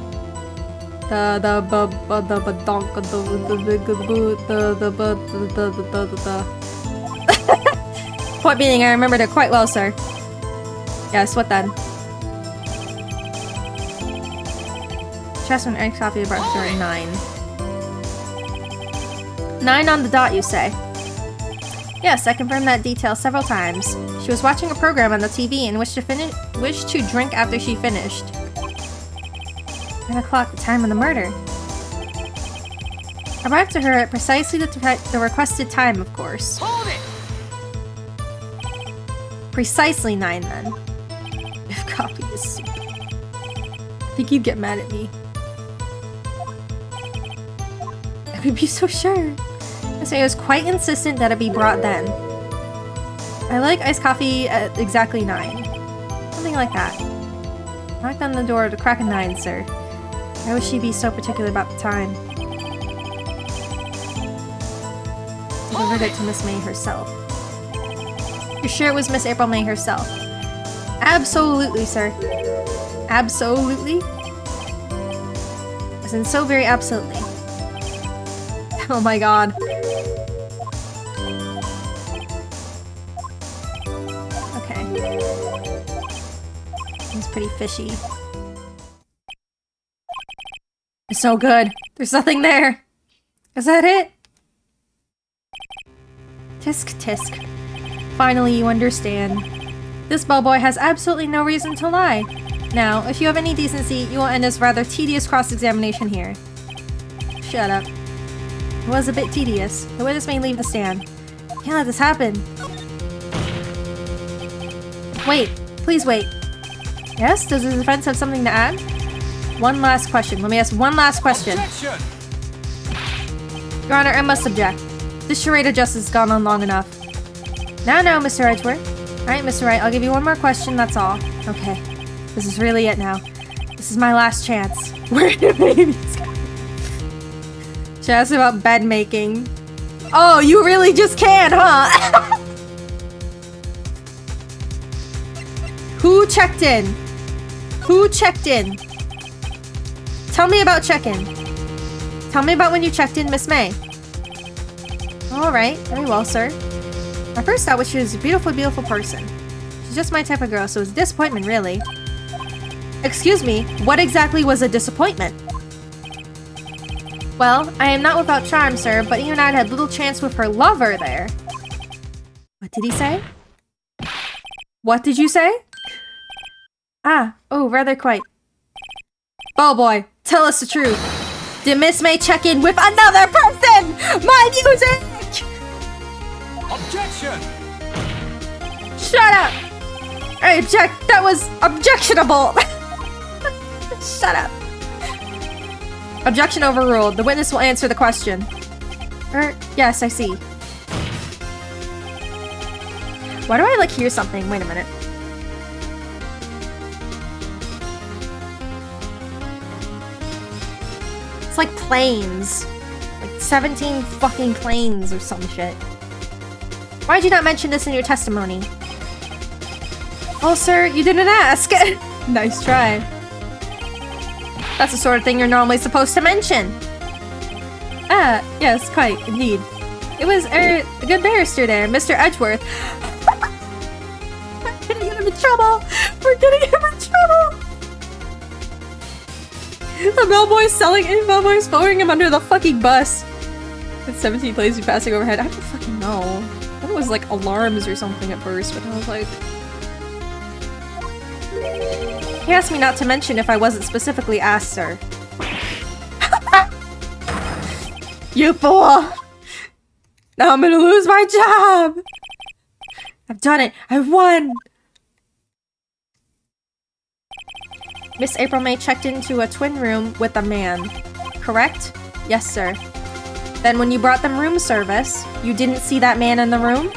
Point being, I remembered it quite well, sir. Yes, what then? Chest and egg coffee about her at 9. 9 on the dot, you say? Yes, I confirmed that detail several times. She was watching a program on the TV and wished to drink after she finished. 9 o'clock, the time of the murder. I arrived to her at precisely the requested time, of course. Hold it! Precisely 9, then. If coffee is soup. I think you'd get mad at me. I would be so sure. I was quite insistent that it be brought then. I like iced coffee at exactly 9. Something like that. Knocked on the door to crack a 9, sir. Why would she be so particular about the time? Delivered it to Miss May herself. You're sure it was Miss April May herself? Absolutely, sir. Absolutely? As in so very absolutely. Oh my god. Okay. It's pretty fishy. It's so good. There's nothing there. Is that it? Tisk tisk. Finally you understand. This bellboy has absolutely no reason to lie. Now, if you have any decency, you will end this rather tedious cross-examination here. Shut up. It was a bit tedious. The witness may leave the stand. Can't let this happen. Wait. Please wait. Yes? Does the defense have something to add? One last question. Let me ask one last question. Objection! Your Honor, I must object. This charade of justice has gone on long enough. Now, Mr. Edgeworth. Alright, Mr. Wright, I'll give you one more question, that's all. Okay. This is really it now. This is my last chance. Where do babies go? She asked about bed making. Oh, you really just can, huh? Who checked in? Who checked in? Tell me about check-in. Tell me about when you checked in Miss May. Alright, very well, sir. My first thought was she was a beautiful, beautiful person. She's just my type of girl, so it was a disappointment, really. Excuse me, what exactly was a disappointment? Well, I am not without charm, sir, but you and I had little chance with her lover there. What did he say? What did you say? Ah, oh, rather quite. Oh boy, tell us the truth. Did Miss May check in with another person? My music! Objection! Shut up! I object. That was objectionable. Shut up. Objection overruled. The witness will answer the question. Yes, I see. Why do I, like, hear something? Wait a minute. It's like planes. Like 17 fucking planes or some shit. Why'd you not mention this in your testimony? Oh, sir, you didn't ask. Nice try. That's the sort of thing you're normally supposed to mention. Ah, yes, quite, indeed. It was, a good barrister there, Mr. Edgeworth. We're gonna get him in trouble! We're getting him in trouble! The bellboy's throwing him under the fucking bus. With 17 planes passing overhead. I don't fucking know. I thought it was like alarms or something at first, but I was like... He asked me not to mention if I wasn't specifically asked, sir. You fool! Now I'm gonna lose my job! I've done it! I've won! Miss April May checked into a twin room with a man. Correct? Yes, sir. Then when you brought them room service, you didn't see that man in the room?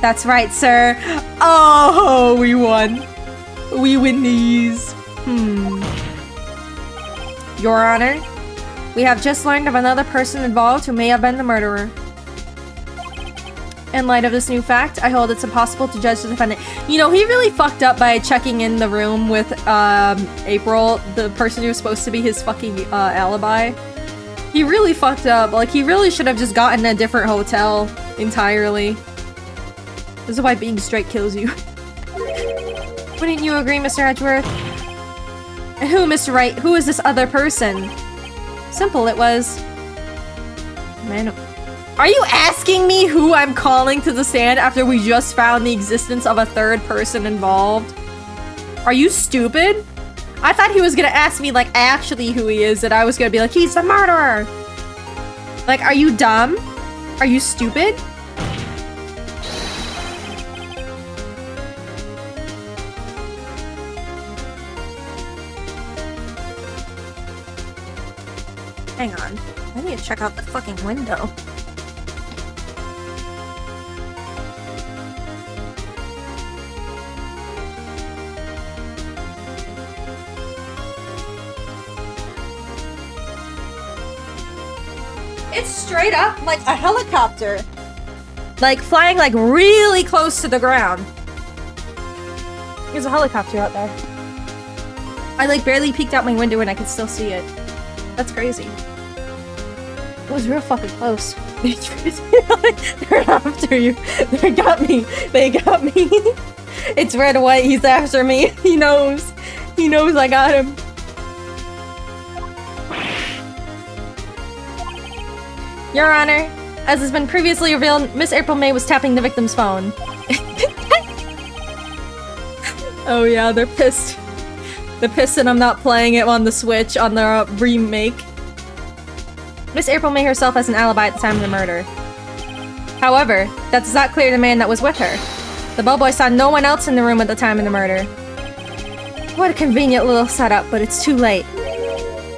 That's right, sir. Oh, we won. We win these. Your Honor, we have just learned of another person involved who may have been the murderer. In light of this new fact, I hold it's impossible to judge the defendant. You know, he really fucked up by checking in the room with April, the person who was supposed to be his fucking alibi. He really fucked up. Like, he really should have just gotten a different hotel entirely. This is why being straight kills you. Wouldn't you agree, Mr. Edgeworth? And who, Mr. Wright? Who is this other person? Simple, it was... Man... Are you asking me who I'm calling to the stand after we just found the existence of a third person involved? Are you stupid? I thought he was gonna ask me, like, actually who he is, and I was gonna be like, he's the murderer! Like, are you dumb? Are you stupid? Hang on. I need to check out the fucking window. It's straight up like a helicopter. Like flying like really close to the ground. There's a helicopter out there. I like barely peeked out my window and I could still see it. That's crazy. It was real fucking close. They're after you. They got me. They got me. It's Red White. He's after me. He knows. He knows I got him. Your Honor, as has been previously revealed, Miss April May was tapping the victim's phone. Oh yeah, they're pissed. They're pissed that I'm not playing it on the Switch on the remake. Miss April May herself has an alibi at the time of the murder. However, that does not clear the man that was with her. The bellboy saw no one else in the room at the time of the murder. What a convenient little setup, but it's too late.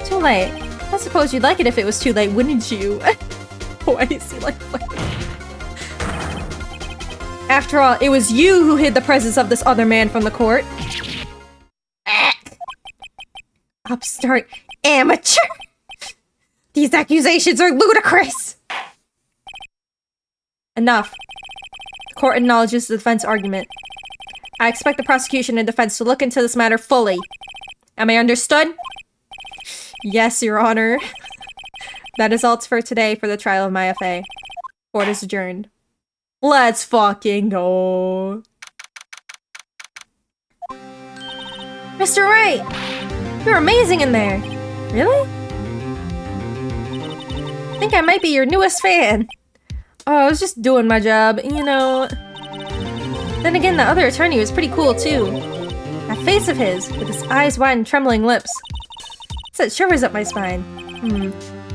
Too late? I suppose you'd like it if it was too late, wouldn't you? Why is he like... After all, it was you who hid the presence of this other man from the court. Upstart amateur! These accusations are ludicrous! Enough. The court acknowledges the defense argument. I expect the prosecution and defense to look into this matter fully. Am I understood? Yes, Your Honor. That is all for today for the trial of my FA. Court is adjourned. Let's fucking go. Mr. Wright! You're amazing in there! Really? I think I might be your newest fan. Oh, I was just doing my job, you know. Then again, the other attorney was pretty cool too. That face of his, with his eyes wide and trembling lips. It sent shivers up my spine.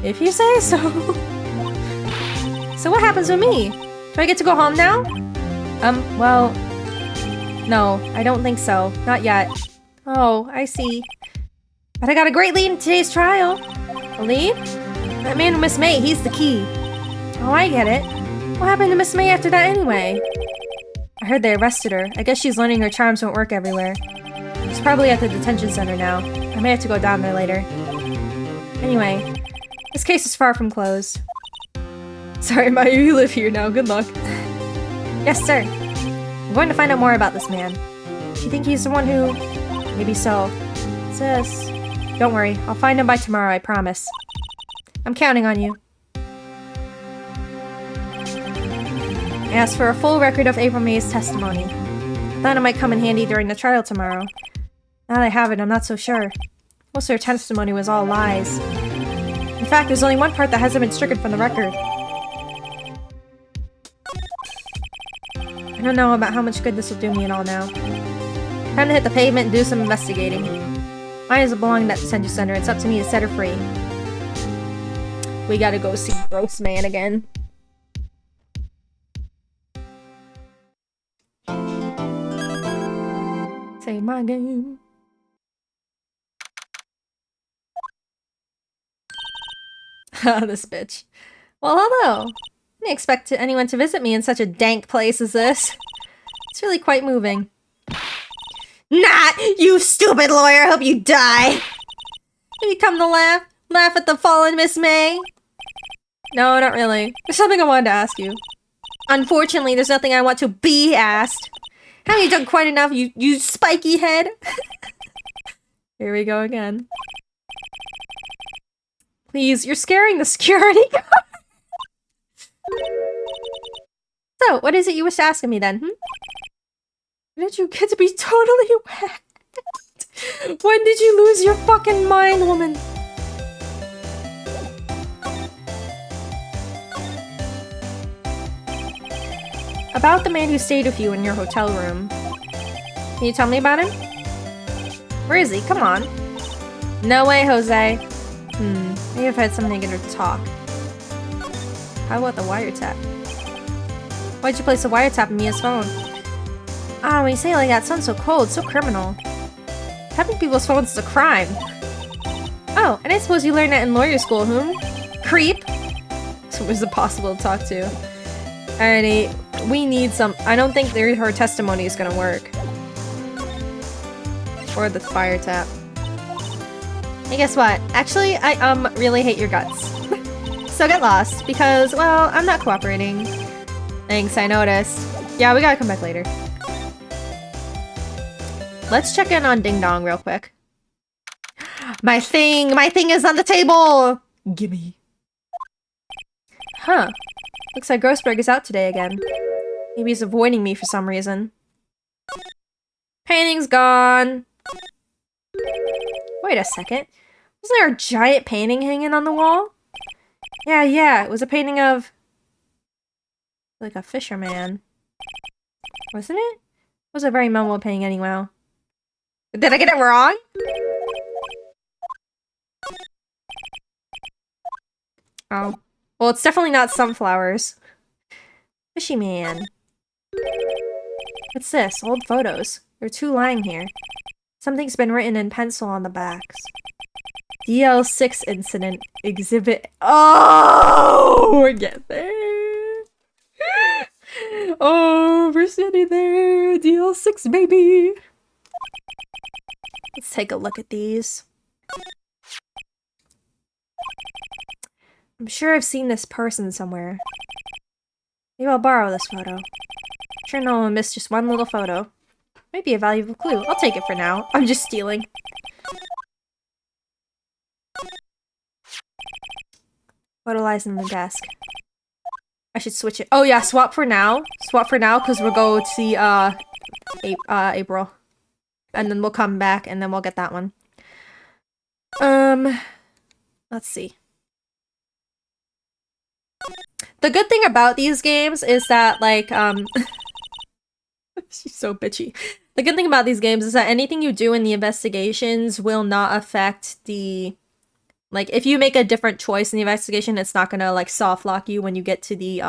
If you say so. So what happens with me? Do I get to go home now? Well... No, I don't think so. Not yet. Oh, I see. But I got a great lead in today's trial. A lead? That man Miss May, he's the key. Oh, I get it. What happened to Miss May after that anyway? I heard they arrested her. I guess she's learning her charms won't work everywhere. She's probably at the detention center now. I may have to go down there later. Anyway, this case is far from closed. Sorry, Maya, you live here now. Good luck. Yes, sir. I'm going to find out more about this man. Do you think he's the one who... Maybe so. Sis. Don't worry. I'll find him by tomorrow, I promise. I'm counting on you. I asked for a full record of April May's testimony. I thought it might come in handy during the trial tomorrow. Now that I have it, I'm not so sure. Most of her testimony was all lies. In fact, there's only one part that hasn't been stricken from the record. I don't know about how much good this will do me at all now. Time to hit the pavement and do some investigating. Mine doesn't belong in that detention center. It's up to me to set her free. We gotta go see Gross Man again. Say my name. This bitch. Well, hello. I didn't expect anyone to visit me in such a dank place as this. It's really quite moving. Not, you stupid lawyer! I hope you die! Have you come to laugh? Laugh at the fallen Miss May? No, not really. There's something I wanted to ask you. Unfortunately, there's nothing I want to be asked. Haven't you done quite enough, you spiky head? Here we go again. Please, you're scaring the security guard. So, what is it you wish to ask of me then, When did you get to be totally whacked? When did you lose your fucking mind, woman? About the man who stayed with you in your hotel room. Can you tell me about him? Where is he? Come on. No way, Jose. Maybe I've had some negative talk. How about the wiretap? Why'd you place a wiretap in Mia's phone? Ah, when you say it like that, it sounds so cold, so criminal. Tapping people's phones is a crime. Oh, and I suppose you learned that in lawyer school, Creep! So was it possible to talk to? Alrighty, we need some- I don't think her testimony is gonna work. Or the wiretap. Hey, guess what? Actually, I, really hate your guts. So get lost, because, well, I'm not cooperating. Thanks, I noticed. Yeah, we gotta come back later. Let's check in on Ding Dong real quick. My thing is on the table! Gimme. Huh. Looks like Grossberg is out today again. Maybe he's avoiding me for some reason. Painting's gone. Wait a second. Wasn't there a giant painting hanging on the wall? Yeah, it was a painting of... like a fisherman. Wasn't it? It was a very memorable painting anyway. Did I get it wrong? Oh. Well, it's definitely not sunflowers. Fishy man. What's this? Old photos. There are two lying here. Something's been written in pencil on the backs. DL6 incident. Exhibit. Oh! We're getting there. Oh, we're sitting there. DL6, baby. Let's take a look at these. I'm sure I've seen this person somewhere. Maybe I'll borrow this photo. Sure no one missed just one little photo. Might be a valuable clue. I'll take it for now. I'm just stealing. Photo lies in the desk. I should switch it. Oh yeah, swap for now. Swap for now, because we'll go see, April. And then we'll come back, and then we'll get that one. Let's see. The good thing about these games is that, like, she's so bitchy. The good thing about these games is that anything you do in the investigations will not affect the... Like, if you make a different choice in the investigation, it's not gonna, like, soft lock you when you get to the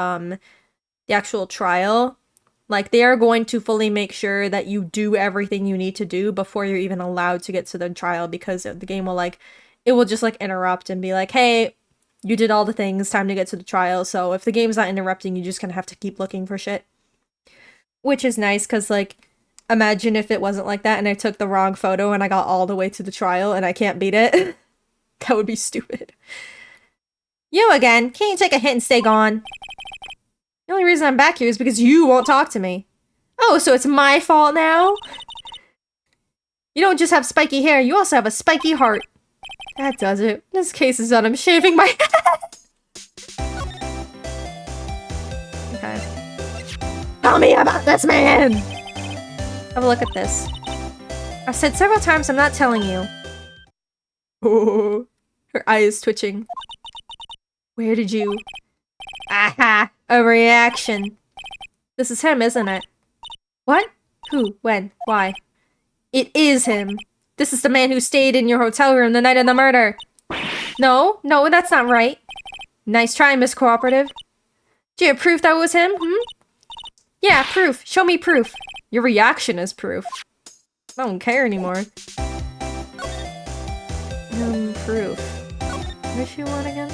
actual trial. Like, they are going to fully make sure that you do everything you need to do before you're even allowed to get to the trial, because the game will, like, it will just, like, interrupt and be like, hey, you did all the things, time to get to the trial. So if the game's not interrupting, you just kind of have to keep looking for shit. Which is nice, because, like, imagine if it wasn't like that and I took the wrong photo and I got all the way to the trial and I can't beat it. That would be stupid. You again. Can't you take a hint and stay gone? The only reason I'm back here is because you won't talk to me. Oh, so it's my fault now? You don't just have spiky hair, you also have a spiky heart. That does it. This case is done. I'm shaving my head. Okay. Tell me about this man! Have a look at this. I've said several times I'm not telling you. Oh, her eye is twitching. Where did you... Aha! A reaction. This is him, isn't it? What? Who? When? Why? It is him. This is the man who stayed in your hotel room the night of the murder. No, that's not right. Nice try, Miss Cooperative. Do you have proof that was him? Yeah, proof. Show me proof. Your reaction is proof. I don't care anymore. Proof. Where's she one again?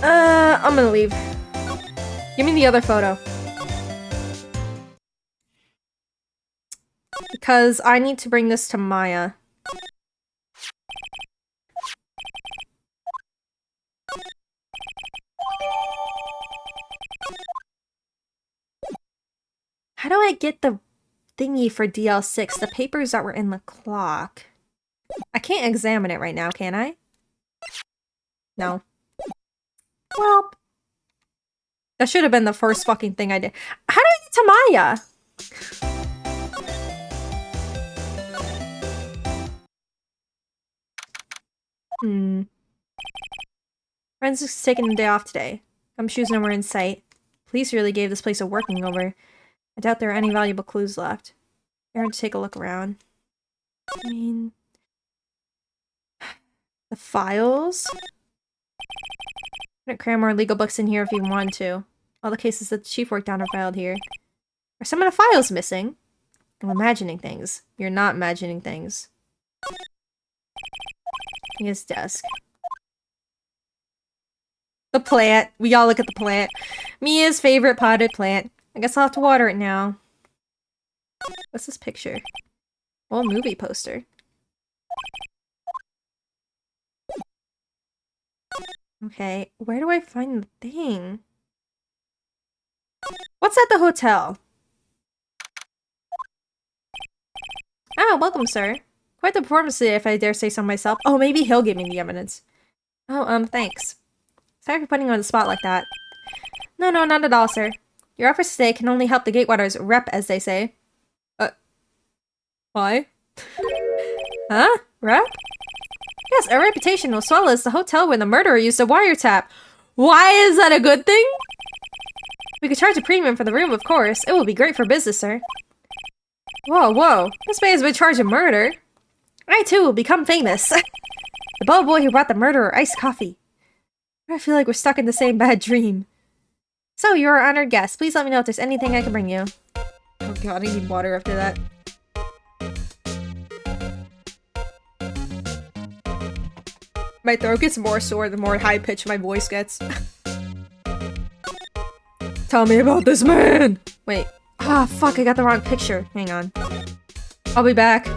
I'm gonna leave. Give me the other photo. Because I need to bring this to Maya. How do I get the thingy for DL6? The papers that were in the clock. I can't examine it right now, can I? No. Well, that should have been the first fucking thing I did. How do I get to Maya? Friends is taking the day off today. Gumshoe's nowhere in sight. Police really gave this place a working over. I doubt there are any valuable clues left. Aaron, take a look around. I mean... The files? Couldn't cram more legal books in here if you wanted to. All the cases that the chief worked on are filed here. Are some of the files missing? I'm imagining things. You're not imagining things. His desk. The plant. We all look at the plant. Mia's favorite potted plant. I guess I'll have to water it now. What's this picture? Old movie poster. Okay, where do I find the thing? What's at the hotel? Oh, welcome, sir. Quite the performance today, if I dare say so myself. Oh, maybe he'll give me the evidence. Oh, thanks. Sorry for putting you on the spot like that. No, not at all, sir. Your efforts today can only help the Gatewaters rep, as they say. Why? Huh? Rep? Yes, our reputation will swell as the hotel where the murderer used a wiretap. Why is that a good thing? We could charge a premium for the room, of course. It will be great for business, sir. Whoa. This man has been charged with murder. I, too, will become famous. The bellboy who brought the murderer iced coffee. I feel like we're stuck in the same bad dream. So, you're our honored guest. Please let me know if there's anything I can bring you. Oh god, I need water after that. My throat gets more sore the more high-pitched my voice gets. Tell me about this man! Wait. Ah, fuck, I got the wrong picture. Hang on. I'll be back.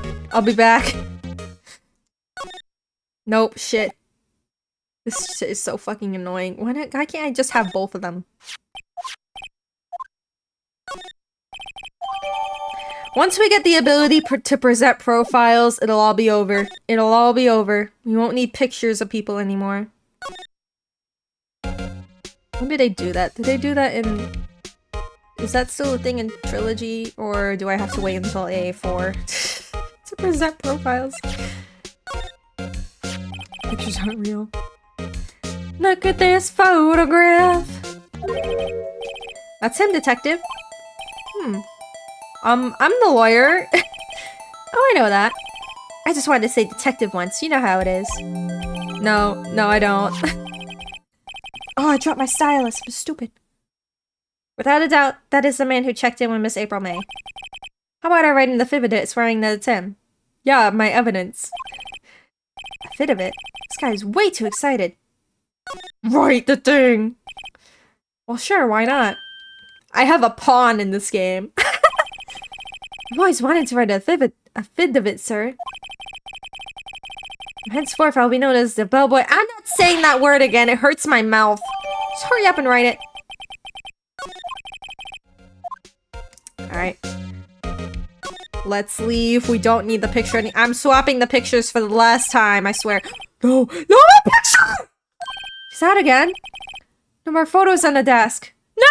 Nope, shit. This shit is so fucking annoying. Why can't I just have both of them? Once we get the ability to present profiles, it'll all be over. It'll all be over. We won't need pictures of people anymore. When did they do that? Did they do that in... Is that still a thing in Trilogy? Or do I have to wait until AA4 to present profiles? Pictures aren't real. Look at this photograph! That's him, detective. I'm the lawyer. Oh, I know that. I just wanted to say detective once. You know how it is. No, I don't. Oh, I dropped my stylus. I'm stupid. Without a doubt, that is the man who checked in with Miss April May. How about I write in the affidavit swearing that it's him? Yeah, my evidence. Affidavit? This guy's way too excited. Write the thing! Well, sure, why not? I have a pawn in this game. I've always wanted to write a affidavit, sir. Henceforth, I'll be known as the bellboy. I'm not saying that word again. It hurts my mouth. Just hurry up and write it. Alright. Let's leave. We don't need the picture any- I'm swapping the pictures for the last time, I swear. No, my picture! She's out again. No more photos on the desk. No!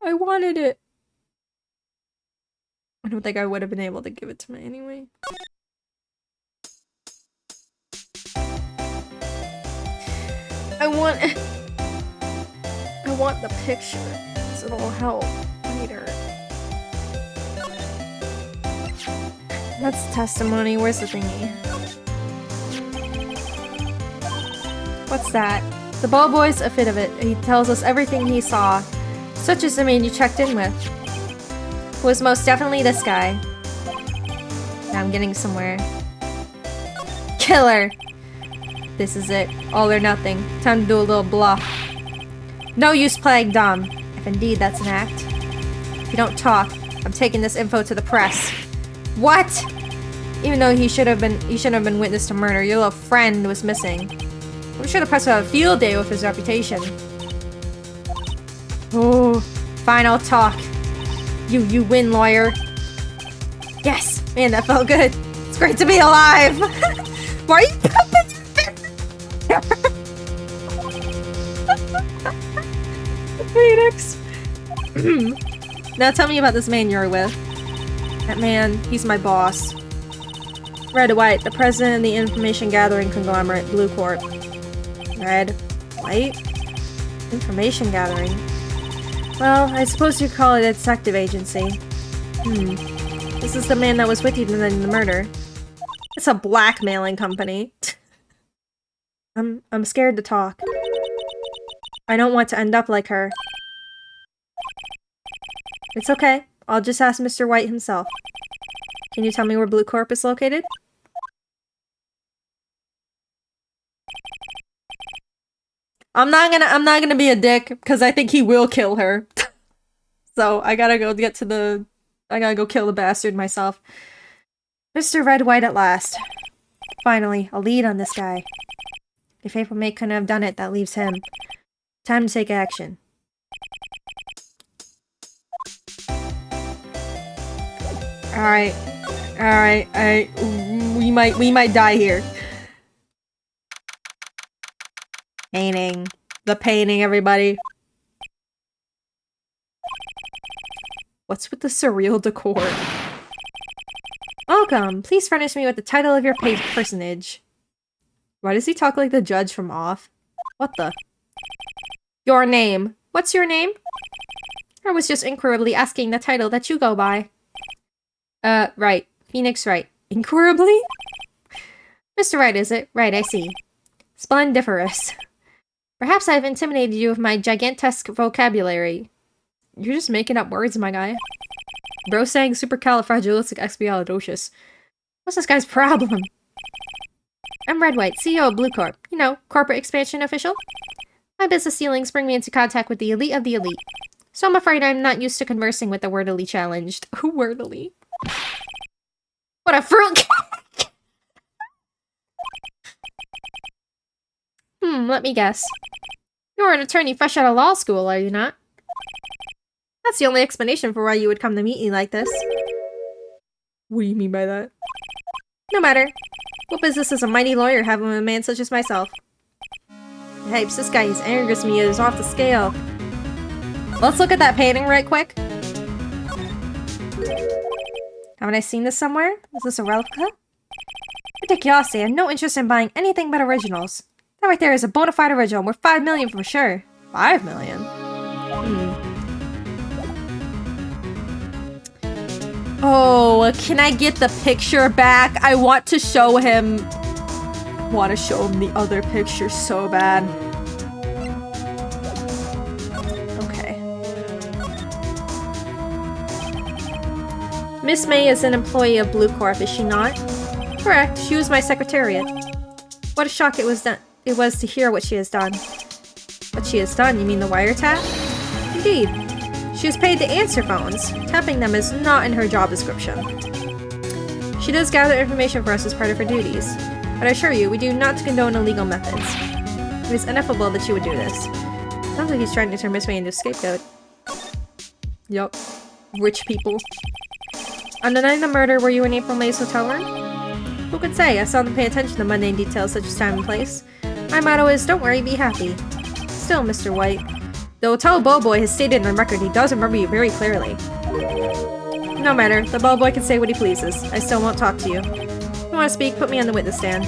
I wanted it. I don't think I would have been able to give it to me anyway. I want the picture, so it'll help later. That's testimony. Where's the thingy? What's that? The bellboy's affidavit. He tells us everything he saw. Such as the man you checked in with. Was most definitely this guy. Now I'm getting somewhere. Killer! This is it. All or nothing. Time to do a little bluff. No use playing dumb. If indeed that's an act. If you don't talk, I'm taking this info to the press. What? Even though he shouldn't have been witness to murder, your little friend was missing. I'm sure the press will have a field day with his reputation. Oh, fine, I'll talk. You win, lawyer. Yes! Man, that felt good. It's great to be alive! Why are you pumping your Phoenix? Now tell me about this man you're with. That man, he's my boss. Red White, the president of the information gathering conglomerate, Blue Corp. Red White? Information gathering? Well, I suppose you'd call it a detective agency. This is the man that was with you in the murder. It's a blackmailing company. I'm scared to talk. I don't want to end up like her. It's okay. I'll just ask Mr. White himself. Can you tell me where Blue Corp is located? I'm not gonna be a dick, because I think he will kill her. So I gotta go kill the bastard myself. Mr. Red White at last. Finally, a lead on this guy. If April May couldn't have done it, that leaves him. Time to take action. Alright. We might die here. Painting. The painting, everybody. What's with the surreal decor? Welcome. Please furnish me with the title of your personage. Why does he talk like the judge from Off? What the? Your name. What's your name? I was just inquirably asking the title that you go by. Right. Phoenix Wright. Inquirably? Mr. Wright, is it? Right, I see. Splendiferous. Perhaps I've intimidated you with my gigantesque vocabulary. You're just making up words, my guy. Bro saying supercalifragilisticexpialidocious. What's this guy's problem? I'm Red White, CEO of Blue Corp. You know, corporate expansion official. My business dealings bring me into contact with the elite of the elite. So I'm afraid I'm not used to conversing with the wordily challenged. Wordily. What a fruit! Let me guess. You're an attorney fresh out of law school, are you not? That's the only explanation for why you would come to meet me like this. What do you mean by that? No matter. What business does a mighty lawyer have with a man such as myself? Yipes, this guy angers me is off the scale. Let's look at that painting right quick. Haven't I seen this somewhere? Is this a replica? Ridiculous, I have no interest in buying anything but originals. That right there is a bona fide original, worth 5 million for sure. 5 million? Oh, can I get the picture back? I want to show him... I want to show him the other picture so bad. Okay. Miss May is an employee of Blue Corp, is she not? Correct, she was my secretariat. What a shock it was to hear what she has done. What she has done? You mean the wiretap? Indeed. She is paid to answer phones. Tapping them is not in her job description. She does gather information for us as part of her duties. But I assure you, we do not condone illegal methods. It is ineffable that she would do this. Sounds like he's trying to turn Miss May into a scapegoat. Yup. Rich people. On the night of the murder, were you in April May's hotel room? Who could say? I seldom pay attention to mundane details such as time and place. My motto is, don't worry, be happy. Still, Mr. White. The hotel bellboy has stated on record he does remember you very clearly. No matter, the bellboy can say what he pleases. I still won't talk to you. If you want to speak, put me on the witness stand.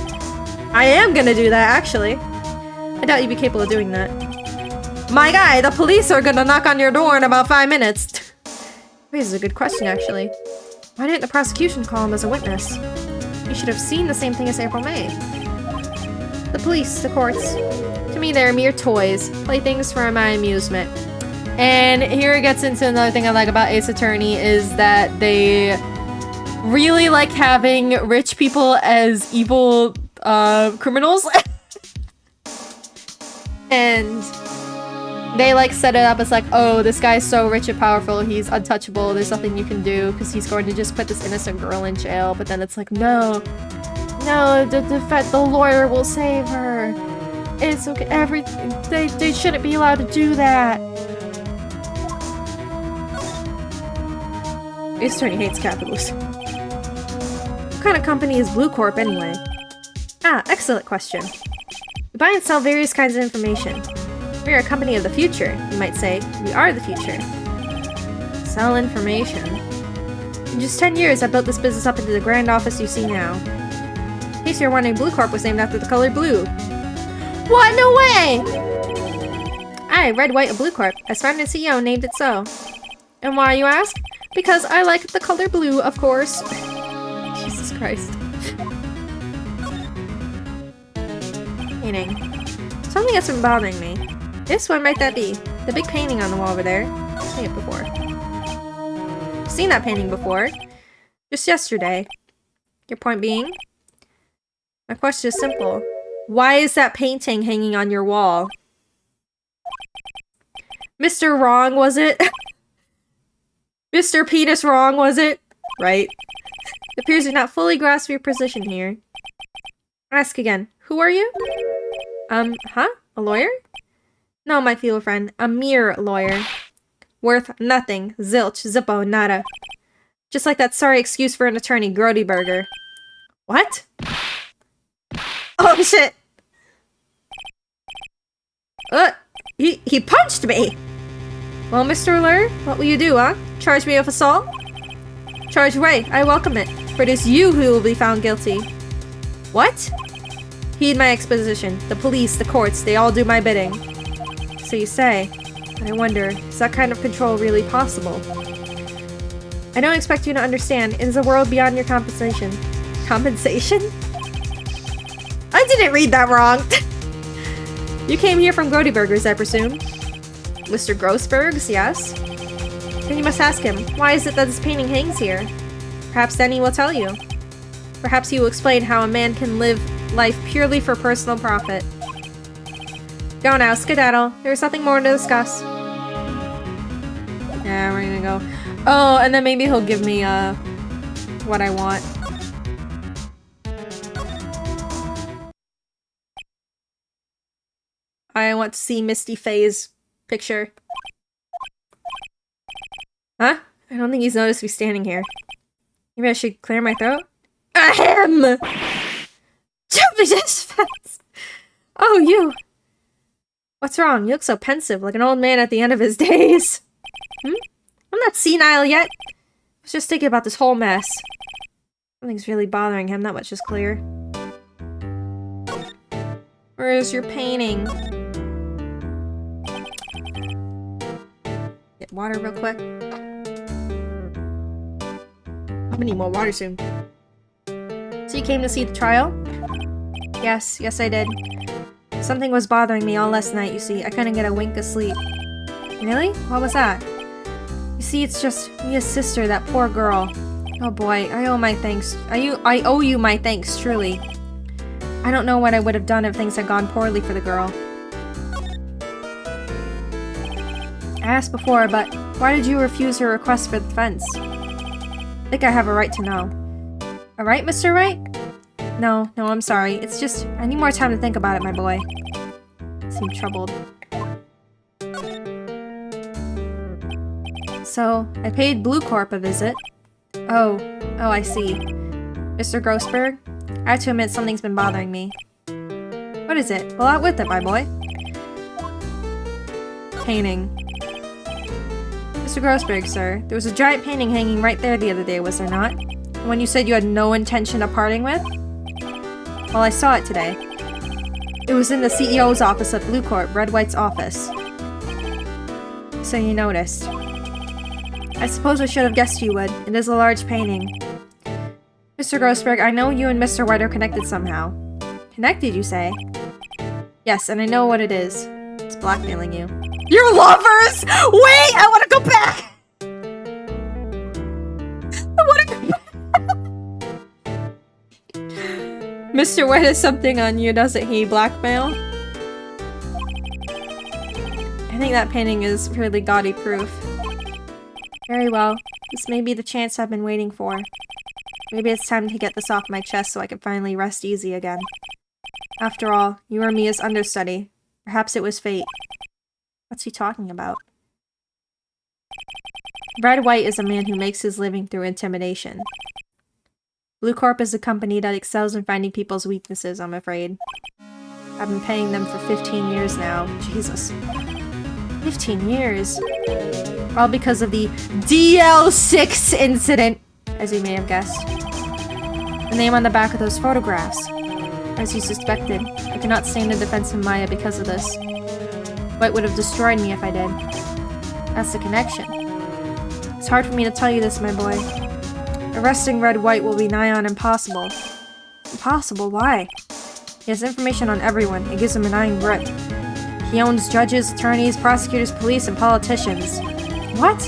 I am gonna do that, actually. I doubt you'd be capable of doing that. My guy, the police are gonna knock on your door in about 5 minutes. Raises a good question, actually. Why didn't the prosecution call him as a witness? You should have seen the same thing as April May. The police, the courts. To me, they're mere toys. Playthings for my amusement. And here it gets into another thing I like about Ace Attorney is that they really like having rich people as evil criminals. And they like set it up as like, oh, this guy's so rich and powerful, he's untouchable, there's nothing you can do because he's going to just put this innocent girl in jail. But then it's like, no, the lawyer will save her. It's okay, they shouldn't be allowed to do that. Ace Attorney hates capitalism. What kind of company is Blue Corp anyway? Ah, excellent question. We buy and sell various kinds of information. We are a company of the future, you might say. We are the future. Sell information. In just 10 years, I built this business up into the grand office you see now. In case you're wondering, Blue Corp was named after the color blue. What? No way! Aye, Red, White, and Blue Corp. As founder and CEO named it so. And why, you ask? Because I like the color blue, of course. Jesus Christ. Painting. Something that's been bothering me. This one might that be? The big painting on the wall over there. I've seen it before. I've seen that painting before. Just yesterday. Your point being? My question is simple. Why is that painting hanging on your wall? Mr. Wrong, was it? Mr. Penis Wrong, was it? Right. It appears you not fully grasp your position here. Ask again. Who are you? Huh? A lawyer? No, my field friend. A mere lawyer. Worth nothing. Zilch. Zippo. Nada. Just like that sorry excuse for an attorney, Grody Burger. What? Oh, shit! He punched me! Well, Mr. Lawyer, what will you do, huh? Charge me with assault? Charge away. I welcome it. For it is you who will be found guilty. What? Heed my exposition. The police, the courts, they all do my bidding. So you say. But I wonder, is that kind of control really possible? I don't expect you to understand. It is a world beyond your compensation. Compensation? I didn't read that wrong! You came here from Grody Burgers, I presume? Mr. Grossberg's, yes? Then you must ask him, why is it that this painting hangs here? Perhaps then he will tell you. Perhaps he will explain how a man can live life purely for personal profit. Go now, skedaddle. There's nothing more to discuss. Yeah, we're gonna go. Oh, and then maybe he'll give me, what I want. I want to see Misty Faye's picture. Huh? I don't think he's noticed me standing here. Maybe I should clear my throat? Ahem! Jumping this fence! Oh, you! What's wrong? You look so pensive, like an old man at the end of his days. Hmm? I'm not senile yet. I was just thinking about this whole mess. Something's really bothering him, that much is clear. Where is your painting? Get water real quick. I'm gonna need more water soon. So you came to see the trial? Yes, I did. Something was bothering me all last night, you see. I couldn't get a wink of sleep. Really? What was that? You see, it's just Mia's sister, that poor girl. Oh boy, I owe you my thanks, truly. I don't know what I would have done if things had gone poorly for the girl. I asked before, but why did you refuse her request for the fence? I think I have a right to know. A right, Mr. Wright? No, I'm sorry. It's just, I need more time to think about it, my boy. You seem troubled. So, I paid Blue Corp a visit. Oh, I see. Mr. Grossberg? I have to admit something's been bothering me. What is it? Well, out with it, my boy. Painting. Mr. Grossberg, sir, there was a giant painting hanging right there the other day, was there not? The one you said you had no intention of parting with? Well, I saw it today. It was in the CEO's office at Blue Corp, Red White's office. So you noticed. I suppose I should have guessed you would. It is a large painting. Mr. Grossberg, I know you and Mr. White are connected somehow. Connected, you say? Yes, and I know what it is. It's blackmailing you. You're lovers?! Wait! I wanna go back! I wanna go back! Mr. White has something on you, doesn't he, blackmail? I think that painting is really gaudy proof. Very well. This may be the chance I've been waiting for. Maybe it's time to get this off my chest so I can finally rest easy again. After all, you were Mia's understudy. Perhaps it was fate. What's he talking about? Red White is a man who makes his living through intimidation. Blue Corp is a company that excels in finding people's weaknesses, I'm afraid. I've been paying them for 15 years now. Jesus. 15 years? All because of the DL6 incident, as you may have guessed. The name on the back of those photographs. As you suspected, I cannot stand in defense of Maya because of this. White would have destroyed me if I did. That's the connection. It's hard for me to tell you this, my boy. Arresting Red White will be nigh on impossible. Impossible? Why? He has information on everyone. It gives him an iron grip. He owns judges, attorneys, prosecutors, police, and politicians. What?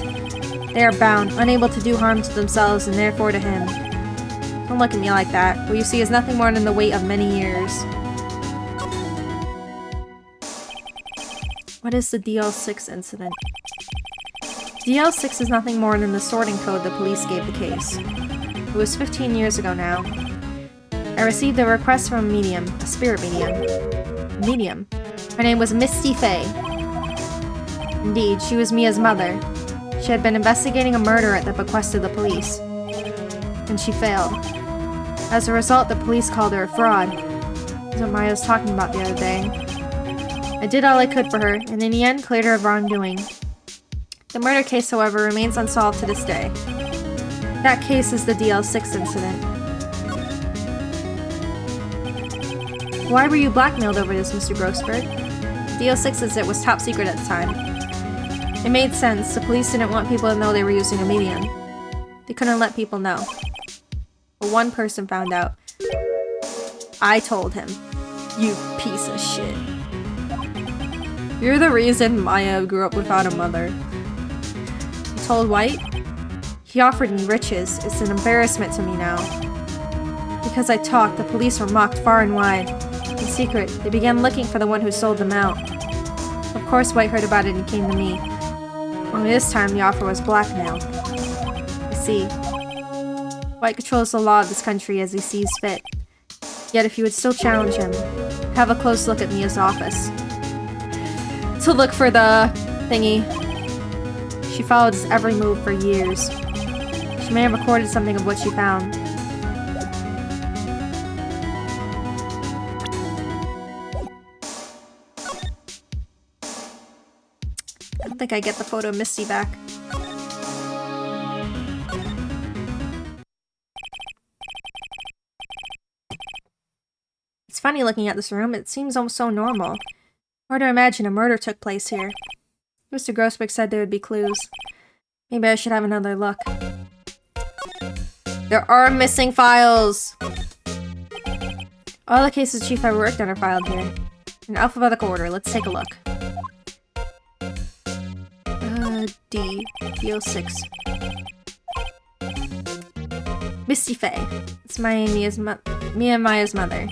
They are bound, unable to do harm to themselves and therefore to him. Don't look at me like that. What you see is nothing more than the weight of many years. What is the DL6 incident? DL6 is nothing more than the sorting code the police gave the case. It was 15 years ago now. I received a request from a medium, a spirit medium. Medium? Her name was Misty Fey. Indeed, she was Mia's mother. She had been investigating a murder at the bequest of the police. And she failed. As a result, the police called her a fraud. That's what Maya was talking about the other day. I did all I could for her, and in the end cleared her of wrongdoing. The murder case, however, remains unsolved to this day. That case is the DL6 incident. Why were you blackmailed over this, Mr. Grossberg? DL6 incident was top secret at the time. It made sense. The police didn't want people to know they were using a medium. They couldn't let people know. But one person found out. I told him. You piece of shit. You're the reason Maya grew up without a mother. You told White? He offered me riches. It's an embarrassment to me now. Because I talked, the police were mocked far and wide. In secret, they began looking for the one who sold them out. Of course White heard about it and came to me. Only this time the offer was blackmail. I see. White controls the law of this country as he sees fit. Yet if you would still challenge him, have a close look at Mia's office. To look for the thingy. She followed his every move for years. She may have recorded something of what she found. I don't think I get the photo of Misty back. It's funny looking at this room. It seems almost so normal. Hard to imagine a murder took place here. Mr. Grossberg said there would be clues. Maybe I should have another look. There are missing files! All the cases Chief ever worked on are filed here. In alphabetical order. Let's take a look. D. DO6. Misty Faye. It's Mia and Maya's mother.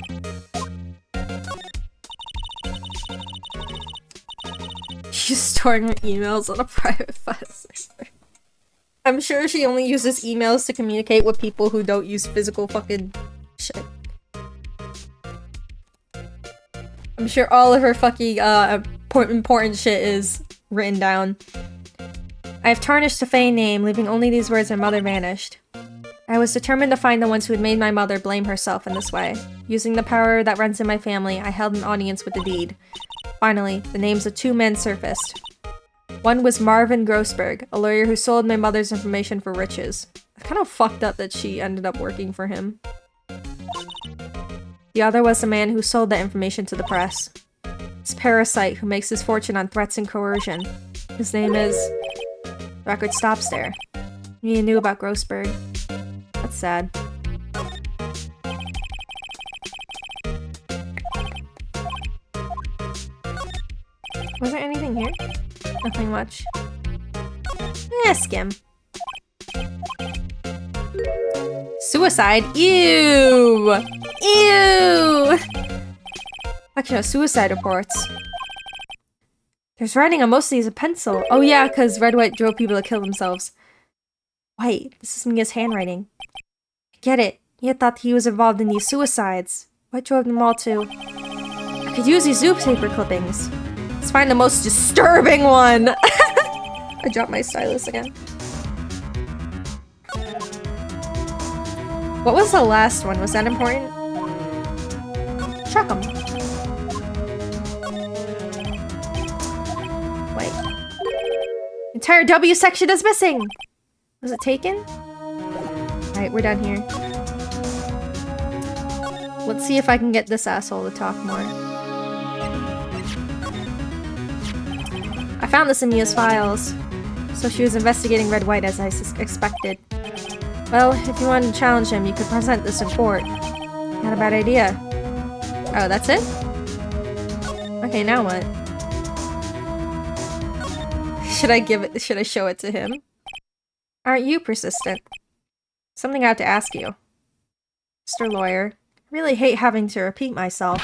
She's storing her emails on a private file server. I'm sure she only uses emails to communicate with people who don't use physical fucking shit. I'm sure all of her fucking important shit is written down. I have tarnished the Faye name, leaving only these words: my mother vanished. I was determined to find the ones who had made my mother blame herself in this way. Using the power that runs in my family, I held an audience with the deed. Finally, the names of 2 men surfaced. One was Marvin Grossberg, a lawyer who sold my mother's information for riches. It's kind of fucked up that she ended up working for him. The other was the man who sold that information to the press. This parasite who makes his fortune on threats and coercion. His name is... The record stops there. Mia knew about Grossberg. That's sad. Was there anything here? Nothing much. Skim. Suicide? Ew! Ew! Actually, no, suicide reports. There's writing on most of these in pencil. Oh yeah, because Red White drove people to kill themselves. Wait, this is Mia's handwriting. I get it. Mia thought he was involved in these suicides. What drove them all to... I could use these newspaper clippings. Let's find the most disturbing one! I dropped my stylus again. What was the last one? Was that important? Check them. Wait. Entire W section is missing! Was it taken? Alright, we're done here. Let's see if I can get this asshole to talk more. I found this in Mia's files. So she was investigating Red White as I expected. Well, if you wanted to challenge him, you could present this in court. Not a bad idea. Oh, that's it? Okay, now what? Should I show it to him? Aren't you persistent? Something I have to ask you. Mr. Lawyer, I really hate having to repeat myself.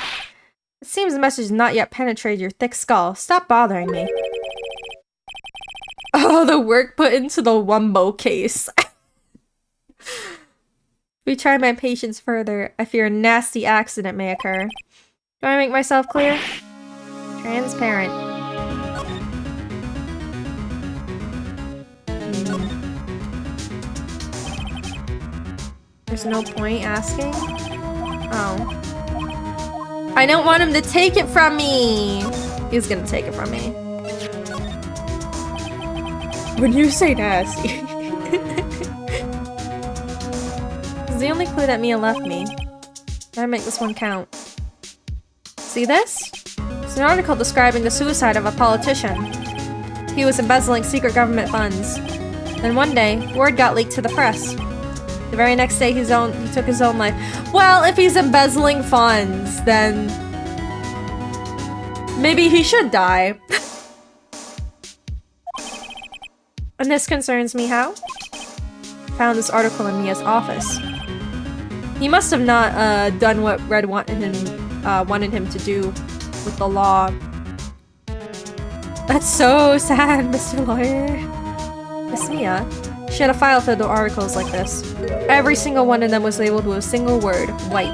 It seems the message has not yet penetrated your thick skull. Stop bothering me. Oh, the work put into the Wumbo case. If we try my patience further, I fear a nasty accident may occur. Do I make myself clear? Transparent. There's no point asking? Oh. I don't want him to take it from me! He's gonna take it from me. When you say nasty. This is the only clue that Mia left me. Gotta make this one count. See this? It's an article describing the suicide of a politician. He was embezzling secret government funds. Then one day, word got leaked to the press. The very next day, he took his own life. Well, if he's embezzling funds, then... maybe he should die. And this concerns me how? Found this article in Mia's office. He must have not done what Red wanted him to do with the law. That's so sad, Mr. Lawyer. Miss Mia, she had a file filled with articles like this. Every single one of them was labeled with a single word, white.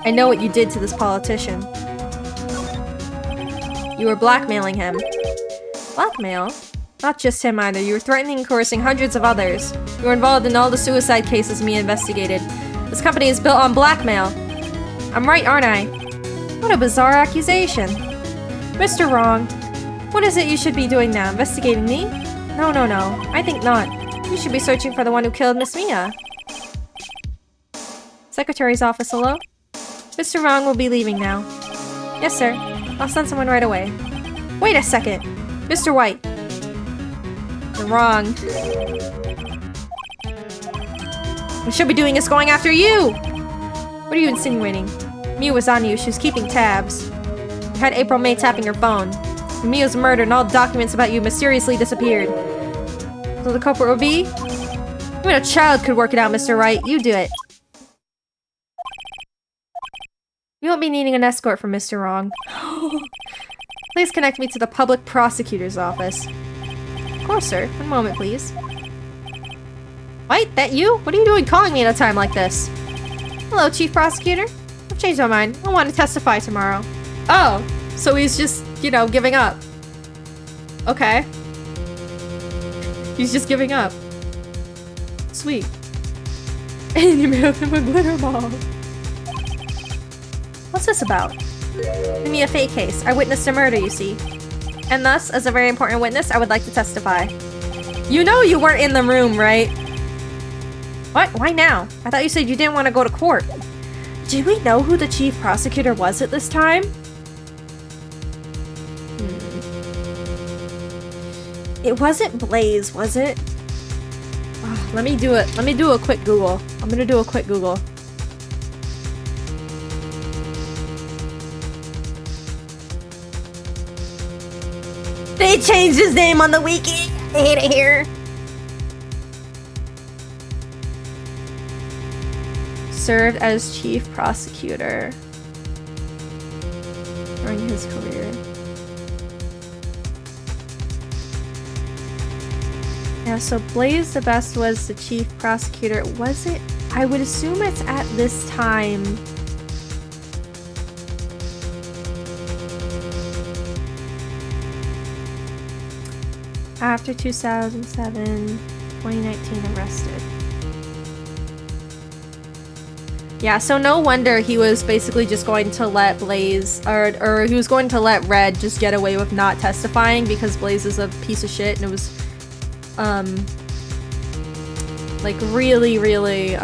I know what you did to this politician. You were blackmailing him. Blackmail? Not just him either. You were threatening and coercing hundreds of others. You were involved in all the suicide cases Mia investigated. This company is built on blackmail. I'm right, aren't I? What a bizarre accusation. Mr. Wrong, what is it you should be doing now? Investigating me? No. I think not. You should be searching for the one who killed Miss Mia. Secretary's office, hello? Mr. Wrong will be leaving now. Yes, sir. I'll send someone right away. Wait a second. Mr. White. You're wrong. What we should be doing is going after you! What are you insinuating? Mia was on you. She was keeping tabs. You had April May tapping her phone. When Mia was murdered and all documents about you mysteriously disappeared. So the culprit would be? Even a child could work it out, Mr. Wright. You do it. You won't be needing an escort from Mr. Wrong. Please connect me to the public prosecutor's office. Of course, sir. One moment, please. White, that you? What are you doing calling me at a time like this? Hello, Chief Prosecutor. I've changed my mind. I want to testify tomorrow. Oh, so he's just, you know, giving up. Okay. He's just giving up. Sweet. And you made him a glitter ball. What's this about? Give me a fake case. I witnessed a murder, you see. And thus, as a very important witness, I would like to testify. You know you weren't in the room, right? What? Why now? I thought you said you didn't want to go to court. Did we know who the chief prosecutor was at this time? It wasn't Blaze, was it? Oh, let me do it. Let me do a quick Google. I'm gonna do a quick Google. They changed his name on the wiki. I hate it here. Served as chief prosecutor during his career. Yeah, so Blaze the Best was the chief prosecutor. Was it? I would assume it's at this time. After 2007, 2019 arrested. Yeah, so no wonder he was basically just going to let Blaze, or he was going to let Red just get away with not testifying because Blaze is a piece of shit and it was, like really,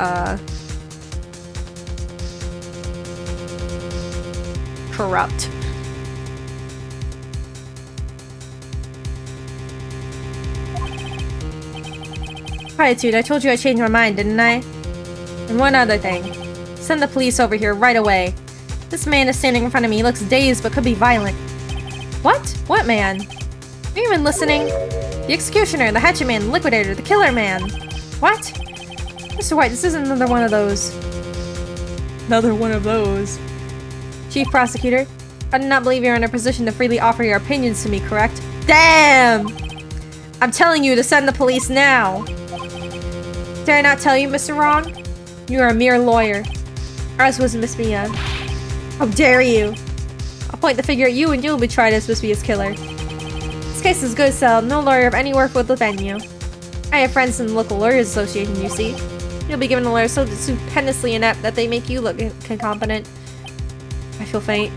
corrupt. Quietude, I told you I changed my mind, didn't I? And one other thing. Send the police over here right away. This man is standing in front of me. He looks dazed, but could be violent. What? What man? Are you even listening? The executioner, the hatchet man, the liquidator, the killer man. What? Mr. White, this isn't another one of those. Another one of those. Chief Prosecutor, I do not believe you're in a position to freely offer your opinions to me, correct? Damn! I'm telling you to send the police now. Did I not tell you, Mr. Wrong? You are a mere lawyer. As was Miss Mia. How dare you! I'll point the finger at you and you'll be tried as Miss Mia's killer. This case is good, so no lawyer of any worth will defend you. I have friends in the local lawyers association, you see. You'll be given a lawyer so stupendously inept that they make you look incompetent. I feel faint.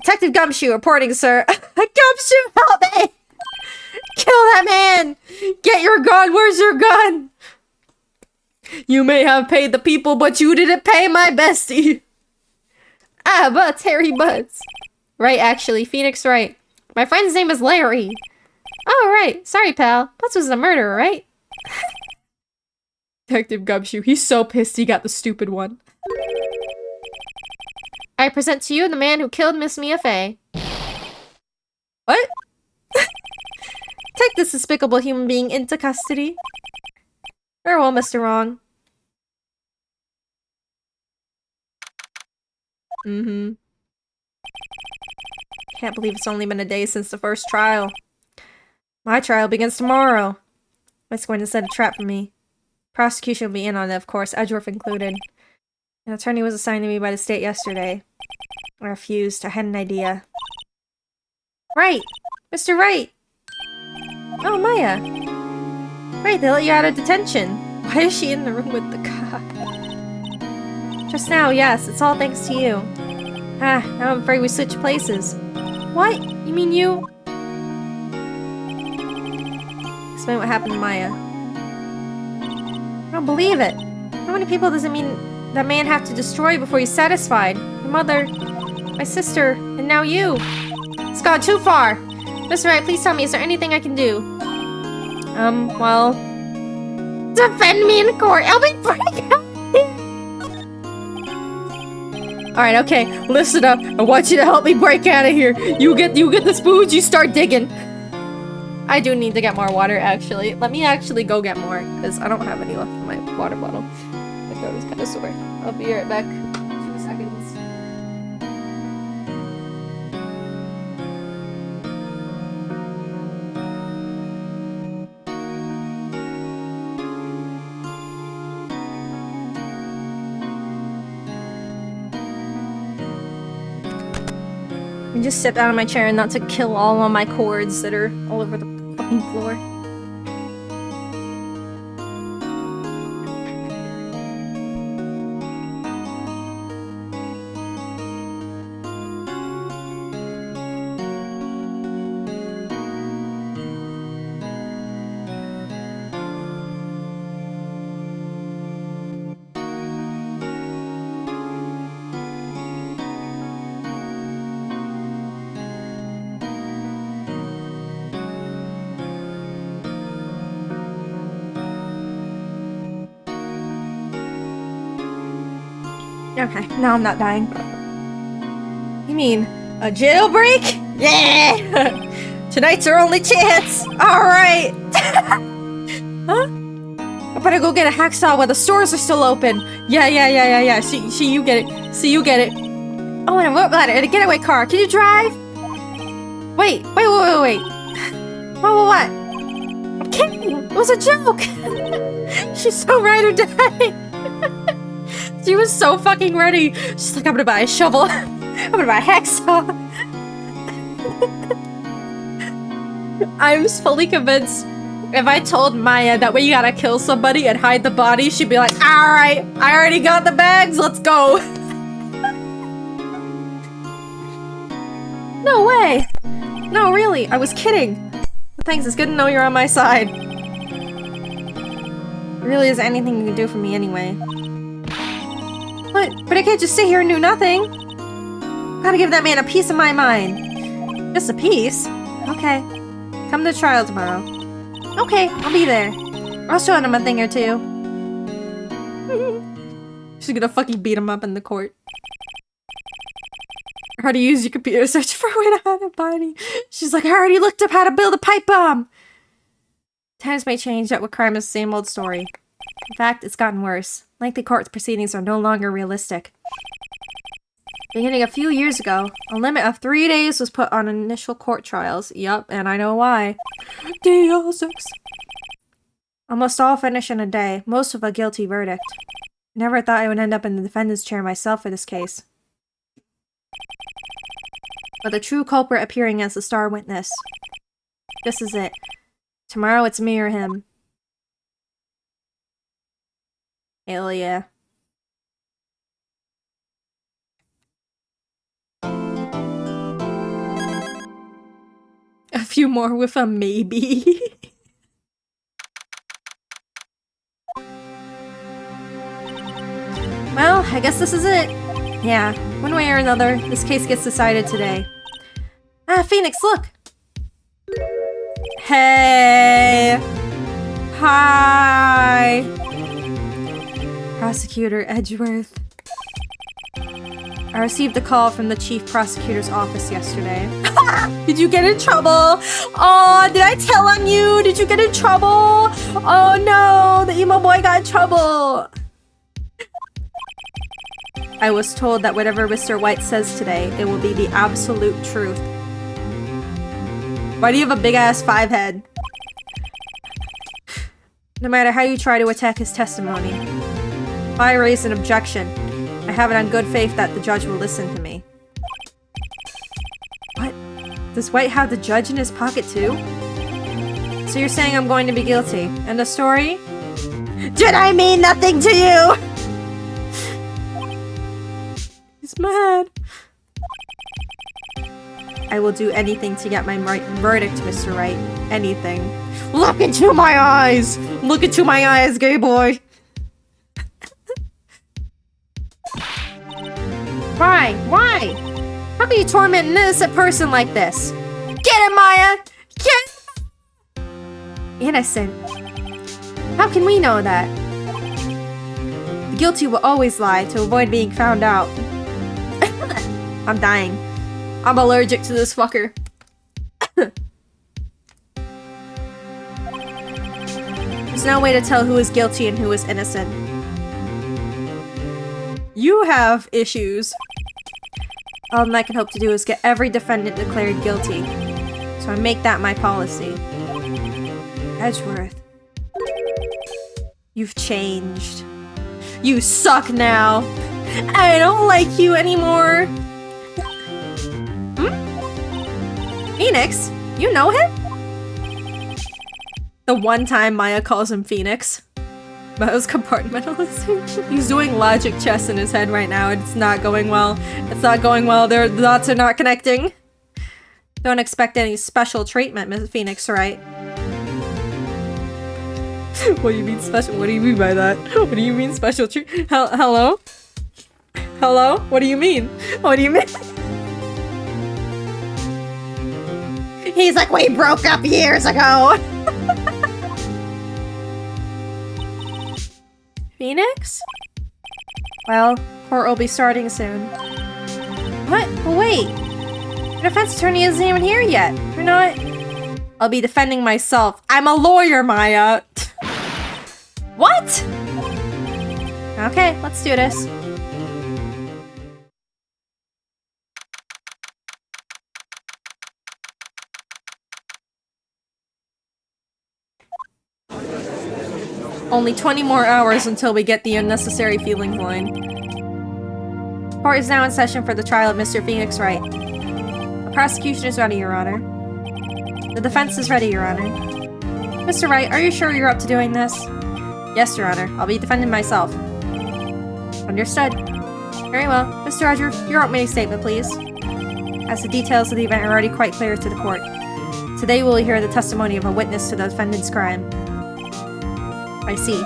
Detective Gumshoe reporting, sir. Gumshoe, help me! Kill that man! Get your gun! Where's your gun? You may have paid the people, but you didn't pay my bestie. Ah, but Terry Butts. Right, actually. Phoenix, right. My friend's name is Larry. Oh, right. Sorry, pal. Butts was the murderer, right? Detective Gumshoe. He's so pissed he got the stupid one. I present to you the man who killed Miss Mia Fey. What? Take this despicable human being into custody. Farewell, Mr. Wrong. Can't believe it's only been a day since the first trial. My trial begins tomorrow. It's going to set a trap for me. Prosecution will be in on it, of course, Edgeworth included. An attorney was assigned to me by the state yesterday. I refused. I had an idea. Right! Mr. Wright! Oh, Maya. Right, they let you out of detention. Why is she in the room with the cop? Just now, yes. It's all thanks to you. Ah, now I'm afraid we switched places. What? You mean you? Explain what happened to Maya. I don't believe it. How many people does it mean that man have to destroy before he's satisfied? My mother, my sister, and now you. It's gone too far. Mr. Wright, please tell me, is there anything I can do? Well... Defend me in court! I'll be breaking out! Alright, okay, listen up. I want you to help me break out of here. You get the spoons, you start digging. I do need to get more water, actually. Let me actually go get more, because I don't have any left in my water bottle. My throat is kind of sore. I'll be right back. 2 seconds. I just sit down in my chair and not to kill all of my cords that are all over the fucking floor. Okay, now I'm not dying. You mean a jailbreak? Yeah! Tonight's our only chance! Alright! Huh? I better go get a hacksaw while the stores are still open. Yeah. See, you get it. See, you get it. Oh, and a rope ladder and a getaway car. Can you drive? Wait. What? I'm kidding! It was a joke! She's so ride or die! She was so fucking ready. She's like, I'm gonna buy a shovel. I'm gonna buy a hacksaw. I'm fully convinced if I told Maya that way you gotta kill somebody and hide the body, she'd be like, alright, I already got the bags, let's go. No way. No, really, I was kidding. Thanks, it's good to know you're on my side. There really isn't anything you can do for me anyway. But I can't just sit here and do nothing. Gotta give that man a piece of my mind. Just a piece? Okay. Come to trial tomorrow. Okay, I'll be there. I'll show him a thing or two. She's gonna fucking beat him up in the court. How to use your computer search for a way to hide a body. She's like, I already looked up how to build a pipe bomb. Times may change, yet with crime is the same old story. In fact, it's gotten worse. Lengthy court proceedings are no longer realistic. Beginning a few years ago, a limit of 3 days was put on initial court trials. Yup, and I know why. D6. Almost all finish in a day, most with a guilty verdict. Never thought I would end up in the defendant's chair myself for this case. But the true culprit appearing as the star witness. This is it. Tomorrow it's me or him. Hell yeah. A few more with a maybe. Well, I guess this is it. Yeah, one way or another, this case gets decided today. Ah, Phoenix, look! Hey! Hi! Prosecutor Edgeworth. I received a call from the chief prosecutor's office yesterday. Did you get in trouble? Oh, did I tell on you? Did you get in trouble? Oh no, the emo boy got in trouble. I was told that whatever Mr. White says today, it will be the absolute truth. Why do you have a big-ass 5 head? No matter how you try to attack his testimony. If I raise an objection, I have it on good faith that the judge will listen to me. What? Does White have the judge in his pocket too? Is So you're saying I'm going to be guilty. And the story? Did I mean nothing to you? He's mad. I will do anything to get my verdict, Mr. Wright. Anything. Look into my eyes! Look into my eyes, gay boy! Why? Why? How can you torment an innocent person like this? Get it, Maya! Get innocent. How can we know that? The guilty will always lie to avoid being found out. I'm dying. I'm allergic to this fucker. There's no way to tell who is guilty and who is innocent. You have issues. All I can hope to do is get every defendant declared guilty. So I make that my policy. Edgeworth. You've changed. You suck now. I don't like you anymore. Phoenix? You know him? The one time Maya calls him Phoenix. Maya's compartmentalization. He's doing logic chess in his head right now and it's not going well. It's not going well. Their dots are not connecting. Don't expect any special treatment, Miss Phoenix, right? What do you mean special? What do you mean by that? What do you mean special treat? Hello? Hello? What do you mean? What do you mean? He's like, we broke up years ago. Phoenix? Well, court will be starting soon. What? Well, wait. The defense attorney isn't even here yet. We're not... I'll be defending myself. I'm a lawyer, Maya. What? Okay, let's do this. Only 20 more hours until we get the unnecessary feelings line. Court is now in session for the trial of Mr. Phoenix Wright. The prosecution is ready, Your Honor. The defense is ready, Your Honor. Mr. Wright, are you sure you're up to doing this? Yes, Your Honor. I'll be defending myself. Understood. Very well. Mr. Roger, your opening statement, please. As the details of the event are already quite clear to the court. Today we will hear the testimony of a witness to the defendant's crime. I see.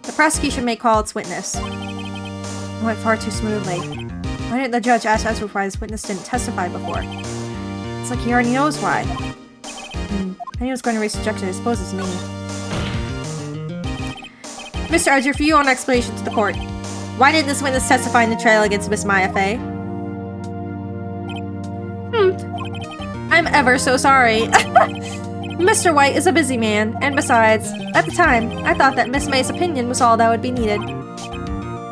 The prosecution may call its witness. It went far too smoothly. Why didn't the judge ask us why his witness didn't testify before? It's like he already knows why. I knew he was going to raise objection. I suppose it's me. Mr. Archer, for your own explanation to the court. Why didn't this witness testify in the trial against Miss Maya Fey? I'm ever so sorry. Mr. White is a busy man, and besides, at the time, I thought that Miss May's opinion was all that would be needed.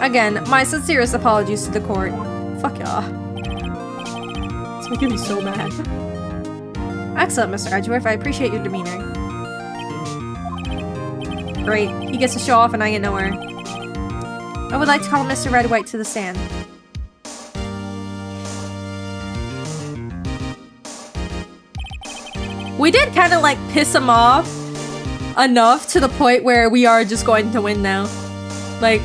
Again, my sincerest apologies to the court. Fuck y'all. It's making me so mad. Excellent, Mr. Edgeworth. I appreciate your demeanor. Great. He gets to show off and I get nowhere. I would like to call Mr. Red White to the stand. We did kind of like piss him off enough to the point where we are just going to win now. Like,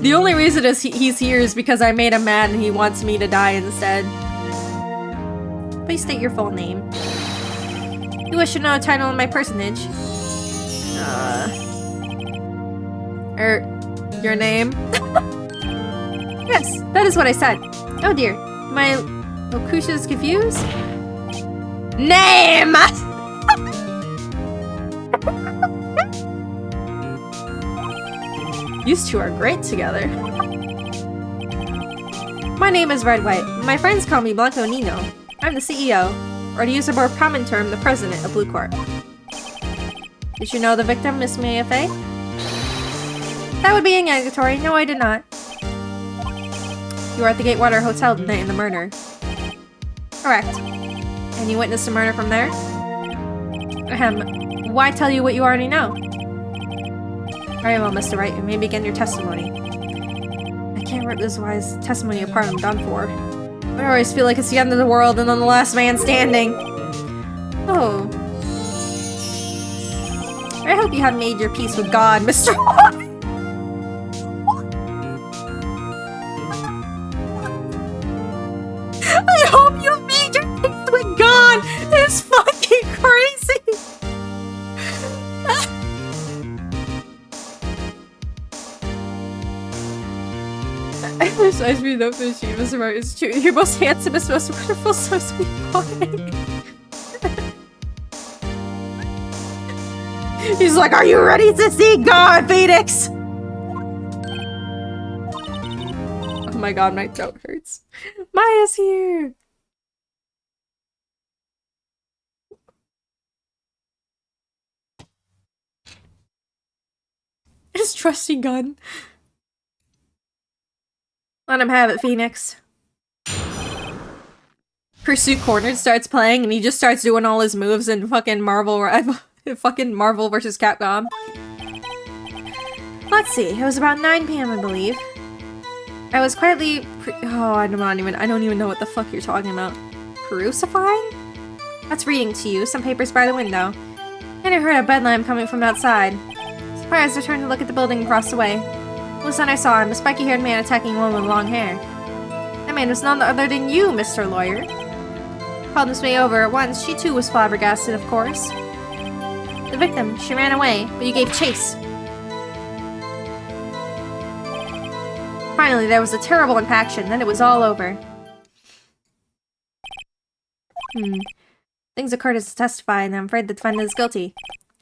the only reason is he's here is because I made him mad and he wants me to die instead. Please state your full name. You wish to know a title in my personage? Your name? Yes, that is what I said. Oh dear, my locution's confused? Name! You two are great together. My name is Red White. My friends call me Blanco Nino. I'm the CEO, or to use a more common term, the president of Blue Corp. Did you know the victim, Miss Maya Fey? That would be negatory. No, I did not. You were at the Gatewater Hotel the night of the murder. Correct. And you witnessed the murder from there? Why tell you what you already know? Very well, Mr. Wright, you may begin your testimony. I can't rip this wise testimony apart. I'm done for. I always feel like it's the end of the world and I'm the last man standing. Oh. I hope you have made your peace with God, Mr. I hope you made your peace with God! It's fucking crazy! I read up the she was right. It's true. You're most handsomest, most wonderful, so sweet boy. He's like, are you ready to see God, Phoenix? Oh my god, my throat hurts. Maya's here! His trusty gun. Let him have it, Phoenix. Pursuit Cornered starts playing and he just starts doing all his moves in fucking Marvel vs. Capcom. Let's see, it was about 9 p.m. I believe. I was quietly I don't even know what the fuck you're talking about. Perusifying? That's reading to you, some papers by the window. And I heard a bedlam coming from outside. Surprised, I turned to look at the building across the way. All of a sudden I saw him, a spiky-haired man attacking a woman with long hair. That man was none other than you, Mr. Lawyer. Called Miss May over at once. She too was flabbergasted, of course. The victim, she ran away, but you gave chase. Finally, there was a terrible impaction, then it was all over. Things occurred as to testify, and I'm afraid the defendant is guilty.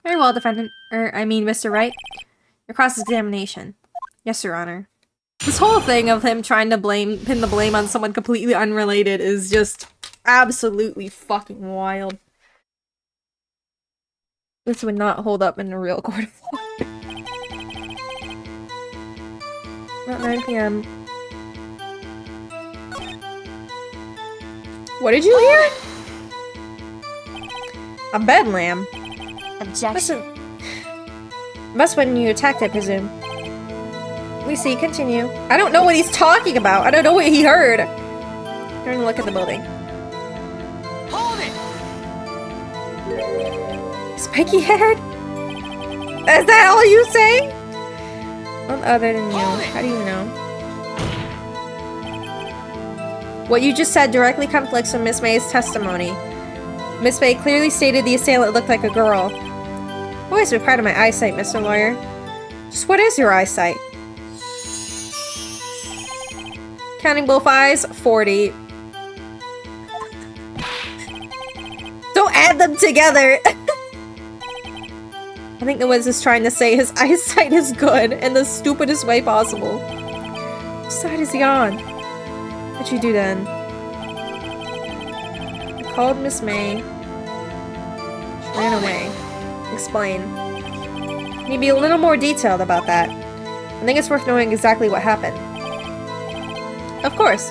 Very well, defendant. Mr. Wright. Your cross-examination. Yes, Your Honor. This whole thing of him trying to pin the blame on someone completely unrelated is just absolutely fucking wild. This would not hold up in a real court of law. About 9 p.m. What did you hear? A bedlam. Objection. Must when you attacked, I presume. We see, continue. I don't know what he's talking about. I don't know what he heard. Turn and look at the building. Hold it! Spiky haired? Is that all you say? None other than you. How do you know? What you just said directly conflicts with Miss May's testimony. Miss May clearly stated the assailant looked like a girl. I've always been proud of my eyesight, Mr. Lawyer. Just what is your eyesight? Counting both eyes, 40. Don't add them together! I think the Wiz is trying to say his eyesight is good in the stupidest way possible. Which side is he on? What'd you do then? I called Miss May. She ran away. Explain. Can you be a little more detailed about that? I think it's worth knowing exactly what happened. Of course.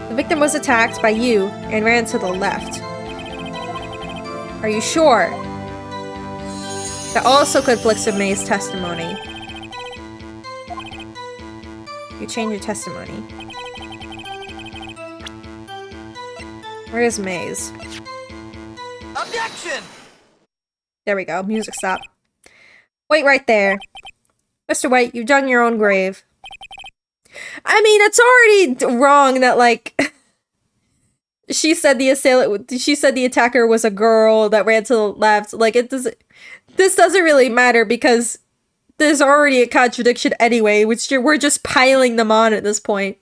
The victim was attacked by you and ran to the left. Are you sure? That also conflicts with May's testimony. You change your testimony. Where is May's? Objection! There we go. Music stop. Wait right there. Mr. White, you've done your own grave. I mean, it's already wrong that, like, she said the attacker was a girl that ran to the left. Like, this doesn't really matter because there's already a contradiction anyway, which we're just piling them on at this point.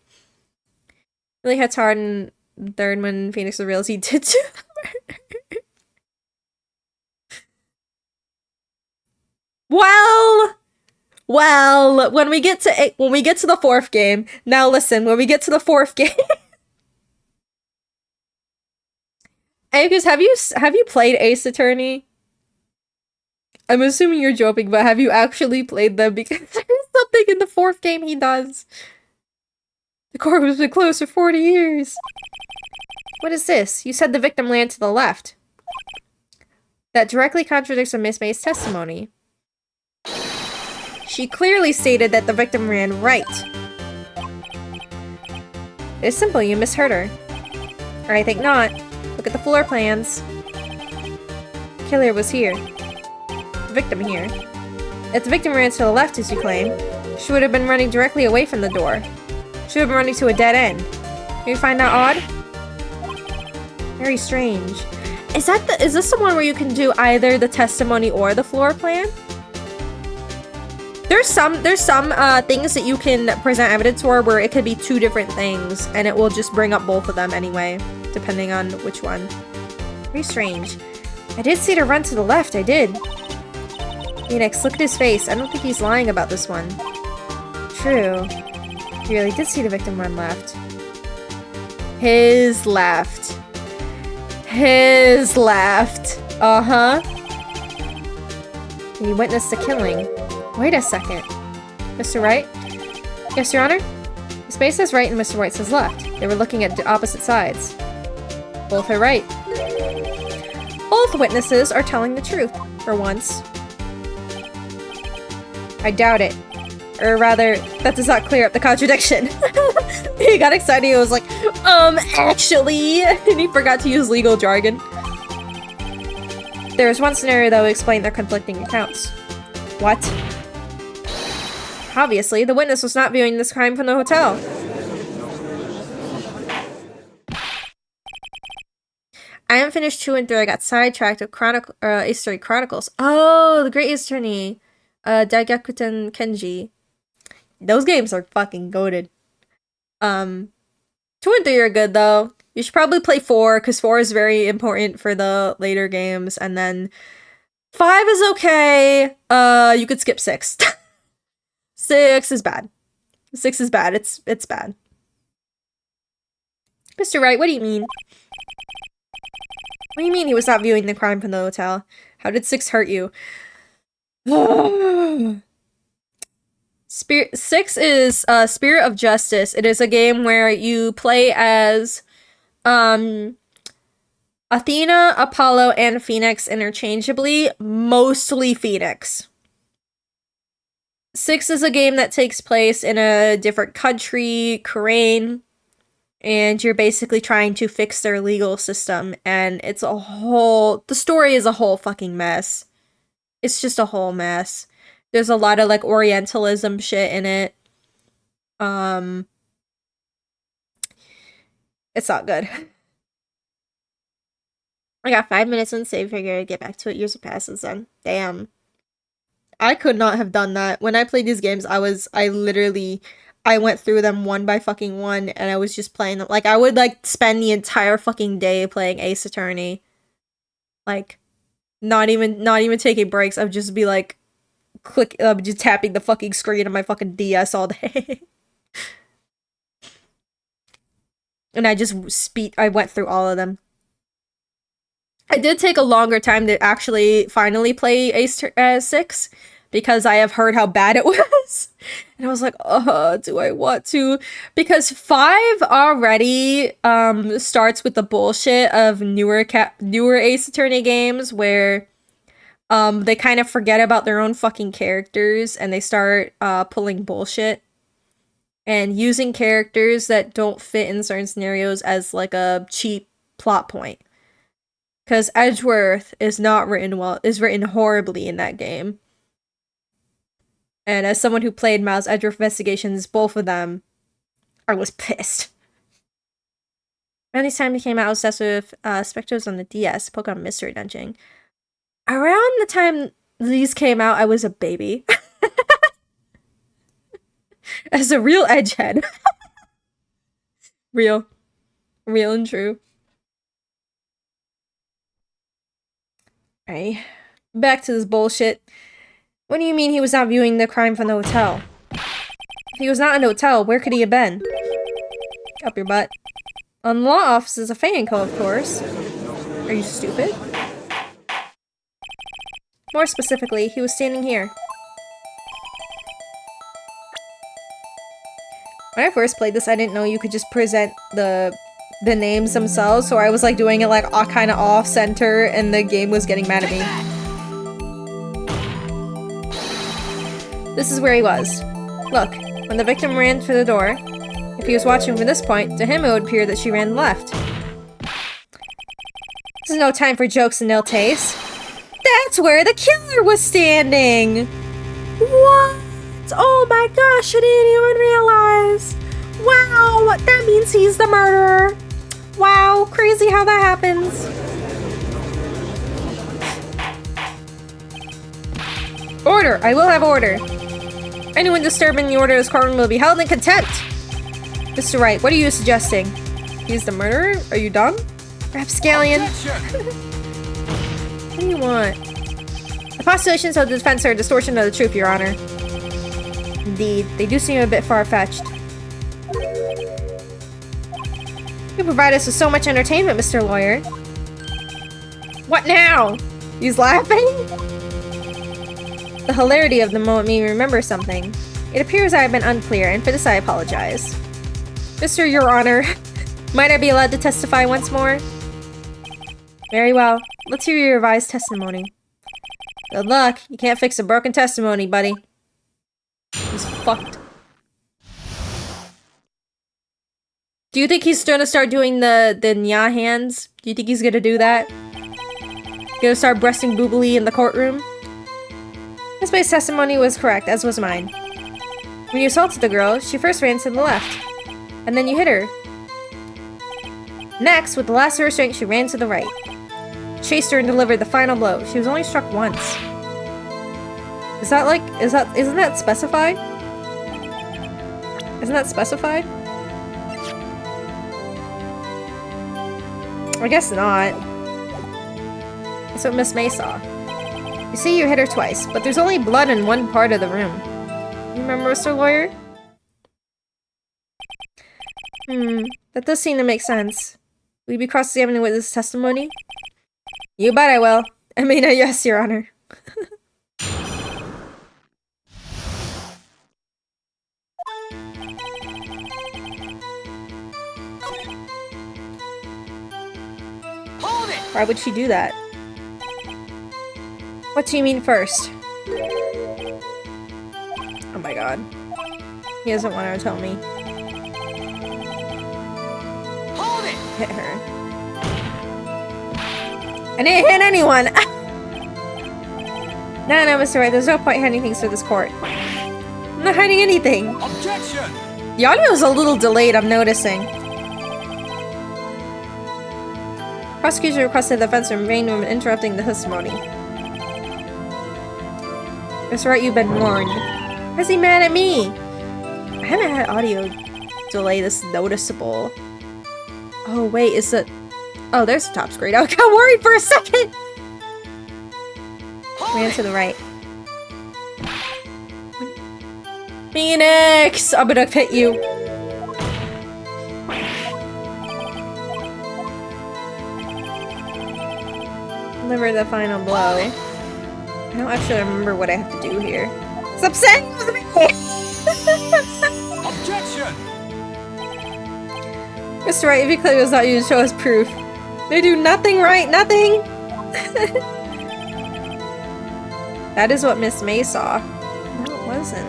Really hits hard in the third when Phoenix reveals he did too. Well, when we get to the fourth game, now listen, when we get to the fourth game, Angus, have you played Ace Attorney? I'm assuming you're joking, but have you actually played them? Because there's something in the fourth game he does. The court has been closed for 40 years. What is this? You said the victim ran to the left. That directly contradicts Miss May's testimony. She clearly stated that the victim ran right. It's simple, you misheard her. Or I think not. Look at the floor plans. The killer was here. the victim here. If the victim ran to the left, as you claim, she would have been running directly away from the door. She would have been running to a dead end. Do you find that odd? Very strange. Is this the one where you can do either the testimony or the floor plan? There's some things that you can present evidence for where it could be two different things, and it will just bring up both of them anyway, depending on which one. Very strange. I did see her run to the left, I did. Phoenix, look at his face. I don't think he's lying about this one. True. He really did see the victim run left. His left. His left. Uh-huh. He witnessed the killing. Wait a second. Mr. Wright? Yes, Your Honor? Miss May says right and Mr. White says left. They were looking at opposite sides. Both are right. Both witnesses are telling the truth, for once. I doubt it. Or rather, that does not clear up the contradiction. He got excited, he was like, actually, and he forgot to use legal jargon. There is one scenario that would explain their conflicting accounts. What? Obviously, the witness was not viewing this crime from the hotel. I haven't finished 2 and 3. I got sidetracked with Ace Attorney Chronicles. Oh, the Great Ace Attorney. Daigakuten Kenji. Those games are fucking goated. 2 and 3 are good, though. You should probably play 4, because 4 is very important for the later games, and then 5 is okay. You could skip 6. 6 is bad. 6 is bad. It's bad. Mr. Wright, what do you mean? What do you mean he was not viewing the crime from the hotel? How did 6 hurt you? 6 is Spirit of Justice. It is a game where you play as Athena, Apollo, and Phoenix interchangeably, mostly Phoenix. 6 is a game that takes place in a different country, Korean, and you're basically trying to fix their legal system, and it's a whole... The story is a whole fucking mess. It's just a whole mess. There's a lot of, like, Orientalism shit in it. It's not good. I got 5 minutes on save figure to get back to it. Years have passed since then. Damn. I could not have done that. When I played these games, I went through them one by fucking one, and I was just playing them. Like, I would, like, spend the entire fucking day playing Ace Attorney. Like, not even taking breaks. I would just be, like, just tapping the fucking screen on my fucking DS all day. And I went through all of them. I did take a longer time to actually finally play Ace 6, because I have heard how bad it was. And I was like, do I want to? Because 5 already starts with the bullshit of newer Ace Attorney games where they kind of forget about their own fucking characters and they start pulling bullshit and using characters that don't fit in certain scenarios as like a cheap plot point. Because Edgeworth is not written well, is written horribly in that game. And as someone who played Miles Edgeworth Investigations, both of them, I was pissed. Around this time he came out, I was obsessed with Spectros on the DS, Pokemon Mystery Dungeon. Around the time these came out, I was a baby. As a real edgehead. Real and true. Alright, back to this bullshit. What do you mean he was not viewing the crime from the hotel? If he was not in the hotel, where could he have been? Up your butt. On the law office is a Fanco, of course. Are you stupid? More specifically, he was standing here. When I first played this, I didn't know you could just present the names themselves, so I was like doing it like kind of off-center, and the game was getting mad at me. This is where he was. Look, when the victim ran for the door, if he was watching from this point, to him it would appear that she ran left. This is no time for jokes and ill taste. That's where the killer was standing! What? Oh my gosh, I didn't even realize! Wow, that means he's the murderer! Wow, crazy how that happens. Order! I will have order. Anyone disturbing the order of this courtroom will be held in contempt! Mr. Wright, what are you suggesting? He's the murderer? Are you dumb? Rapscallion. What do you want? The postulations of the defense are a distortion of the truth, Your Honor. Indeed, they do seem a bit far-fetched. You provide us with so much entertainment, Mr. Lawyer. What now? He's laughing? The hilarity of the moment made me remember something. It appears I have been unclear, and for this I apologize. Mr. Your Honor, might I be allowed to testify once more? Very well. Let's hear your revised testimony. Good luck. You can't fix a broken testimony, buddy. He's fucked. Do you think he's gonna start doing the nya hands? Do you think he's gonna do that? Gonna start breasting boobily in the courtroom? Miss May's testimony was correct, as was mine. When you assaulted the girl, she first ran to the left. And then you hit her. Next, with the last of her strength, she ran to the right. Chased her and delivered the final blow. She was only struck once. Is that like, isn't that specified? Isn't that specified? I guess not. That's what Miss May saw. You see, you hit her twice, but there's only blood in one part of the room. You remember, Mr. Lawyer? That does seem to make sense. Will you be cross-examining with this testimony? You bet I will. I mean, yes, Your Honor. Hold it! Why would she do that? What do you mean first? Oh my god. He doesn't want to tell me. Hold it! Hit her. I didn't hit anyone! No, Mr. Wright, there's no point hiding things for this court. I'm not hiding anything. Objection! The audio is a little delayed, I'm noticing. Prosecution requested the defense remain from interrupting the testimony. Mr. Wright, you've been warned. Why is he mad at me? I haven't had audio delay this noticeable. Oh, wait, is it... Oh, there's the top screen. I got worried for a second! Ran to the right. Phoenix! I'm gonna hit you. Deliver the final blow. I don't actually remember what I have to do here. Stop saying it was me! Objection! Mr. Wright, if you claim it was not you to show us proof. They do nothing right, nothing! That is what Miss May saw. No, it wasn't.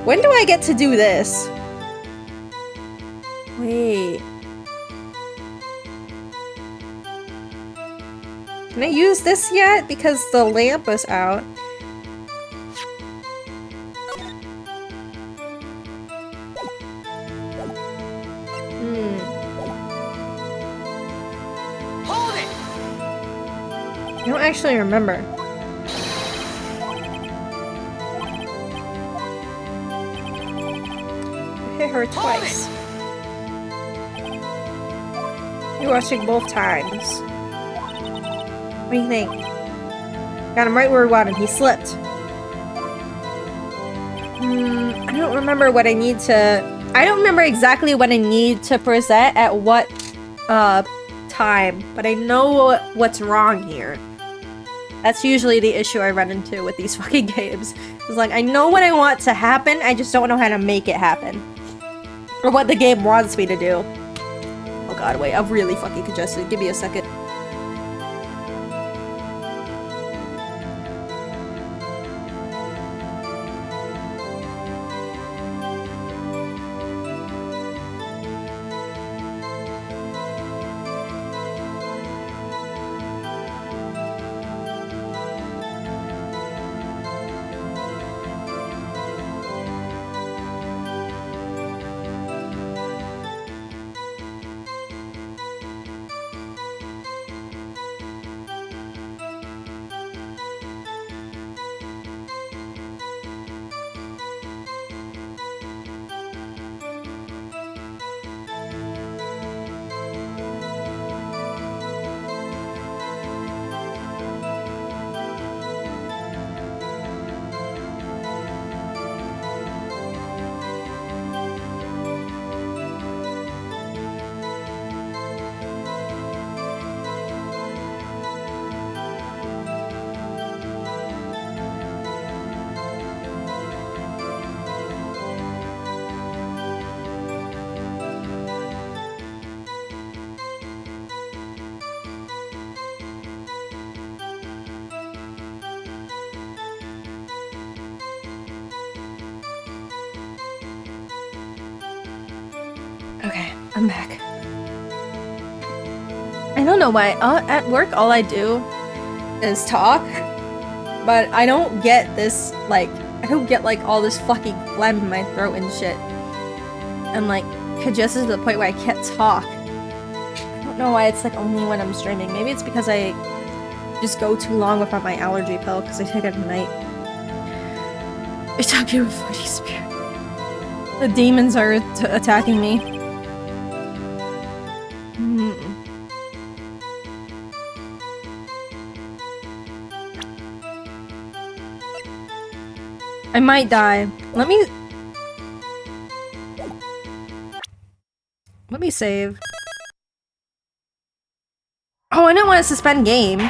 When do I get to do this? Wait. Can I use this yet? Because the lamp is out. Hold it! I don't actually remember. I hit her twice. You're watching both times. What do you think? Got him right where we want him. He slipped. I don't remember what I need to... I don't remember exactly what I need to present at what time, but I know what's wrong here. That's usually the issue I run into with these fucking games. It's like, I know what I want to happen, I just don't know how to make it happen. Or what the game wants me to do. Oh god, wait, I'm really fucking congested. Give me a second. Okay, I'm back. I don't know why. At work, all I do is talk, but I don't get this, like, I don't get, like, all this fucking phlegm in my throat and shit. And, like, congested to the point where I can't talk. I don't know why it's, like, only when I'm streaming. Maybe it's because I just go too long without my allergy pill, because I take it at night. It's okay with Bloody Spirit. The demons are attacking me. I might die. Let me save. Oh, I don't want to suspend game.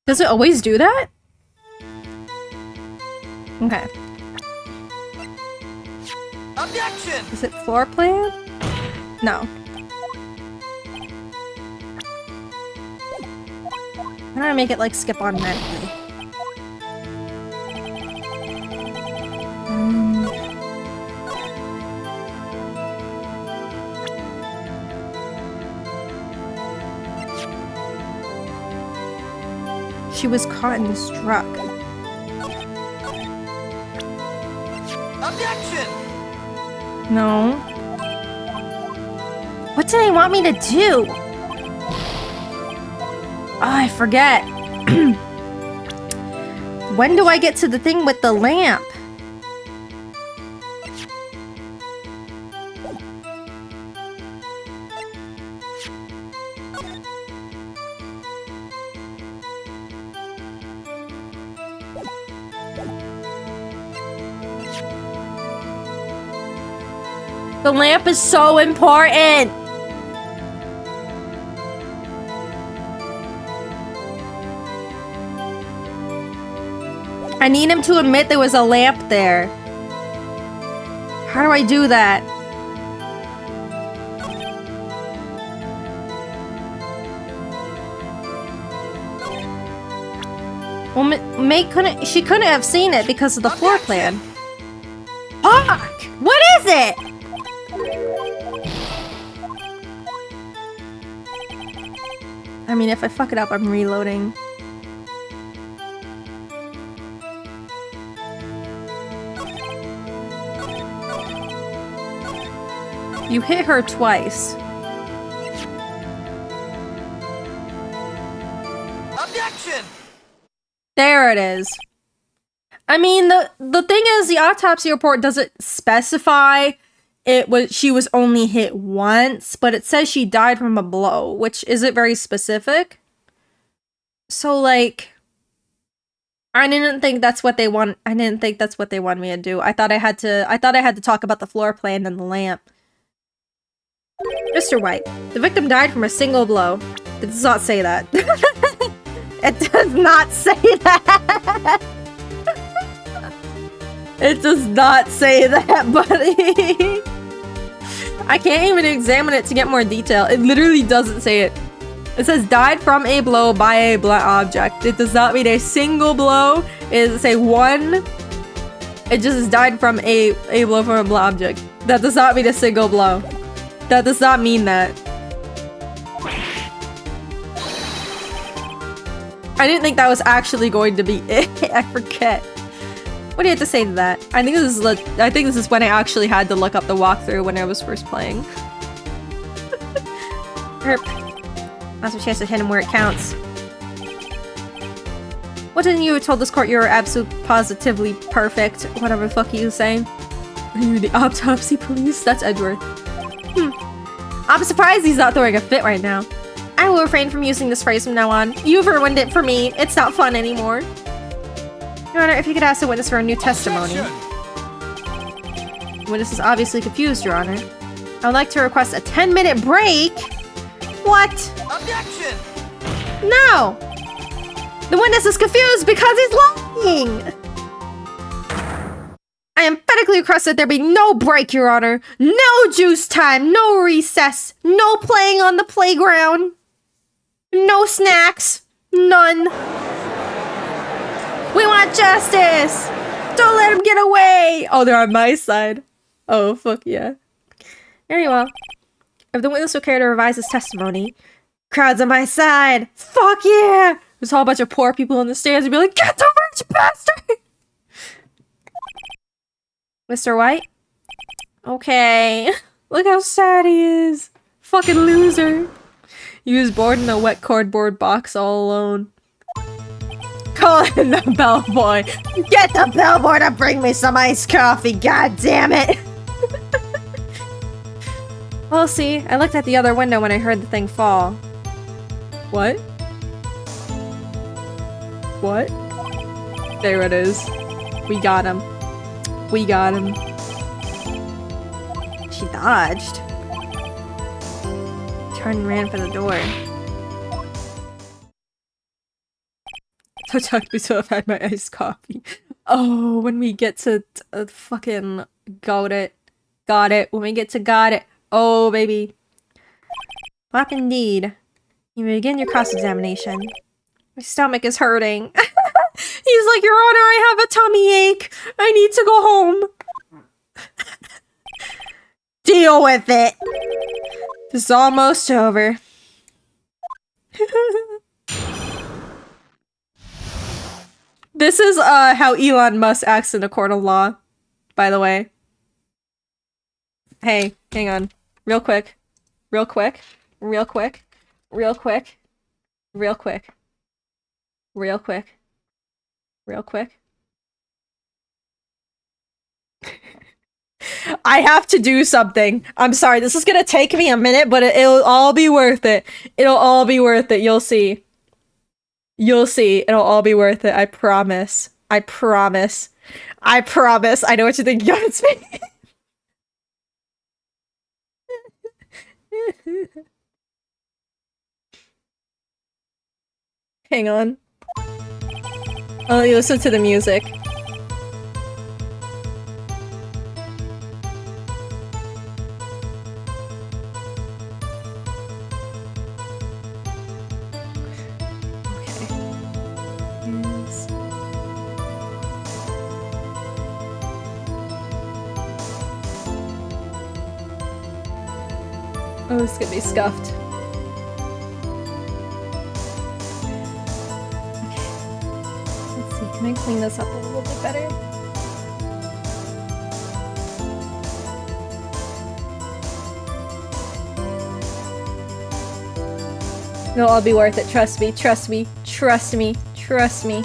Does it always do that? Okay. Objection! Is it floor plan? No. How do I make it like skip automatically? She was caught and struck. Objection! No. What do they want me to do? Oh, I forget. When do I get to the thing with the lamp? The lamp is so important! I need him to admit there was a lamp there. How do I do that? Well, she couldn't have seen it because of the floor plan. Fuck! What is it? I mean, if I fuck it up, I'm reloading. You hit her twice. Objection! There it is. I mean, the thing is, the autopsy report doesn't specify she was only hit once, but it says she died from a blow, which isn't very specific. So, like, I didn't think that's what they want. I didn't think that's what they wanted me to do. I thought I had to talk about the floor plan and the lamp. Mr. White, the victim died from a single blow. It does not say that. It does not say that. It does not say that, buddy. I can't even examine it to get more detail. It literally doesn't say it. It says died from a blow by a blunt object. It does not mean a single blow. It doesn't say one. It just is died from a blow from a blunt object. That does not mean a single blow. That does not mean that. I didn't think that was actually going to be it. I forget. What do you have to say to that? I think this is when I actually had to look up the walkthrough when I was first playing. Herp. That's a chance to hit him where it counts. What didn't you told this court you were absolutely positively perfect? Whatever the fuck you saying. Are you the autopsy police? That's Edward. I'm surprised he's not throwing a fit right now. I will refrain from using this phrase from now on. You've ruined it for me. It's not fun anymore. Your Honor, if you could ask the witness for a new testimony. The witness is obviously confused, Your Honor. I would like to request a 10-minute break. What? Objection! No! The witness is confused because he's lying! I emphatically request that there be no break, Your Honor. No juice time, no recess, no playing on the playground. No snacks. None. We want justice! Don't let him get away! Oh, they're on my side. Oh, fuck yeah. Very well. If the witness will care to revise his testimony, crowd's on my side. Fuck yeah! There's a whole bunch of poor people in the stands and be like, get the rich bastard! Mr. White? Okay. Look how sad he is. Fucking loser. He was bored in a wet cardboard box all alone. Call in the bellboy. Get the bellboy to bring me some iced coffee, god damn it! Well, see, I looked at the other window when I heard the thing fall. What? What? There it is. We got him. We got him. She dodged. Turned and ran for the door. So chucked to have had my iced coffee. Oh, when we get to fucking got it. Got it. When we get to got it. Oh, baby. What indeed. You may begin your cross-examination. My stomach is hurting. He's like, Your Honor, I have a tummy ache. I need to go home. Deal with it. This is almost over. This is how Elon Musk acts in a court of law, by the way. Hey, hang on. Real quick. Real quick. Real quick. Real quick. Real quick. Real quick. Real quick. I have to do something. I'm sorry, this is gonna take me a minute, but it'll all be worth it. It'll all be worth it, you'll see. You'll see, it'll all be worth it, I promise. I promise. I promise. I know what you think, it's me. Hang on. I'll let you listen to the music. Oh, it's gonna be scuffed. Okay. Let's see, can I clean this up a little bit better? It'll all be worth it, trust me, trust me, trust me, trust me.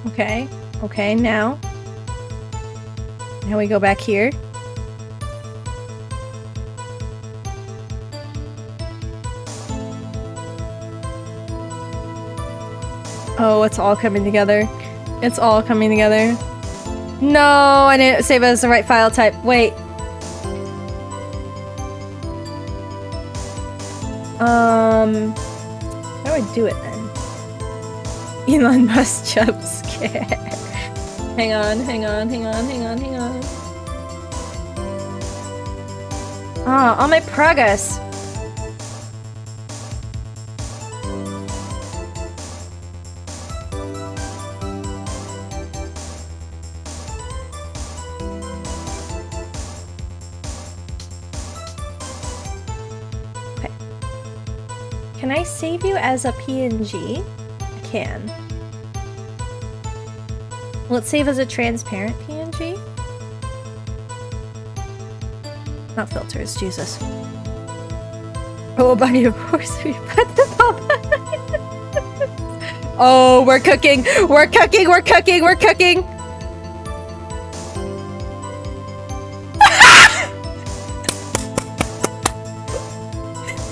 Okay, okay, now we go back here. Oh, it's all coming together. It's all coming together. No, I didn't save it as the right file type. Wait. How do I do it then? Elon Musk jump scare. Hang on, hang on, hang on, hang on, hang on. Ah, all my progress. Okay. Can I save you as a PNG? I can. Let's save as a transparent PNG. Not filters, Jesus. Oh, buddy, of course we put the pop. Oh, we're cooking! We're cooking! We're cooking! We're cooking!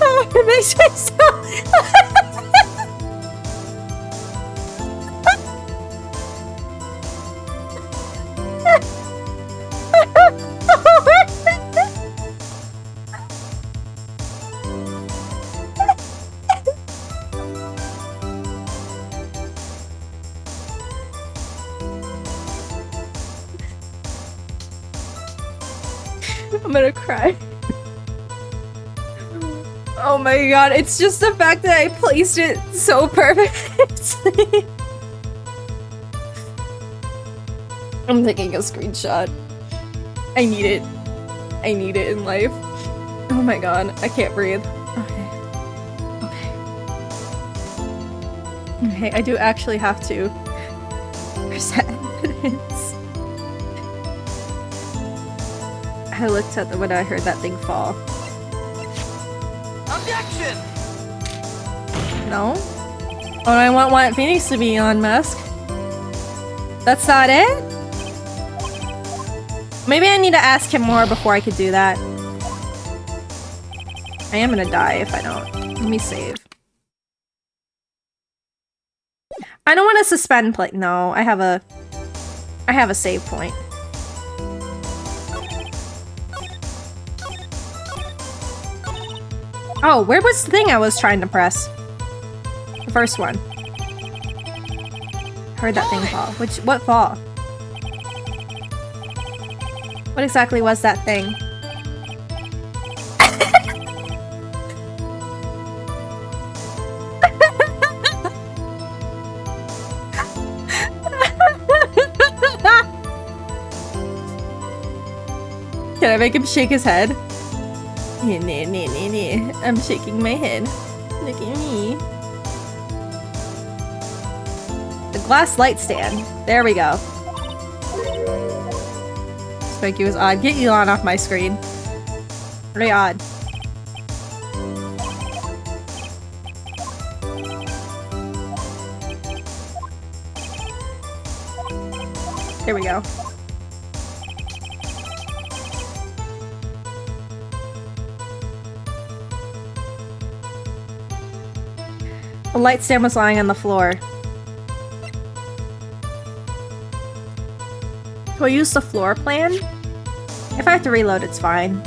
Oh, it makes me so... I'm gonna cry. Oh my god, it's just the fact that I placed it so perfectly. I'm taking a screenshot. I need it. I need it in life. Oh my god, I can't breathe. Okay. Okay. Okay, I do actually have to present evidence. I looked at when I heard that thing fall. Objection! No? Oh, I want Phoenix to be on mask. That's not it? Maybe I need to ask him more before I could do that. I am gonna die if I don't. Let me save. I don't want to suspend play. No, I have a save point. Oh, where was the thing I was trying to press? The first one. Heard that thing fall. What fall? What exactly was that thing? Can I make him shake his head? I'm shaking my head. Look at me. The glass light stand. There we go. Thank you was odd. Get Elon off my screen. Very odd. Here we go. The light stand was lying on the floor. Do I use the floor plan? If I have to reload, it's fine.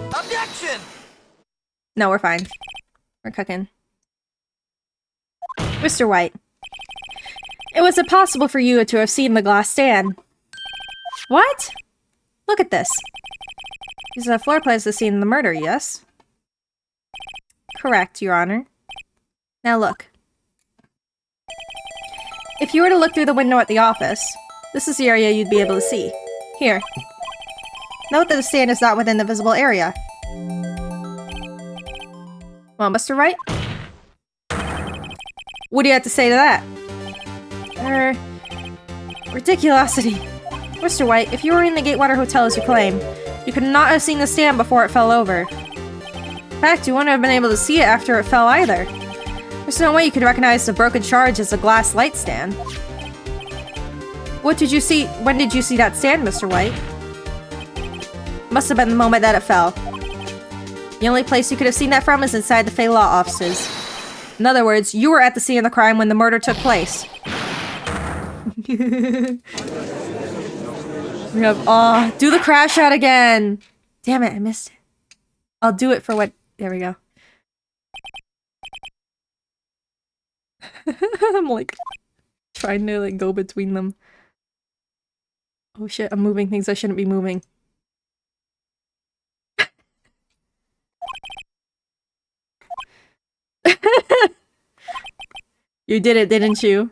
Objection! No, we're fine. We're cooking. Mr. White. It was impossible for you to have seen the glass stand. What? Look at this. This is a floor plan to see the murder, yes? Correct, Your Honor. Now look. If you were to look through the window at the office, this is the area you'd be able to see. Here. Note that the stand is not within the visible area. Well, Mr. Wright? What do you have to say to that? Ridiculosity. Mr. White, if you were in the Gatewater Hotel as you claim, you could not have seen the stand before it fell over. In fact, you wouldn't have been able to see it after it fell either. There's no way you could recognize the broken charge as a glass light stand. What did you see? When did you see that stand, Mr. White? Must have been the moment that it fell. The only place you could have seen that from is inside the Fey Law offices. In other words, you were at the scene of the crime when the murder took place. We have, oh, do the crash shot again! Damn it, I missed it. I'll do it for what, there we go. I'm like, trying to like go between them. Oh shit, I'm moving things I shouldn't be moving. You did it, didn't you?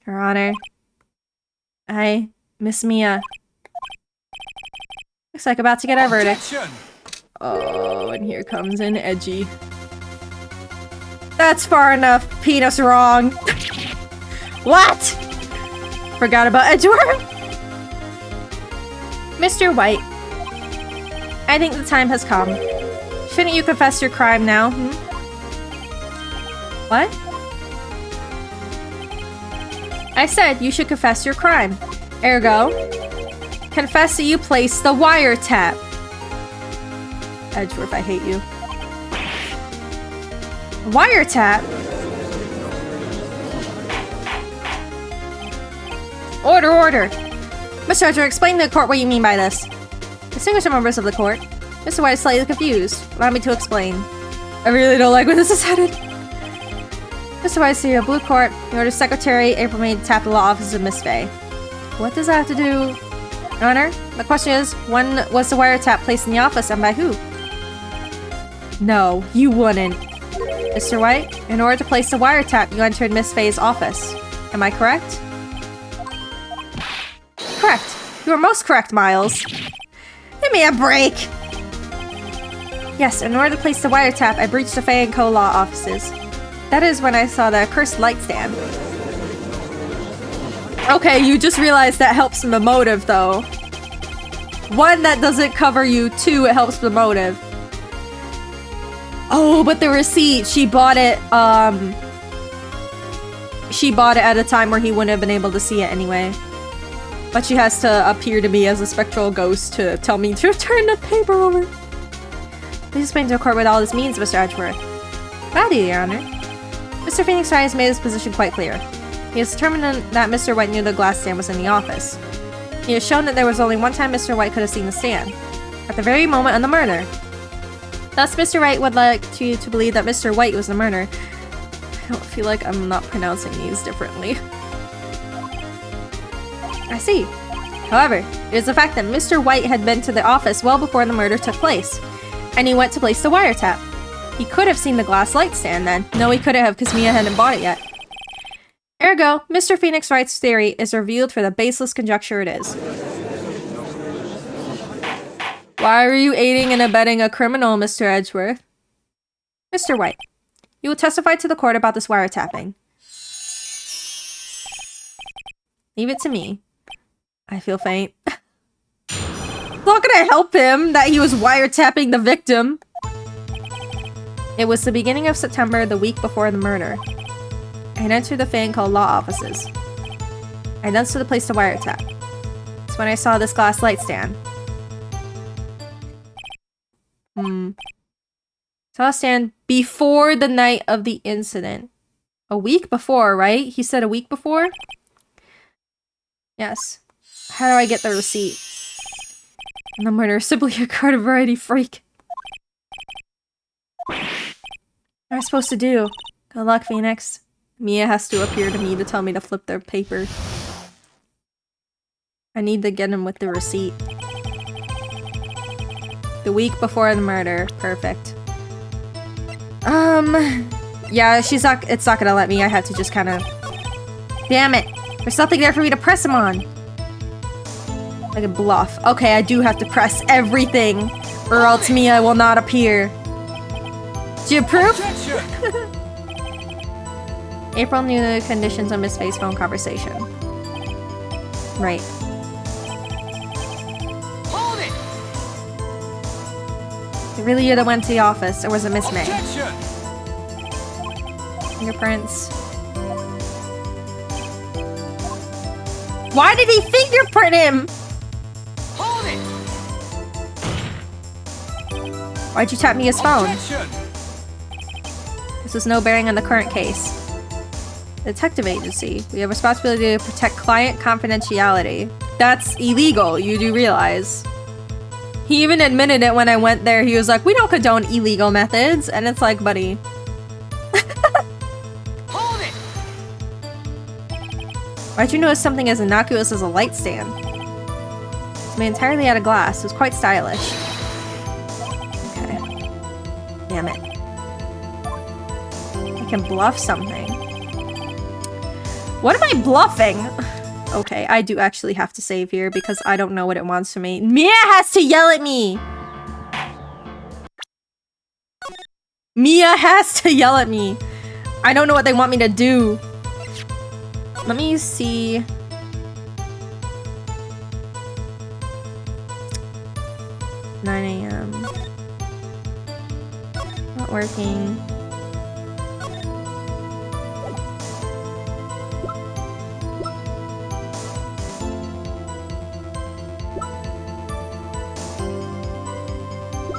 Your Honor. I, Miss Mia. Looks like about to get our verdict. Oh, and here comes an edgy. That's far enough. Penis wrong. What? Forgot about Edgeworth? Mr. White. I think the time has come. Shouldn't you confess your crime now, hmm? What? I said you should confess your crime. Ergo, confess that you placed the wiretap. Edgeworth, I hate you. Wiretap? Order, order! Mr. Edgeworth, explain to the court what you mean by this. Distinguished members of the court, Mr. White is slightly confused. Allow me to explain. I really don't like where this is headed. Mr. White, see a blue court. He orders Secretary April May to tap the law office of Miss Fey. What does that have to do? Your Honor, the question is, when was the wiretap placed in the office and by who? No, you wouldn't. Mr. White, in order to place the wiretap, you entered Miss Faye's office. Am I correct? Correct. You are most correct, Miles. Give me a break! Yes, in order to place the wiretap, I breached the Faye & Co. law offices. That is when I saw the cursed light stand. Okay, you just realized that helps the motive, though. One, that doesn't cover you. Two, it helps the motive. Oh, but the receipt, she bought it at a time where he wouldn't have been able to see it anyway. But she has to appear to me as a spectral ghost to tell me to turn the paper over. Please explain to the court what all this means, Mr. Edgeworth. Howdy, Your Honor. Mr. Phoenix Wright has made his position quite clear. He has determined that Mr. White knew the glass stand was in the office. He has shown that there was only one time Mr. White could have seen the stand. At the very moment of the murder. Thus, Mr. Wright would like you to believe that Mr. White was the murderer. I don't feel like I'm not pronouncing these differently. I see. However, it is the fact that Mr. White had been to the office well before the murder took place. And he went to place the wiretap. He could have seen the glass light stand then. No, he couldn't have because Mia hadn't bought it yet. Ergo, Mr. Phoenix Wright's theory is revealed for the baseless conjecture it is. Why are you aiding and abetting a criminal, Mr. Edgeworth? Mr. White, you will testify to the court about this wiretapping. Leave it to me. I feel faint. It's not gonna help him that he was wiretapping the victim. It was the beginning of September, the week before the murder. I had entered the Faye & Co. law offices. I then stood to place the wiretap. It's when I saw this glass light stand. Saw a stand before the night of the incident. A week before, right? He said a week before? Yes. How do I get the receipt? And the murder is simply a garden variety freak. What am I supposed to do? Good luck, Phoenix. Mia has to appear to me to tell me to flip their paper. I need to get him with the receipt. The week before the murder. Perfect. Yeah, it's not gonna let me. I had to just kind of... Damn it! There's nothing there for me to press him on! Like a bluff. Okay, I do have to press everything, or else Mia will not appear. Do you approve? April knew the conditions on Miss Faye's phone conversation. Right. Hold it! Really, you're the one to the office, or was it Miss May? Fingerprints. Why did he fingerprint him? Hold it! Why'd you tap me his phone? This has no bearing on the current case. Detective agency. We have responsibility to protect client confidentiality. That's illegal, you do realize. He even admitted it when I went there. He was like, we don't condone illegal methods. And it's like, buddy. Hold it! Why'd you notice something as innocuous as a light stand? It's made entirely out of glass. It was quite stylish. Okay. Damn it. I can bluff something. What am I bluffing? Okay, I do actually have to save here because I don't know what it wants from me. Mia has to yell at me! Mia has to yell at me! I don't know what they want me to do. Let me see... 9 a.m. Not working.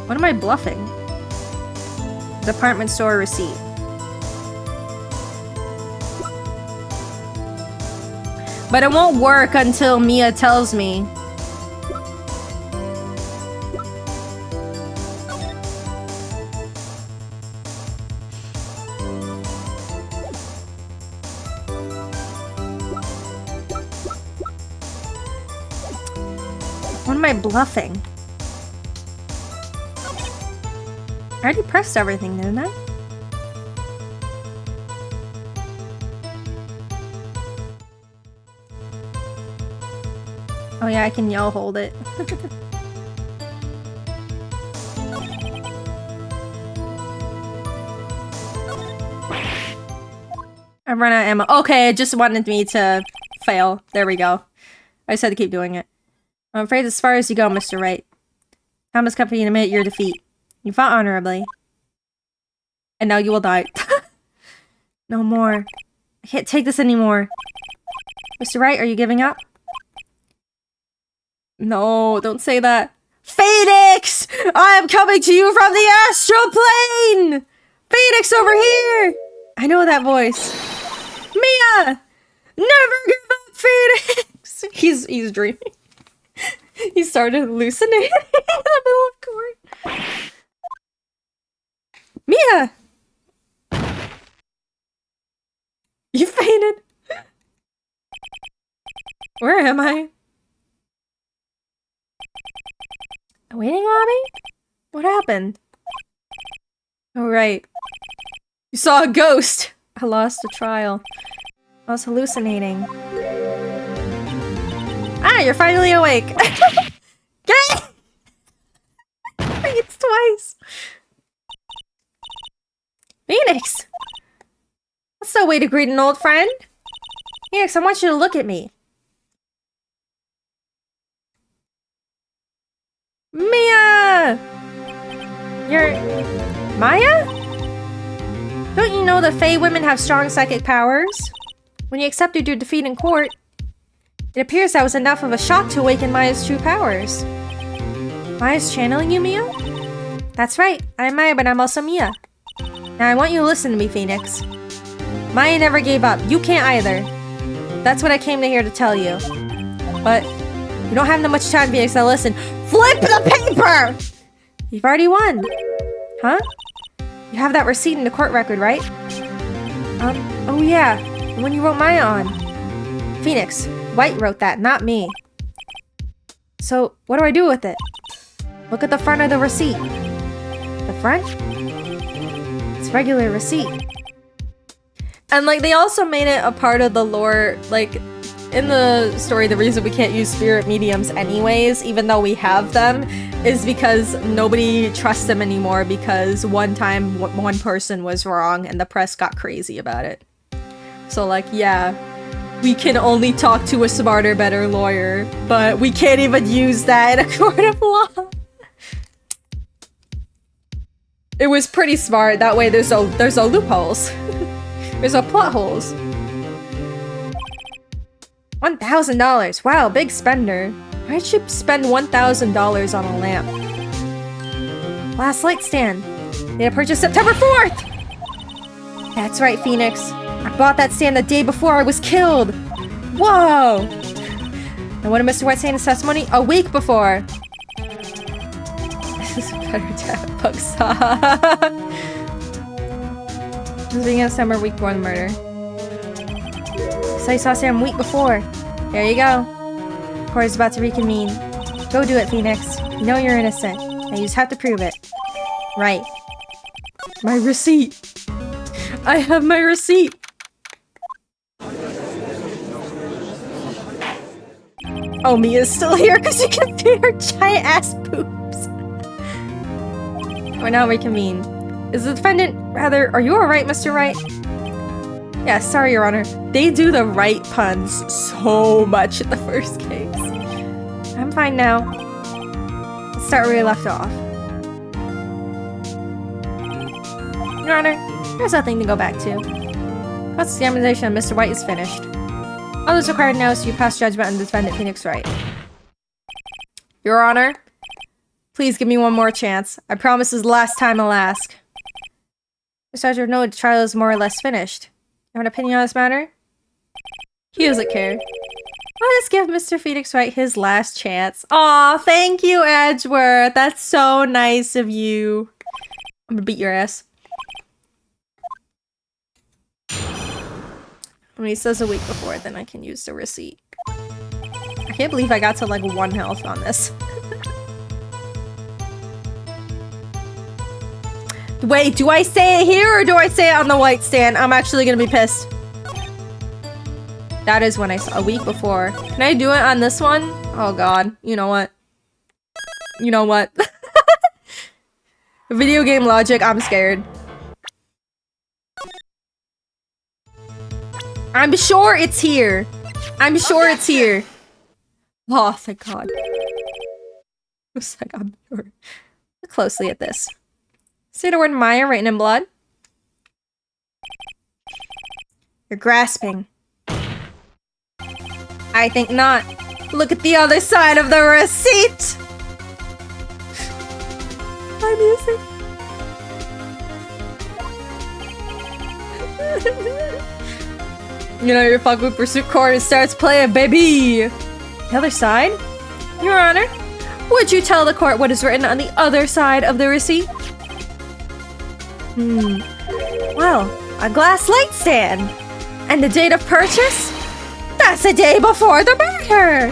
What am I bluffing? Department store receipt. But it won't work until Mia tells me. What am I bluffing? I already pressed everything, didn't I? Oh yeah, I can yell hold it. I run out of ammo. Okay, it just wanted me to fail. There we go. I just had to keep doing it. I'm afraid as far as you go, Mr. Wright. Time has come for you to admit your defeat. You fought honorably. And now you will die. No more. I can't take this anymore. Mr. Wright, are you giving up? No, don't say that. Phoenix! I am coming to you from the astral plane! Phoenix over here! I know that voice. Mia! Never give up, Phoenix! He's dreaming. He started hallucinating in the middle of court. Mia! You fainted. Where am I? A waiting lobby? What happened? Oh, right. You saw a ghost! I lost a trial. I was hallucinating. Ah, you're finally awake! Yay! It's twice! Phoenix! That's no way to greet an old friend! Phoenix, I want you to look at me. Mia! You're... Maya? Don't you know the Fae women have strong psychic powers? When you accepted your defeat in court, it appears that was enough of a shock to awaken Maya's true powers. Maya's channeling you, Mia? That's right, I'm Maya, but I'm also Mia. Now I want you to listen to me, Phoenix. Maya never gave up. You can't either. That's what I came to here to tell you. But you don't have that much time, Phoenix. Now listen. Flip the paper! You've already won. Huh? You have that receipt in the court record, right? Oh yeah. The one you wrote Maya on. Phoenix, White wrote that, not me. So, what do I do with it? Look at the front of the receipt. The front? It's regular receipt. And, like, they also made it a part of the lore, like, in the story, the reason we can't use spirit mediums anyways, even though we have them, is because nobody trusts them anymore because one time one person was wrong and the press got crazy about it. So, like, yeah, we can only talk to a smarter, better lawyer, but we can't even use that in a court of law. It was pretty smart. That way there's no loopholes. There's no plot holes. $1,000. Wow, big spender. Why'd you spend $1,000 on a lamp? Last light stand. Need to purchase September 4th! That's right, Phoenix. I bought that stand the day before I was killed. Whoa! And what did Mr. White say in his testimony? A week before. This is better to have Bugsaw. This is beginning of summer, week before the murder. So you saw Sam a week before. There you go. Court is about to reconvene. Go do it, Phoenix. You know you're innocent. Now you just have to prove it. Right. My receipt. I have my receipt. Oh, Mia's still here because you can see her giant ass boobs. We're now reconvene. Is the defendant rather... Are you alright, Mr. Wright? Yeah, sorry, Your Honor. They do the right puns so much in the first case. I'm fine now. Let's start where we left off. Your Honor, there's nothing to go back to. Cross-examination of Mr. White is finished. All that's required now is you pass judgment on the defendant Phoenix Wright. Your Honor, please give me one more chance. I promise this is the last time I'll ask. Mr. Judge, no, the trial is more or less finished. You have an opinion on this matter? He doesn't care. Let's give Mr. Phoenix Wright his last chance. Aw, thank you, Edgeworth. That's so nice of you. I'm gonna beat your ass. When he says a week before, then I can use the receipt. I can't believe I got to like 1 health on this. Wait, do I say it here or do I say it on the white stand? I'm actually gonna be pissed. That is when I saw a week before. Can I do it on this one? Oh god. You know what? You know what? Video game logic, I'm scared. I'm sure it's here. I'm sure it's here. Oh, thank god. Looks like I'm sure. Look closely at this. See the word Maya written in blood? You're grasping. I think not. Look at the other side of the receipt! My music. You know your fucking pursuit card and starts playing, baby! The other side? Your Honor, would you tell the court what is written on the other side of the receipt? Well, a glass light stand. And the date of purchase? That's the day before the murder!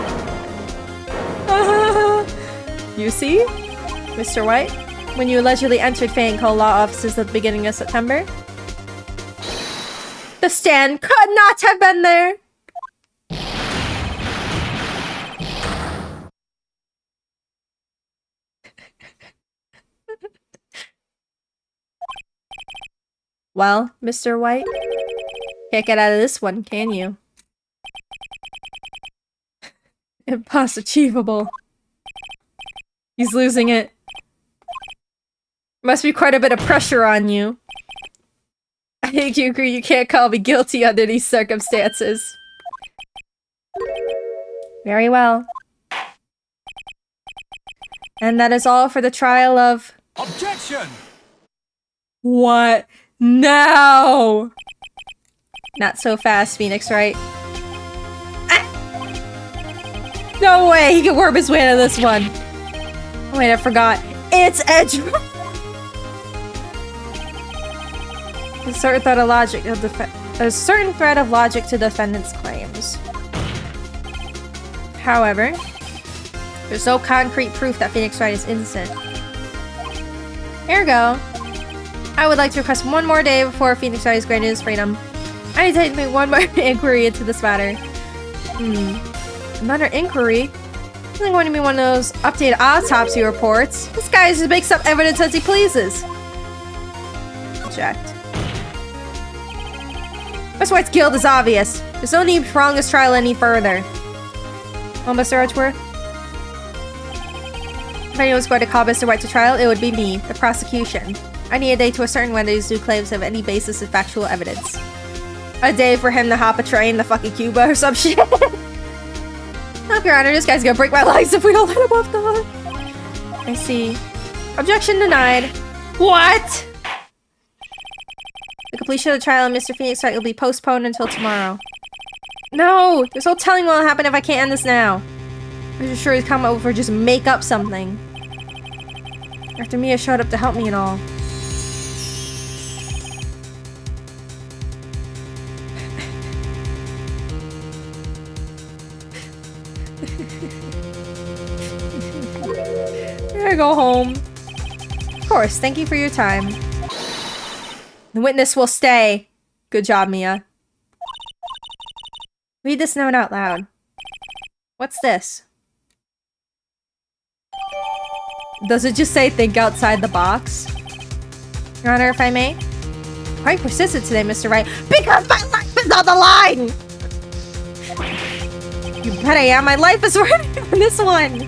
You see, Mr. White? When you allegedly entered Fanco law offices at the beginning of September? The stand could not have been there! Well, Mr. White? Can't get out of this one, can you? Impossible. He's losing it. Must be quite a bit of pressure on you. I think you agree you can't call me guilty under these circumstances. Very well. And that is all for the trial of... Objection! What? No! Not so fast, Phoenix, right? Ah! No way he can worm his way out of this one. Oh, wait, I forgot. It's Edge. A certain thread of logic to defendant's claims. However, there's no concrete proof that Phoenix Wright is innocent. Ergo, I would like to request one more day before Phoenix Wright is granted his freedom. I need to make one more inquiry into this matter. Another inquiry? Isn't going to be one of those updated autopsy reports. This guy just makes up evidence as he pleases. Object. Mr. White's guilt is obvious. There's no need to prolong this trial any further. Well, Mr. Edgeworth? If anyone's going to call Mr. White to trial, it would be me, the prosecution. I need a day to ascertain whether these new claims have any basis of factual evidence. A day for him to hop a train to fucking Cuba or some shit. Help, Your Honor, this guy's gonna break my legs if we don't let him off the hook. I see. Objection denied. What? The completion of the trial of Mr. Phoenix Wright will be postponed until tomorrow. No! There's no telling what will happen if I can't end this now. I'm just sure he's come over just make up something. After Mia showed up to help me and all. I go home. Of course, thank you for your time. The witness will stay. Good job, Mia. Read this note out loud. What's this? Does it just say think outside the box? Your Honor, if I may? Quite persistent today, Mr. Wright. Because my life is on the line! You bet I am. My life is right on this one.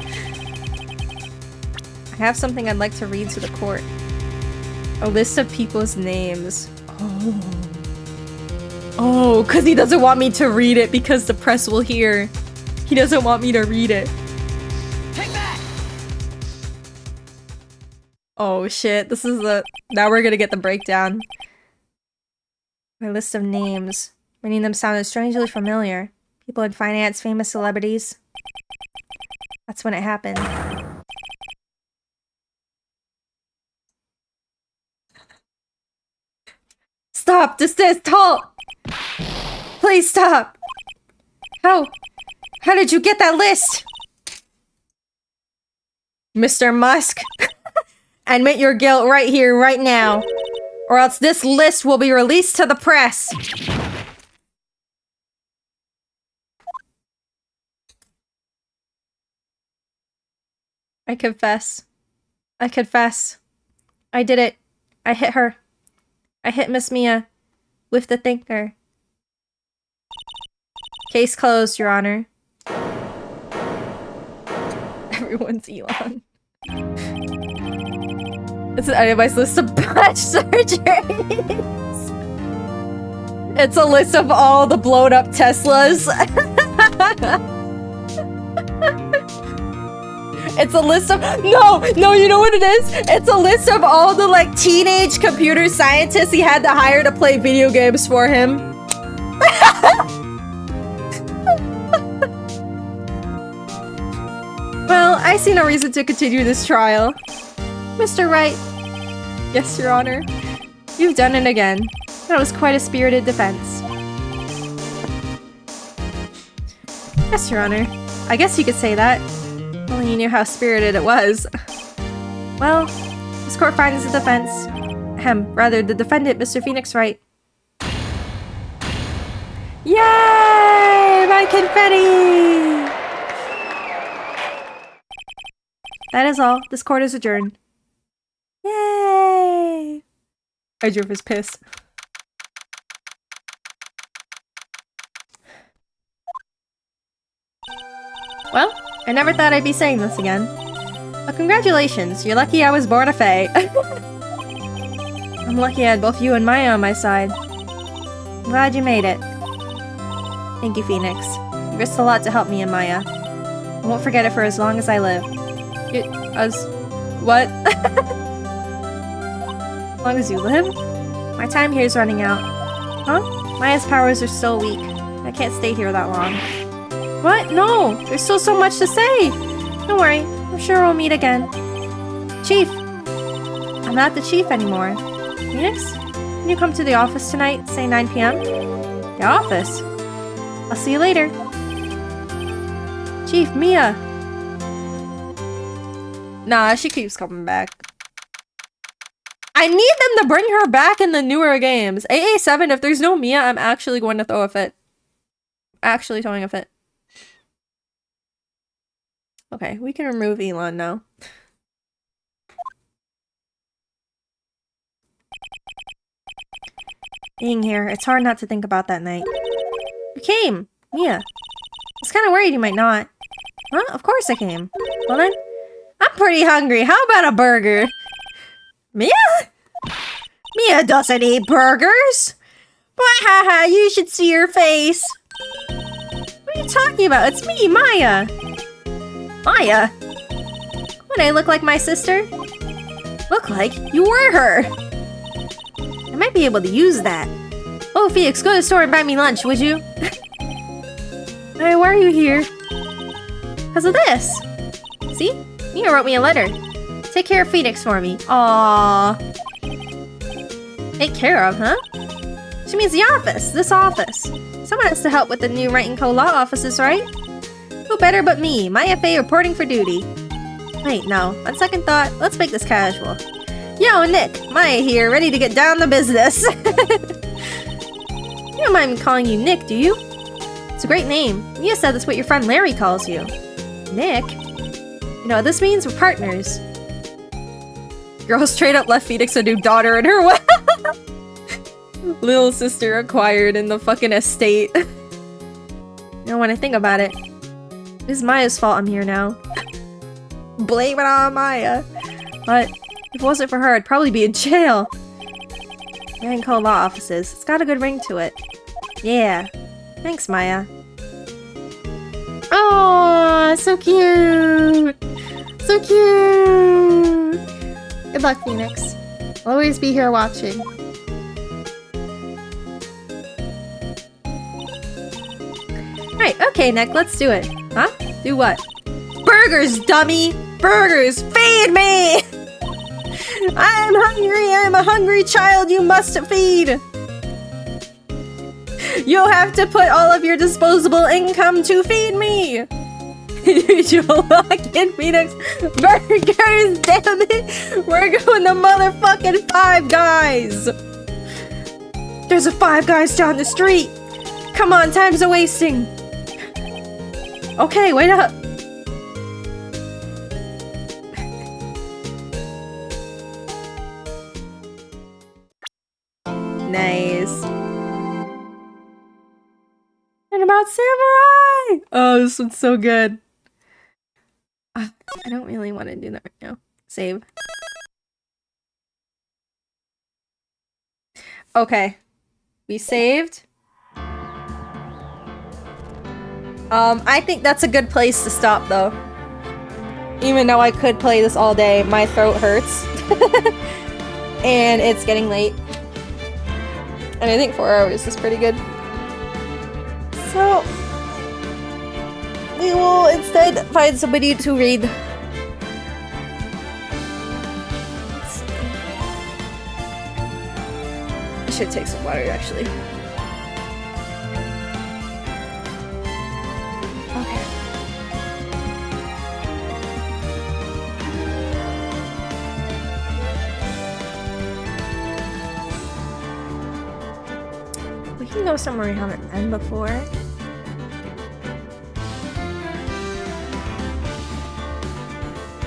I have something I'd like to read to the court. A list of people's names. Oh, because he doesn't want me to read it because the press will hear. He doesn't want me to read it. Take that! Oh shit, this is the... Now we're gonna get the breakdown. My list of names. Many of them sounded strangely familiar. People in finance, famous celebrities. That's when it happened. Stop! Just talk! Please stop! How How did you get that list? Mr. Musk, admit your guilt right here, right now. Or else this list will be released to the press. I confess. I confess. I did it. I hit her. I hit Miss Mia with the thinker. Case closed, Your Honor. Everyone's Elon. It's an itemized list of botched surgeries. It's a list of all the blown up Teslas. It's a list of— No, you know what it is? It's a list of all the like teenage computer scientists he had to hire to play video games for him. Well, I see no reason to continue this trial. Mr. Wright. Yes, Your Honor. You've done it again. That was quite a spirited defense. Yes, Your Honor. I guess you could say that. Only you knew how spirited it was. Well, this court finds the defense. Rather, the defendant, Mr. Phoenix Wright. Yay! My confetti! That is all. This court is adjourned. Yay! Edger was pissed. Well, I never thought I'd be saying this again. But congratulations, you're lucky I was born a fae. I'm lucky I had both you and Maya on my side. I'm glad you made it. Thank you, Phoenix. You risked a lot to help me and Maya. I won't forget it for as long as I live. What? As long as you live? My time here is running out. Huh? Maya's powers are still weak. I can't stay here that long. What? No! There's still so much to say! Don't worry, I'm sure we'll meet again. Chief! I'm not the chief anymore. Phoenix? Can you come to the office tonight, say 9 p.m.? The office? I'll see you later. Chief, Mia! Nah, she keeps coming back. I need them to bring her back in the newer games. AA7, if there's no Mia, I'm actually going to throw a fit. Actually throwing a fit. Okay, we can remove Elon now. Being here, it's hard not to think about that night. You came! Mia. I was kind of worried you might not. Huh? Of course I came. Well then, I'm pretty hungry. How about a burger? Mia? Mia doesn't eat burgers! Haha, you should see her face. What are you talking about? It's me, Maya. Maya? Would I look like my sister? Look like you were her. I might be able to use that. Oh, Felix, go to the store and buy me lunch, would you? Hey, why are you here? Because of this. See? Mia wrote me a letter. Take care of Phoenix for me. Aww. Take care of, huh? She means the office. This office. Someone has to help with the new Right & Co. law offices, right? Who better but me, Maya Fey reporting for duty. Wait, no. On second thought, let's make this casual. Yo, Nick. Maya here, ready to get down to business. You don't mind me calling you Nick, do you? It's a great name. Mia said that's what your friend Larry calls you. Nick? You know what this means? We're partners. Girl straight up left Phoenix a new daughter in her way. Little sister acquired in the fucking estate. You know, when I think about it, it's Maya's fault I'm here now. Blame it on Maya. But if it wasn't for her, I'd probably be in jail. Right & Co. law offices. It's got a good ring to it. Yeah. Thanks, Maya. Oh, so cute. So cute. Good luck, Phoenix. I'll always be here watching. Right, okay, Nick, let's do it. Huh? Do what? Burgers, dummy! Burgers! Feed me! I'm hungry! I'm a hungry child you must feed! You have to put all of your disposable income to feed me! You fucking Phoenix burgers, damn it! We're going to motherfucking Five Guys! There's a Five Guys down the street! Come on, time's a wasting! Okay, wait up! Nice. And about samurai! Oh, this one's so good. I don't really want to do that right now. Save. Okay. We saved. I think that's a good place to stop though. Even though I could play this all day, my throat hurts. And it's getting late. And I think 4 hours is pretty good. So, we will instead find somebody to read. Let's see. I should take some water actually. Okay. We can go somewhere we haven't been before.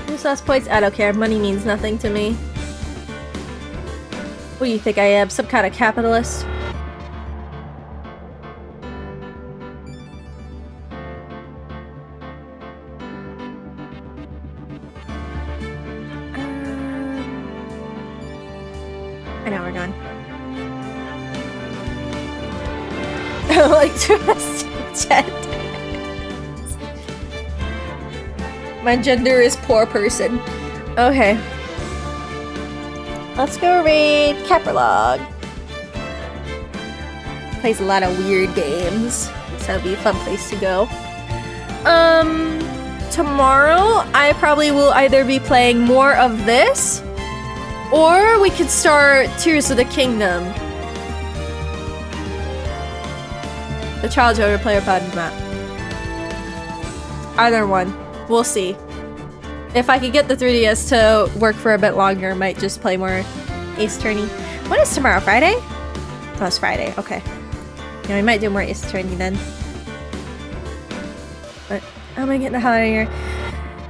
Who's last points? I don't care. Money means nothing to me. What do you think I am? Some kind of capitalist? I know we're gone. I like to gender. My gender is poor person. Okay. Let's go read Caprolog. Plays a lot of weird games. So that'd be a fun place to go. Tomorrow I probably will either be playing more of this, or we could start Tears of the Kingdom. The child's over player pod map. Either one. We'll see. If I could get the 3DS to work for a bit longer, I might just play more Ace Attorney. When is tomorrow? Friday? Oh, it's Friday. Okay. Yeah, we might do more Ace Attorney then. But I'm gonna get the hell out of here.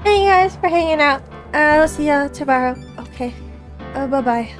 Thank you guys for hanging out. I'll see ya tomorrow. Okay. Bye-bye.